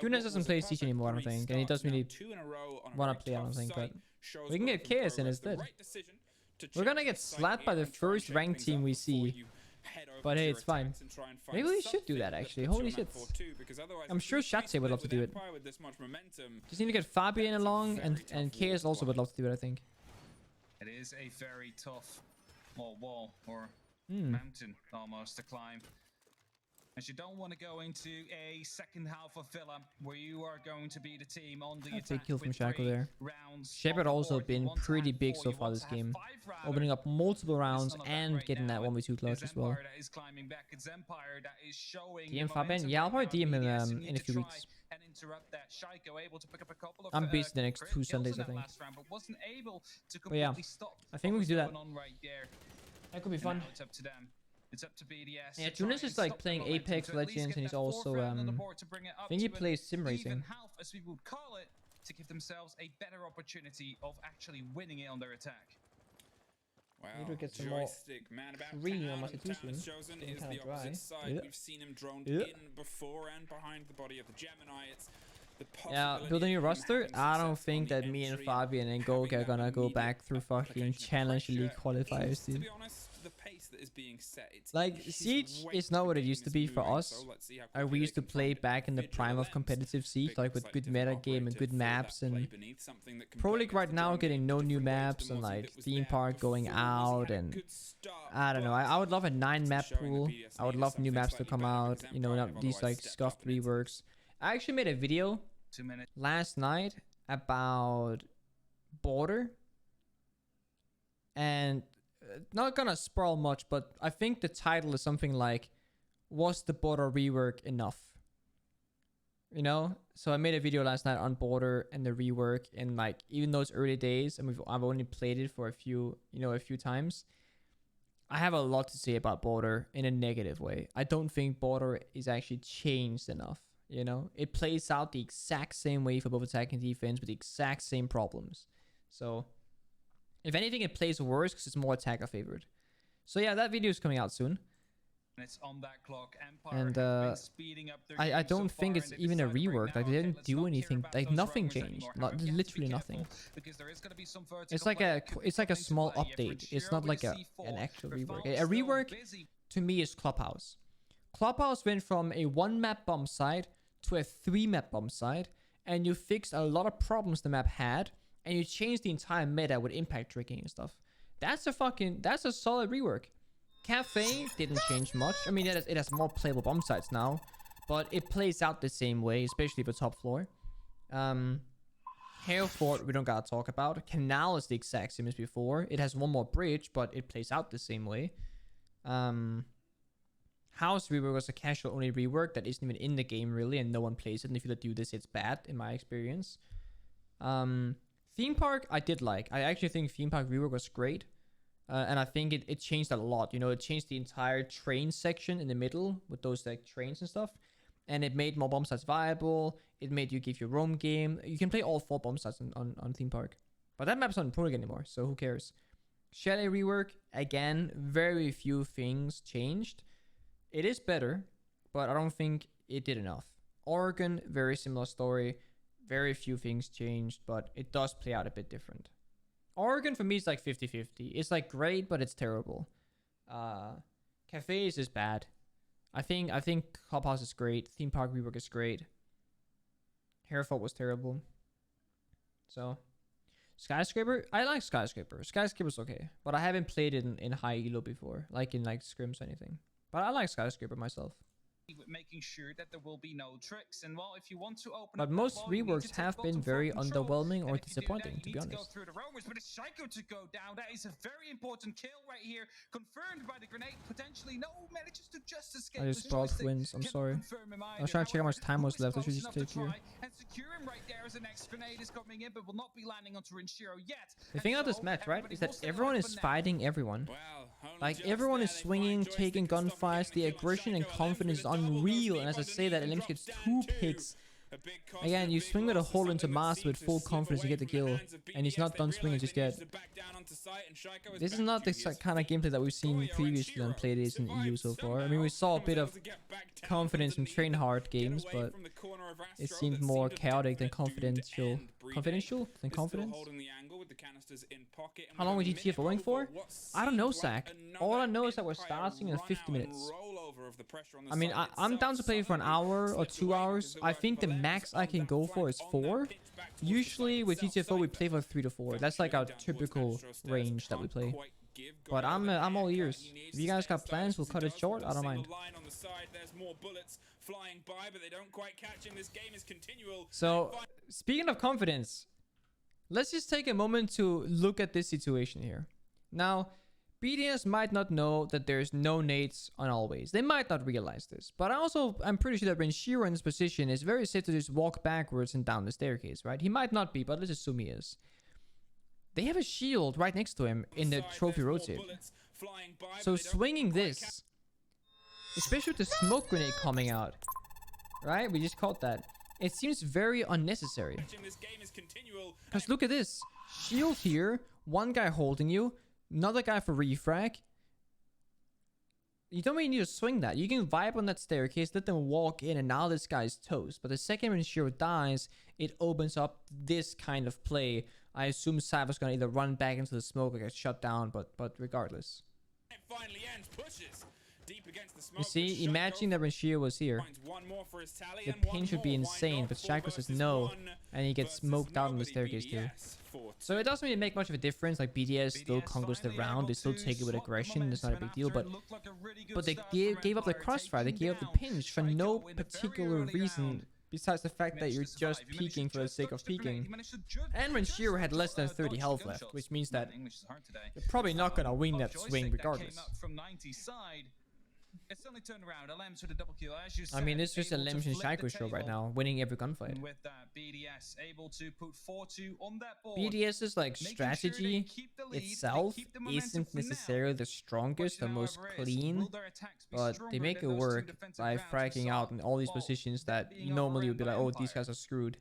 Kunes doesn't play Siege anymore, I don't think, and he doesn't really wanna play, I don't think, but we can get KS in instead. We're gonna get slapped by the first ranked team we see. But hey, it's fine. Maybe we should do that, actually. Holy shit. I'm sure Shatte would love to do it. Just need to get Fabian along, and KS also would love to do it, I think. It is a very tough wall or mountain almost to climb. And you don't want to go into a second half of Villa where you are going to be the team on the attack. Big kill from Shaco there. Shepard also been pretty big so far this game, opening up multiple rounds and getting that 1v2 clutch as well. DM Fabian? Yeah, I'll probably DM him in a few weeks. I'm busy the next 2 Sundays, I think. But yeah, I think we can do that. That could be fun. It's up to BDS. Yeah, Junis is like playing Apex Legends, and he's also I think he plays sim racing. As we would call it, to give themselves a better opportunity of actually winning it on their attack. Wow. Need to get some more green on my situation. It's kind of dry. We've seen him droned in before and behind the body of the Gemini. It's yeah, building your roster. I don't think that me and Fabian and Goga are gonna go back through fucking Challenge League qualifiers, dude. To be honest, the pace that that is being set. It's Like, Siege is not what it used to be for us. We used to play back in the prime of competitive Siege, like with good meta game and good maps, and Pro League right now getting no new maps, and like theme park going out, and I don't know. I would love a 9 map pool. I would love new maps to come out, you know, not these like scuffed reworks. I actually made a video 2 minutes. last night about Border, and not gonna spoil much, but I think the title is something like, was the Border rework enough? You know, so I made a video last night on Border and the rework, and like, even though it's early days and I've only played it for a few times, I have a lot to say about Border in a negative way. I don't think Border is actually changed enough. You know, it plays out the exact same way for both attack and defense with the exact same problems. So if anything, it plays worse because it's more attacker favored. So yeah, that video is coming out soon. It's on that clock. Empire And have been speeding up their I game don't so think far, it's and even a decided right rework. now, Like, they okay, didn't let's do not care anything. about Like, those nothing rumors changed. anymore. Not However, you have to be literally careful, nothing. because there is gonna be some It's vertical like play a that could be it's like a coming into small play. If update. It's Rinchiro not with like a an C4, actual Rafal rework. A still rework busy. to me is Clubhouse. Clubhouse went from a 1 map bomb site to a 3 map bomb site, and you fixed a lot of problems the map had, and you changed the entire meta with impact tricking and stuff. That's a solid rework. Cafe didn't change much. I mean, it has more playable bomb sites now, but it plays out the same way, especially for top floor. Hereford, we don't gotta talk about. Canal is the exact same as before. It has one more bridge, but it plays out the same way. House rework was a casual only rework that isn't even in the game really, and no one plays it. And if you do this, it's bad in my experience. Theme park, I did like. I actually think theme park rework was great. And I think it changed a lot. You know, it changed the entire train section in the middle with those like trains and stuff. And it made more bomb sites viable. It made you give your roam game. You can play all 4 bomb sites on theme park. But that map's not in Pro League anymore, so who cares? Chalet rework, again, very few things changed. It is better, but I don't think it did enough. Oregon, very similar story. Very few things changed, but it does play out a bit different. Oregon for me is like 50-50. It's like great, but it's terrible. Cafe is just bad. I think Clubhouse is great. Theme park rework is great. Hereford was terrible. So Skyscraper, I like Skyscraper. Skyscraper's okay, but I haven't played it in high elo before, like in like scrims or anything. But I like Skyscraper myself. Making sure that there will be no tricks, and well, if you want to open But up most that wall, you need reworks to have take been bottom very floor control. underwhelming or And if you do that, disappointing, you to be need to go honest. through the roamers, but it's Psycho to go down. That is a very important kill right here, confirmed by the grenade. Potentially, no, manages to just escape. I just brought wins. I'm sorry. I was trying to check how much time was left. I should just take here. And secure him right there as the next grenade is coming in, but will not be landing onto Rinchiro yet. The thing about this match, right, is that everyone is fighting everyone. Like, everyone is swinging, taking gunfights. The aggression and confidence is unreal. And as I say that, LMS gets 2 picks. Again, you swing with a hole into Master with full confidence, you get the kill. And he's not done swinging just yet. This is not the kind of gameplay that we've seen previously on Playdays and EU so far. I mean, we saw a bit of confidence in train hard games, but it seemed more chaotic than confidential. Confidential than confidence? How long was GTF going for? I don't know, Zach. All I know is that we're starting in 50 minutes. I mean, I'm down to play for an hour or 2 hours. I think the max I can go for is 4. Usually with GTFO we play for 3 to 4. That's like our typical range that we play. But I'm all ears. If you guys got plans, we'll cut it short. I don't mind. So, speaking of confidence, let's just take a moment to look at this situation here. Now, BDS might not know that there's no nades on always. They might not realize this. But I'm pretty sure that Rinchiro in this position is very safe to just walk backwards and down the staircase, right? He might not be, but let's assume he is. They have a shield right next to him in the trophy rotate. So swinging this, especially with the smoke grenade coming out, right? We just caught that. It seems very unnecessary. Because look at this. Shield here, one guy holding you, another guy for refrag. You don't really need to swing that. You can vibe on that staircase, let them walk in, and now this guy's toast. But the second Rinchiro dies, it opens up this kind of play. I assume Cypher's gonna either run back into the smoke or get shut down, but regardless. finally ends. Pushes deep against the smoke. You see, imagine that when Shiro was here, Finds one more for his tally, the and one pinch would be more. Why insane, not? but Four Shaco says versus no, one and he gets versus smoked out on the nobody. staircase too. BDS 4-2. So it doesn't really make much of a difference. Like BDS still conquers the round, they still take it with aggression. It's not a big deal, but they gave up the crossfire, they gave up the pinch for no particular reason besides the fact that you're just peeking for the sake of peeking. And when Shiro had less than 30 health left, which means that you're probably not gonna win that swing regardless. It's only turned around. Lems with a double kill, as you said. I mean, it's just a able to Lems and flip the Shaco show right table. now, winning every gunfight. And with that, BDS able to put 4-2 on that board. BDS's like making sure they strategy keep the lead, they itself keep the momentum isn't for now. necessarily the strongest, the Question, most however, is, clean, will their attacks be but stronger they make than it those two work defensive by rounds we fragging saw? out in all these Well, positions that being you normally would be like, overrun oh, by these guys Empire. are screwed.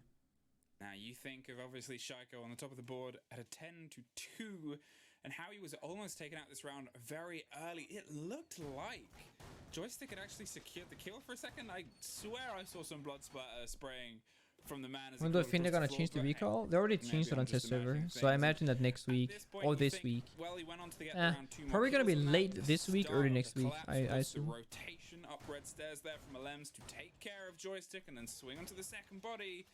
Now you think of obviously Shaco on the top of the board at a 10-2, and how he was almost taken out this round very early. It looked like Joystick had actually secured the kill for a second. I swear I saw some blood splatter spraying from the man. As When do I think they're gonna change the recall? They already changed it on test server, so I imagine that next week or this week. Well, he went on to get around 2 more Probably gonna be kills on late that. this week, Start early of the next week. collapse I was the assume. rotation up red stairs there from Alems to take care of Joystick and then swing onto the second body.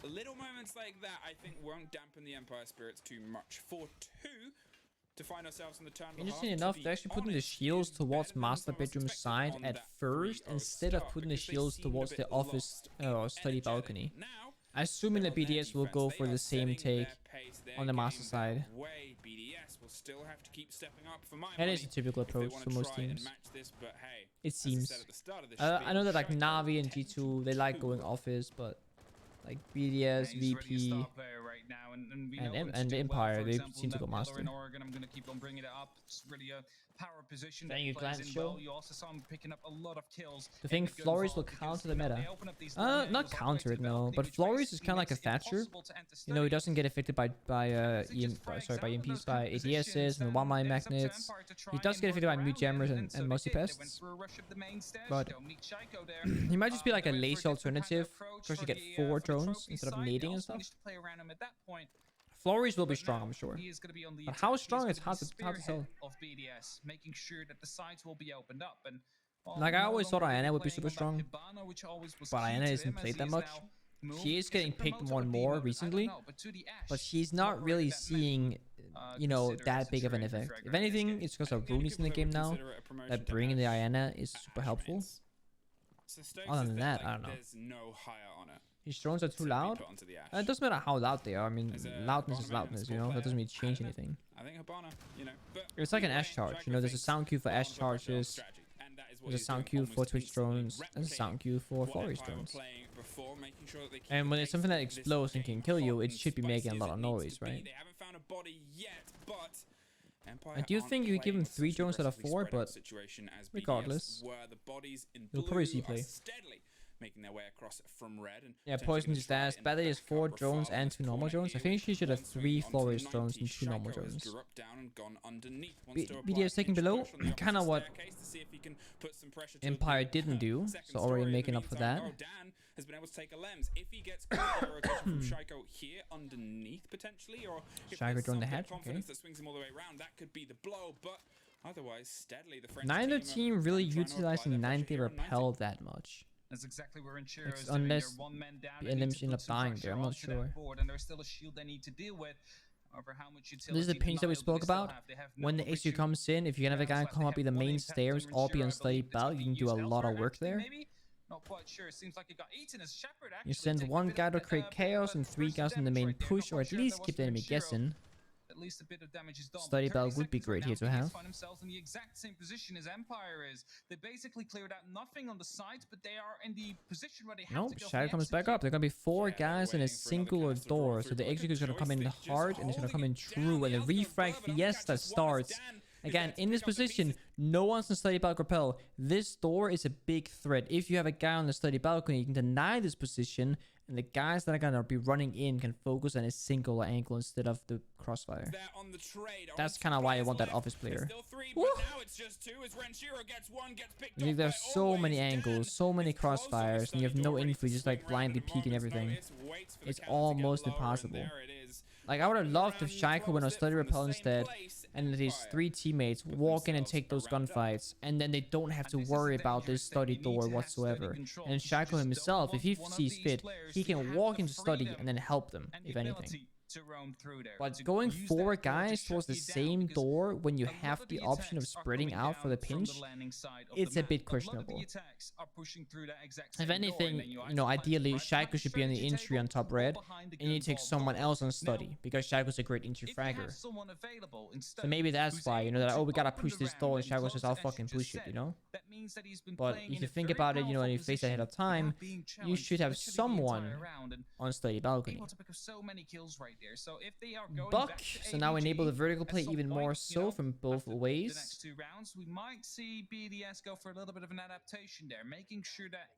Little moments like that, I think, won't dampen the Empire spirits too much. 4-2 to find ourselves in the turn. Interesting enough, they're actually putting the shields towards master bedroom side at first instead of putting the shields towards the office study balcony. Assuming that BDS will go for the same take on the master side. That is a typical approach for most teams. It seems. I know that like Navi and G2, they like going office, but like BDS, VP, and Empire, they seem to go master. In Oregon, I'm going to keep on bringing it up. It's really a power position. Thank you, Glance Show. You also saw him picking up a lot of kills. Do you think Flores will counter the meta? Not counter it, no. But Flores is kind of like a Thatcher. You know, he doesn't get affected by EMPs, by ADSs and one-mine magnets. He does get affected by mute jammers and musty pests. But he might just be like a lazy alternative because you get 4 drones instead of nading and stuff. Flores will be strong, I'm sure. But how strong, it's hard to tell. Of BDS, making sure that the sides will be opened up. And like I always thought Ayana would be super strong, but Ayana isn't played that much. She is getting picked more and more recently, but she's not really seeing, you know, that big of an effect. If anything, it's because of Rooney's in the game now, that bringing the Ayana is super helpful. Other than that, I don't know. His drones are too loud. It doesn't matter how loud they are. I mean, loudness is loudness, you know? That doesn't really change anything. It's like an Ash charge, you know? There's a sound cue for Ash charges. There's a sound cue for Twitch drones. And a sound cue for Flores drones. And when it's something that explodes and can kill you, it should be making a lot of noise, right? I do think you give him 3 drones out of 4, but regardless, you'll probably see play. Making their way across from red. And yeah, Poison just asked, Badly has 4 drones and 2 normal drones. I think she should have 3 Flores drones and 2 normal drones. BDS taking below, kind of what Empire didn't do, so already making up for that. Has been able to take a Lems. If he gets rotation from Shaco here underneath potentially, or if Shaco drone the hatch, confidence that swings him all the way around, that could be the blow, but otherwise steadily the French neither team really utilizing 90 repel that much. That's exactly where Insurers unless one man down, the enemies end up dying there, I'm not sure. And there's still a shield they need to deal with. However, how much this is the pinch that we spoke about. When the issue comes in, if you can have a guy come up be the main stairs or be on steady belt, you can do a lot of work there. Not quite sure. It seems like it got eaten as Shepard. You send 1 guy to create chaos and 3 guys in the main push, or at least keep the enemy guessing. At least a bit of damage is done. Study belt would be great here to have. Find themselves in the exact same position as Empire is. They basically cleared out nothing on the sides, but they are in the position where they have to go. Shadow comes back up. They're gonna be 4 guys in a singular door, so the execute is gonna come in hard and it's gonna come in true, and the refrag fiesta starts. Again, in this position, no one's in study balcony repel. This door is a big threat. If you have a guy on the study balcony, you can deny this position, and the guys that are gonna be running in can focus on a single angle instead of the crossfire. That's kind of why I want that office player. There's so many angles, so many crossfires, and you have no info, just like blindly peeking everything. It's almost impossible. Like, I would have loved if Shaco went on study repel instead, and his 3 teammates walk in and take those gunfights, and then they don't have to worry about this study door whatsoever. And Shaco himself, if he sees fit, he can walk into study and then help them, if anything. To roam through there. But going 4 guys towards the same door when you have the option of spreading out for the pinch, it's a bit questionable. If anything, you know, ideally Shaco should be on the entry on top red, and you take someone else on study, because Shaco's a great entry fragger. So maybe that's why, you know, that, oh, we gotta push this door, and Shaco says, I'll fucking push it, you know? But if you think about it, you know, and you face ahead of time, you should have someone on study balcony. Buck, so now enable the vertical play even more so from both ways. The next 2 rounds, we might see BDS go for a little bit of an adaptation there, making sure that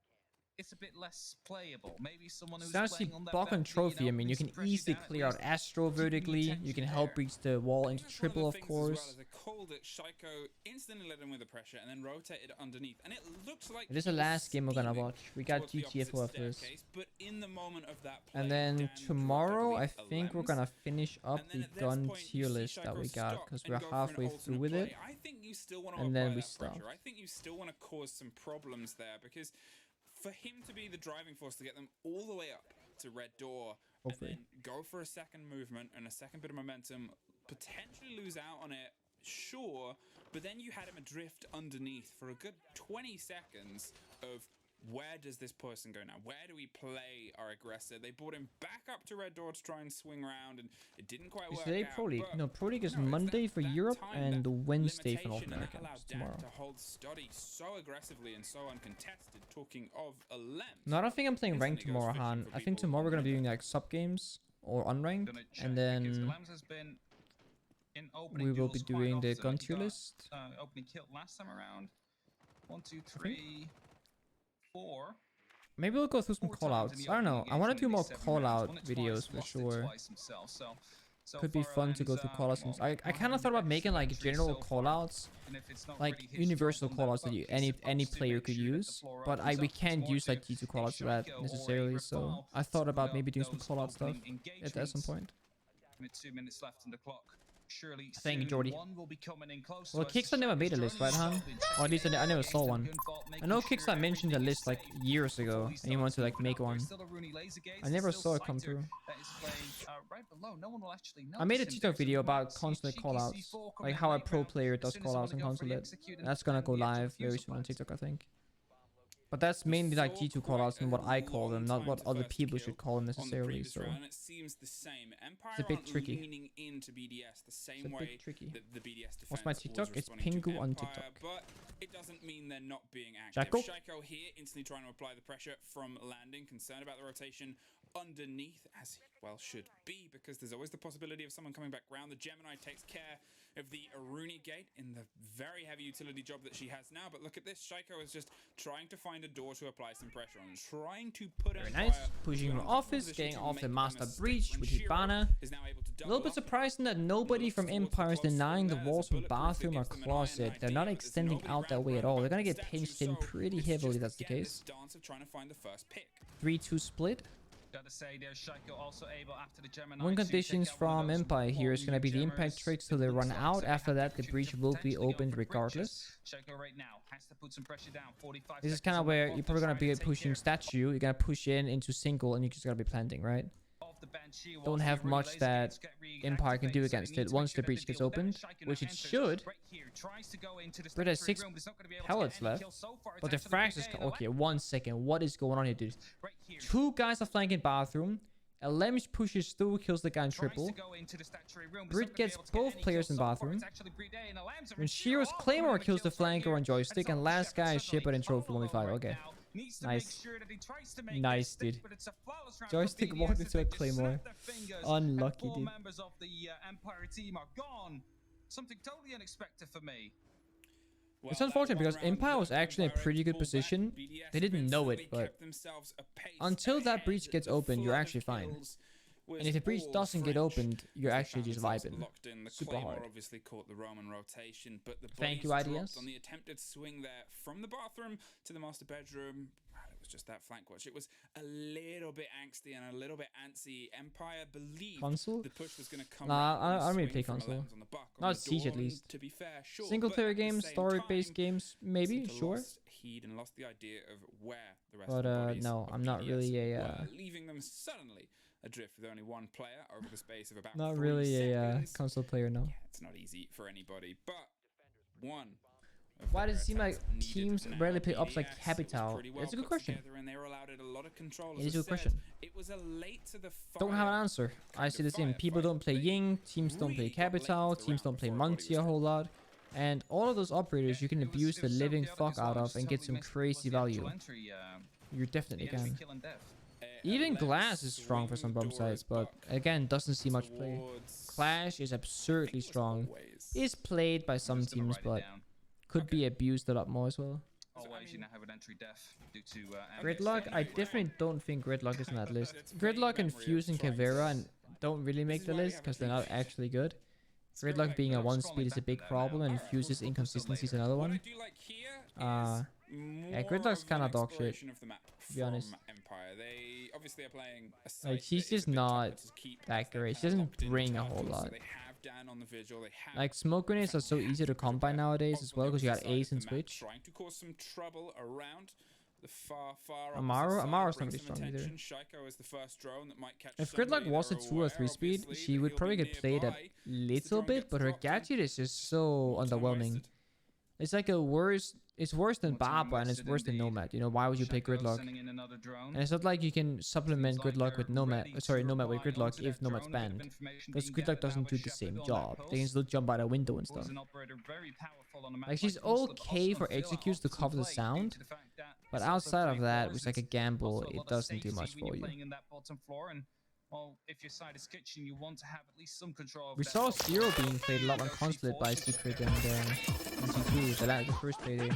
it's a bit less playable. Maybe someone who's Honestly, playing on that Buck on balcony, trophy, I mean, you can easily clear out Astro vertically. You can help reach the wall into triple, of course. A call that Shaco instantly led him with the pressure and then rotated underneath, and it looks like It is the last game we're gonna watch. We got GTFO after this. But in the moment of that play, And then Dan tomorrow, I dropped, I think we're believe, gonna finish up and then the at this gun point, tier you see list that Shaco we got, stop because and we're go for an halfway through alternate with play. it. I think you still want to And then apply we that stop. pressure. I think you still want to cause some problems there, because for him to be the driving force to get them all the way up to red door, Hopefully. and then go for a second movement and a second bit of momentum, potentially lose out on it, sure, but then you had him adrift underneath for a good 20 seconds of where does this person go now? Where do we play our aggressor? They brought him back up to red door to try and swing around, and it didn't quite work Today out. Pro League. but No, Pro League is no, it's Monday that- for that Europe time, and that Wednesday for North limitation, and America. that allowed It's Dan tomorrow. to hold Studdy so aggressively and so uncontested. Talking of a length. No, I don't think I'm playing ranked Instantly goes tomorrow, fishing Han. for I think people tomorrow we're gonna be on doing like sub games or unranked, Gonna check and because then Lambs has been in opening we will be duels quite doing the often. gun He tier got, list. Opening kill last time around. 1, 2, 3, 4. Maybe we'll go through some 4 times in callouts. the I don't know. opening I want to engagement do in more these 7 callout rounds. Won it twice, videos for lost it sure. twice himself, so Could be far, fun to go through callouts. I kind of thought about making like general callouts, like universal callouts that any player could use, but we can't use like G2 callouts for that necessarily. So I thought about maybe doing some callout stuff at some point. 2 minutes left on the clock. Surely Thank you, soon Jordy. one will be coming in close Well, to us. Kickstarter never made a list, right, Han? Or at least I never saw one. I know Kickstarter mentioned a list like years ago, and he wants to like make one. I never saw it come through. I made a TikTok video about consulate callouts, like how a pro player does callouts on consulate. That's gonna go live very soon on TikTok, I think. But that's mainly like G2 callouts and what I call them, not what other people should call them necessarily. So it seems the same. Empire it's a bit aren't tricky. leaning into BDS the same It's a way bit tricky. that the BDS defense What's my was TikTok? It's responding to Pengu on Empire, TikTok. But it doesn't mean they're not being active. Shaco? Shaco here instantly trying to apply the pressure from landing, concerned about the rotation underneath, as he well should be, because there's always the possibility of someone coming back round. The Gemini takes care of the Aruni gate in the very heavy utility job that she has now. But look at this, Shaco is just trying to find a door to apply some pressure on, trying to put very Empire nice. to Pushing an from office, position getting to off make the a master mistake breach when with Shiro Hibana. is now able to A double little bit up. surprising that nobody from Empire is denying the walls from Bathroom or Closet. Closet. They're not extending out that way at all. They're gonna get pinched in pretty heavily, that's the case. 3-2 split. Gotta say, there's Shaco also able after the Gemini One to conditions take out one of from those Empire here is gonna be the jammers. impact tricks till It they looks run like out. they After have that, the to breach will be potentially go opened for bridges. regardless. Shaco right now has to put some pressure down. 45 This is seconds kind of on the where clock you're to probably gonna try be and take pushing care statue. You're gonna push in into single, and you just gotta be planting, right? of the bench here Don't whilst have the Aruni much laser that gates get Empire can do reactivated, so against they need it to once make sure the breach that they gets deal with that. opened, Shaco which now it enters should. right here, tries to go into the Brit has statuary 6 room, but he's not gonna be able to pellets get any left. kills so far. It's But the actually frags is... Brigade and Okay, 1 second. What is going on here, dude? right here. 2 guys are flanking Bathroom. Alems pushes through, kills the guy in Tries triple. to go into the statuary room, but Brit he's not gonna be gets able to get both any players kills in so far. Bathroom. It's actually Brigade and Alarms, and When Shiro, Shiro's Claymore putting kills the kills right flanker here. on joystick, and last guy is Shepard in trophy Suddenly, 1v5. right Okay. now needs to Nice. make sure that he tries to make Nice, it stick, dude. but it's a flawless round for Joystick BDS walked as into a they just Claymore. snap their fingers, Unlucky, and 4 dude. members of the Empire team are gone. Something totally unexpected for me. It's unfortunate because Empire was actually in a pretty good position. They didn't know it, but until that breach gets opened, you're actually fine. And if the breach doesn't get opened, you're actually just vibing. Super hard. Obviously caught the Roman rotation, but the Thank you, bodies IDS. dropped on the attempted swing there from the bathroom to the master bedroom. It was just that flank watch. It was a little bit angsty and a little bit antsy. Empire believed Console? the push was going to come Nah, around I don't really swing play from console. Alems on the buck on Not the Siege at Dawn, least. to be fair, sure. Single but player at the games, same story-based time, games, maybe, Sika sure. lost heed and lost the idea of where the rest But, of the bodies no, of I'm not BDS really a, were, leaving them suddenly adrift with only one player over the space of about Not 3 really a seconds. console player, no. Yeah, it's not easy for anybody, but one. Why does it seem like teams rarely play ups like Capital? It's a good question. It is a good question. It was a late to the Don't have an answer. I see the same. People don't play Ying, teams don't play Capital, teams don't play Monty a whole lot. And all of those operators you can abuse the living fuck out of and get some crazy value. You definitely can. Even Glass is strong for some bomb sites, but again, doesn't see much play. Clash is absurdly strong. Is played by some teams, but could be abused a lot more as well. Always, you now have an entry def due to Gridlock, I definitely don't think Gridlock is on that list. Gridlock and Fuse and Caveira and don't really make the list because they're not actually good. Gridlock being a 1-speed is a big problem, and Fuse's inconsistency is another one. Yeah, Gridlock's kind of dog shit, to be honest. Like, she's just not that great. She doesn't bring a whole lot. Like, smoke grenades are so easy to come by nowadays as well because you got Ace and Switch. Amaro's not really strong either. If Gridlock was a 2 or 3 speed, she would probably get played a little bit, but her gadget is just so underwhelming. It's like it's worse than Barbara and it's worse than Nomad. You know, why would you play Gridlock? And it's not like you can supplement Gridlock with Nomad, Nomad with Gridlock if Nomad's banned. Because Gridlock doesn't do the same job. They can still jump out a window and stuff. Like, she's okay for executes to cover the sound, but outside of that, it's like a gamble. It doesn't do much for you. Well, if your side is kitchen, you want to have at least some control. We saw Zero being played a lot on Consulate by Secret and T2, the first playday.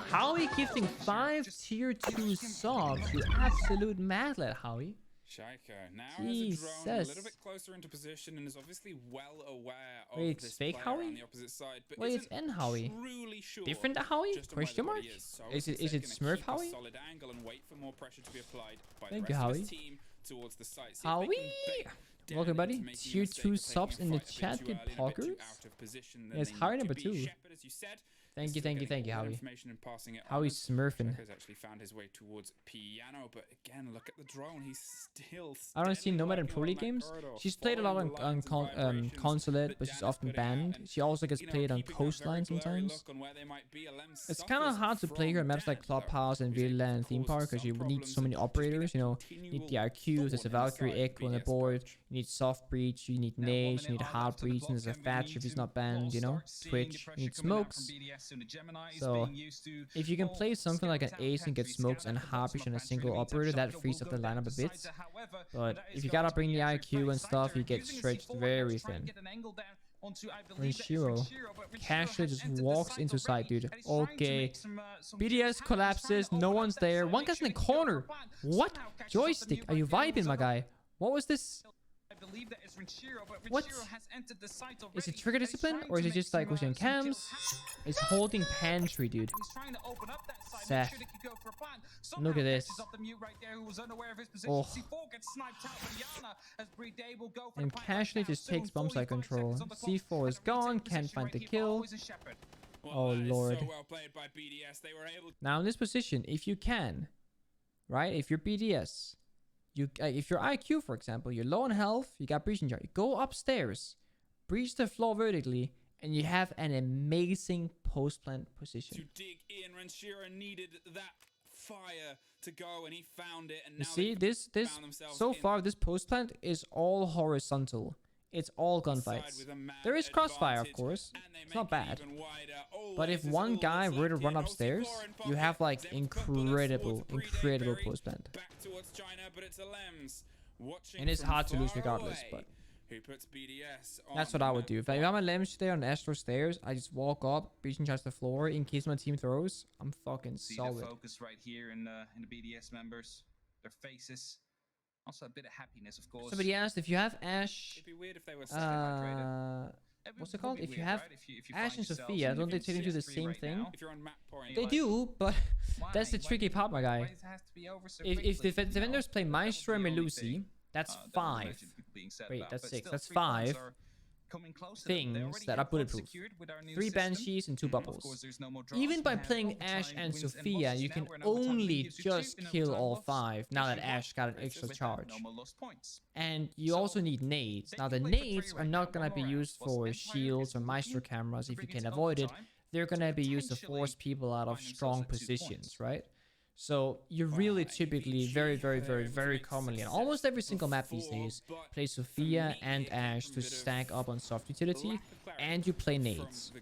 Howie gifting 5 tier 2 subs. You absolute madlad, Howie. Shaiko now has a drone a little bit closer into position and is obviously well aware of this fake player Howie? on the opposite side. But Wait, it's N Howie. Sure Different Howie? Question mark? Is it Smurf Howie? Solid angle and wait for more pressure to be applied by Thank the you, rest of Howie. his team towards the site. Howie? Welcome, buddy. Tier 2 subs in the chat. Get pockers. Yes, Howie number 2. Thank you, Howie. Howie's smurfing. Actually found his way towards piano, but again, look at the drone. He's still. I don't see Nomad in Pro League games. She's played a lot on Consulate, but she's often banned. She also gets played on Coastline sometimes. It's kind of hard to play her on maps like Clubhouse and Villa and Theme Park because you need so many operators. You know, you need the IQ, there's a Valkyrie Echo on the board. You need Soft Breach, you need Nage, you need a Hard Breach, and there's a Thatcher if he's not banned. You know, Twitch. You need smokes. So, if you can play something like an Ace and get smokes and Harpish on a single operator, that frees up the lineup a bit. But if you gotta bring the IQ and stuff, you get stretched very thin. Renshiro casually just walks into side, dude. Okay. BDS collapses, no one's there. One guy's in the corner. What? Joystick, are you vibing, my guy? What was this? What? Is it trigger discipline or is it just like pushing cams? It's holding pantry, dude. Seth. Look at this. Oh. And casually just takes bomb site control. C4 is gone, can't find the kill. Oh lord. Now in this position, if you can, right? If you're BDS, if you're IQ, for example, you're low on health, you got breaching jar, you go upstairs, breach the floor vertically, and you have an amazing post-plant position. To dig in, Renshiro needed that fire to go, and he found it. And you see, this so far, this post-plant is all horizontal. It's all gunfights. There is crossfire, of course. It's not bad. But if one guy were to run upstairs, you have like incredible post-plant. And it's hard to lose regardless, but that's what I would do. If I'm a Lems there on Astro stairs, I just walk up, breaching charge the floor in case my team throws. I'm fucking solid. See the focus right here in the BDS members, their faces. Also a bit of happiness, of course. Somebody asked if you have Ash. It'd be weird if they were hydrated. what's it called? Would If be you weird, have right? If you Ash find and yourselves Sophia, in don't they Division technically do the 6-3 same right thing? now, If you're on map point, They like, do, but that's the why tricky do- part, my guy. why does it have to be over so If the quickly, you know? defenders play That was Maestro and the only Melusi, thing, that's that was 5 allegedly being said Wait, about. that's But 6. still, That's 3 points 5 are coming close to them. They things already that are have one bulletproof. secured with our new 3 system. Banshees and 2 Of bubbles. course, there's no more draws. Even We by have playing Ash overtime and wins Sophia, losses you now, can where an overtime only win gives you 2 just and kill overtime all loss 5 now gives that you 1. Ash got an With extra that, charge. no more lost points. And you So, also need nades. they Now can the play for nades free are right not now, gonna one be more used round. Whilst for Empire shields is or looking Maestro cameras to if you bring it can to avoid it. overtime They're to gonna be used to potentially force people out of find themselves strong at 2 positions, points. right? So you really typically, very very commonly, on almost every single map these days, play Sophia and Ash to stack up on soft utility, and you play nades.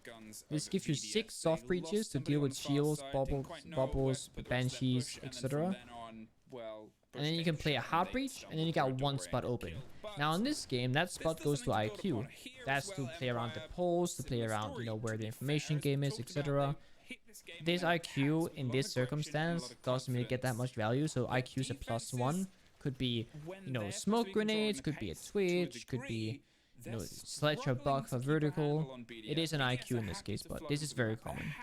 This gives you 6 soft breaches to deal with shields, bubbles, banshees, etc. And then you can play a hard breach, and then you got 1 spot open. Now in this game, that spot goes to IQ. That's to play around the poles, to play around, you know, where the information game is, etc. This IQ in this circumstance doesn't really get that much value, so IQ is a +1. Could be, you know, smoke grenades, could be a twitch, could be, you know, sledge or bug for vertical. It is an IQ in this case, but this is very common.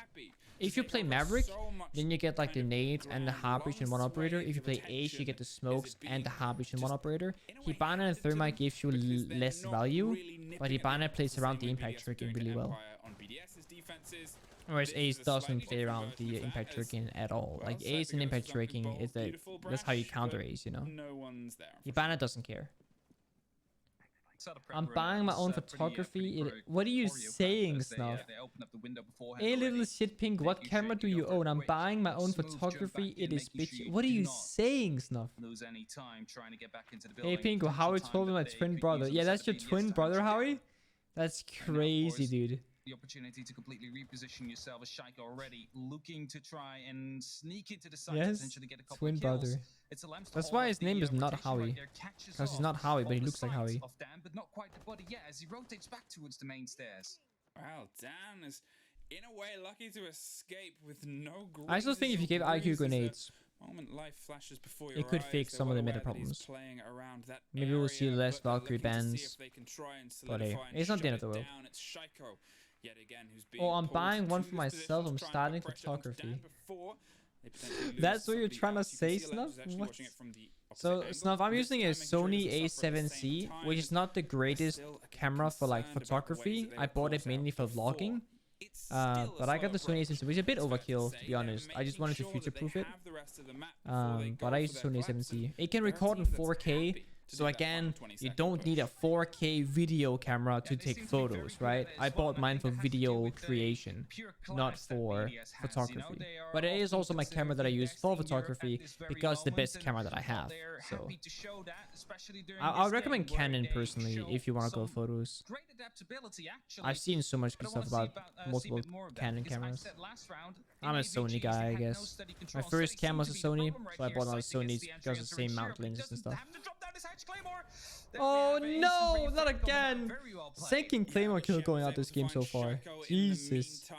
If you play Maverick, then you get like the nades and the hard breach in one operator. If you play Ace, you get the smokes and the hard breach in one operator. Hibana and Thermite gives you less value, but Hibana plays around the impact tricking really well. Whereas Ace doesn't play around the impact tricking at all. Like Ace and impact tricking is that's how you counter Ace, you know. Hibana doesn't care. I'm buying my own photography. What are you saying, Snuff? Hey little shit pink, what camera do you own? I'm buying my own photography. It is bitchy. What are you saying, Snuff? Hey Pingu, Howie told me my twin brother. Yeah, that's your twin brother, Howie? That's crazy, dude. The opportunity to completely reposition yourself as Shaika already looking to try and sneak into the site to potentially get a couple twin of kills. brother. It's That's why his name is not Howie. Because he's not Howie, but he looks like Howie. Of Dan, but not quite the body yet as he rotates back towards the main stairs. Well, Dan is in a way lucky to escape with no. I still think if you gave IQ grenades, moment life flashes before it could fix some of the meta problems. Maybe we'll see less Valkyrie bans. But hey, it's not the end of the world. Oh, I'm buying one for myself. I'm starting photography. That's what you're trying to say, Snuff? What? So, Snuff, I'm using a Sony A7C, which is not the greatest camera for like photography. I bought it mainly for vlogging. But I got the Sony A7C, which is a bit overkill, to be honest. I just wanted to future-proof it. But I use the Sony A7C. It can record in 4K. So again, you don't need a 4K video camera to take photos, right? I bought mine for video creation, not for photography. But it is also my camera that I use for photography because it's the best camera that I have. So I'll recommend Canon personally if you want to go photos. I've seen so much good stuff about multiple Canon cameras. I'm a Sony guy, I guess. My first cam was a Sony, so I bought another Sony because of the same mount lenses and stuff. Oh no, not again! Second Claymore kill going out this game so far. Jesus.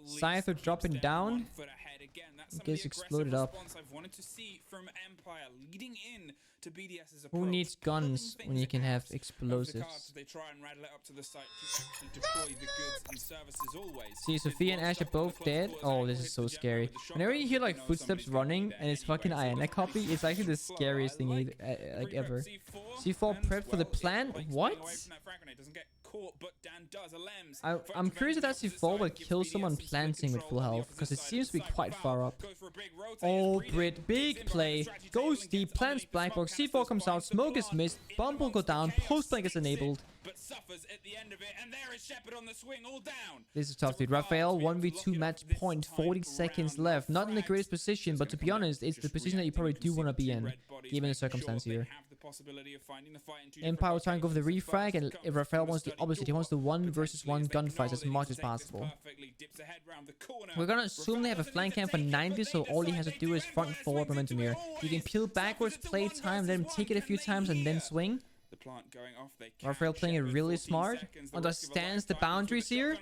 Scyther dropping down. Gets exploded up. Who needs guns when you can have explosives? See, Sophia and Ash are both dead. Oh, this is so scary. Whenever you hear like footsteps running and it's fucking Iana copy, it's actually the scariest thing like ever. C4 prep for the plant? What? I'm curious if that C4 will kill someone planting with full health, because it seems to be quite far up. Oh, Brit, big play. Goes deep, plants black box, C4 comes out, smoke is missed, bomb will go down, post blank is enabled. This is tough, dude. Raphael, 1v2 match point, 40 seconds left. Not in the greatest position, but to be honest, it's the position that you probably do want to be in, given the circumstance here. Empire will try and go for the refrag, and if Raphael wants the opposite, he wants the 1v1 gunfight as much as possible. We're gonna assume they have a flank camp for 90, so all he has to do is front forward momentum here. You can peel backwards, play time, let him take it a few times, and then swing. Raphael playing it really smart. Understands the boundaries here.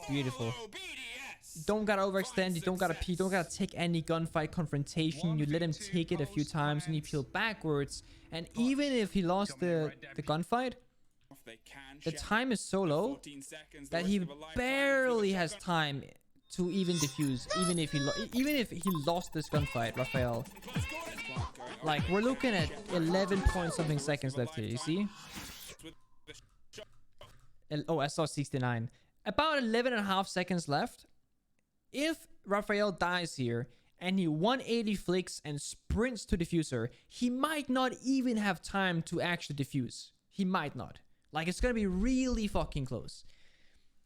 Beautiful. Don't gotta overextend, you don't gotta pee, don't gotta take any gunfight confrontation. You let him take it a few times and you peel backwards. And even if he lost the gunfight, they can. The Shepard, time is so low 14 seconds, the that rest he of a lifetime barely for the has shotgun. time to even defuse, even if he lost this gunfight, Raphael. Close quarters. Going over Like, we're looking at 11 point something seconds left here, you see? with the shot. Oh, I saw 69. About 11 and a half seconds left. If Raphael dies here and he 180 flicks and sprints to diffuser, he might not even have time to actually defuse. He might not. Like, it's gonna be really fucking close.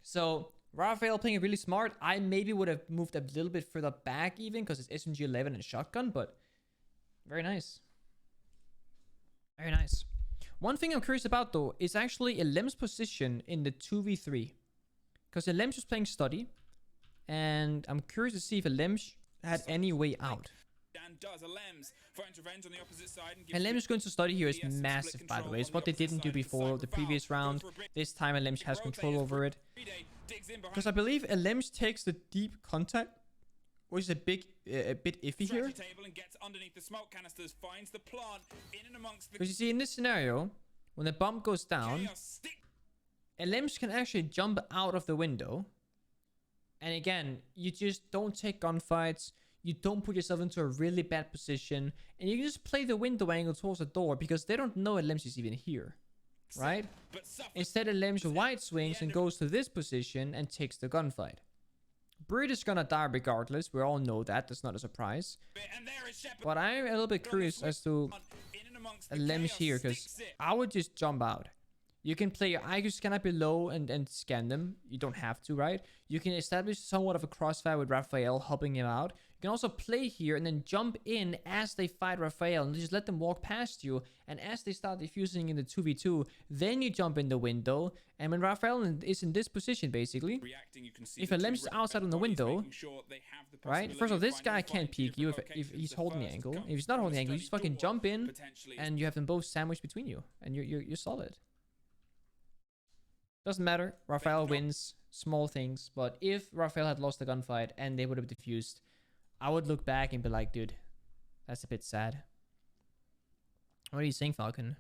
So, Raphael playing it really smart. I maybe would have moved a little bit further back even because it's SMG 11 and shotgun, but very nice. Very nice. One thing I'm curious about though is actually Elem's position in the 2v3. Because Elem's was playing study, and I'm curious to see if Elem's had any way out. Dan does a Lems finds revenge on the opposite side and gives Elem's going to study here is VDS massive, split by the control way. It's on what the they didn't opposite do side of the before cyber the foul. previous round. Goes for a bit. This time Elem's has Big control rotate over it. for 3-day, digs in behind Because I believe Elem's takes the deep contact, which is a bit iffy here. strategy table and gets underneath the smoke canisters, finds the plant in and amongst the Because you see, in this scenario, when the bomb goes down, chaos stick. Elem's can actually jump out of the window. And again, you just don't take gunfights. You don't put yourself into a really bad position. And you just play the window angle towards the door because they don't know Elem's is even here. Right? But suffers Instead, Elem's wide swings and goes to this position and takes the gunfight. Brit is gonna die regardless. We all know that. That's not a surprise. and there is Shepard. But I'm a little bit curious as to In and amongst the Elem's chaos here because sticks it. I would just jump out. You can play your IQ scanner below and scan them. You don't have to, right? You can establish somewhat of a crossfire with Raphael, helping him out. You can also play here and then jump in as they fight Raphael and just let them walk past you. And as they start defusing in the 2v2, then you jump in the window. And when Raphael is in this position, basically, Reacting, you can see if the two Elem's red outside on the bodies window, making sure they have the right? possibility First of all, of this finding guy the fight can't in peek you if different locations. he's The holding the first angle. comes If he's not from holding the a angle, you just study fucking door, jump in potentially and you have them both sandwiched between you. And you're solid. Doesn't matter. Raphael wins small things. But if Raphael had lost the gunfight and they would have diffused, I would look back and be like, dude, that's a bit sad. What are you saying, Falcon?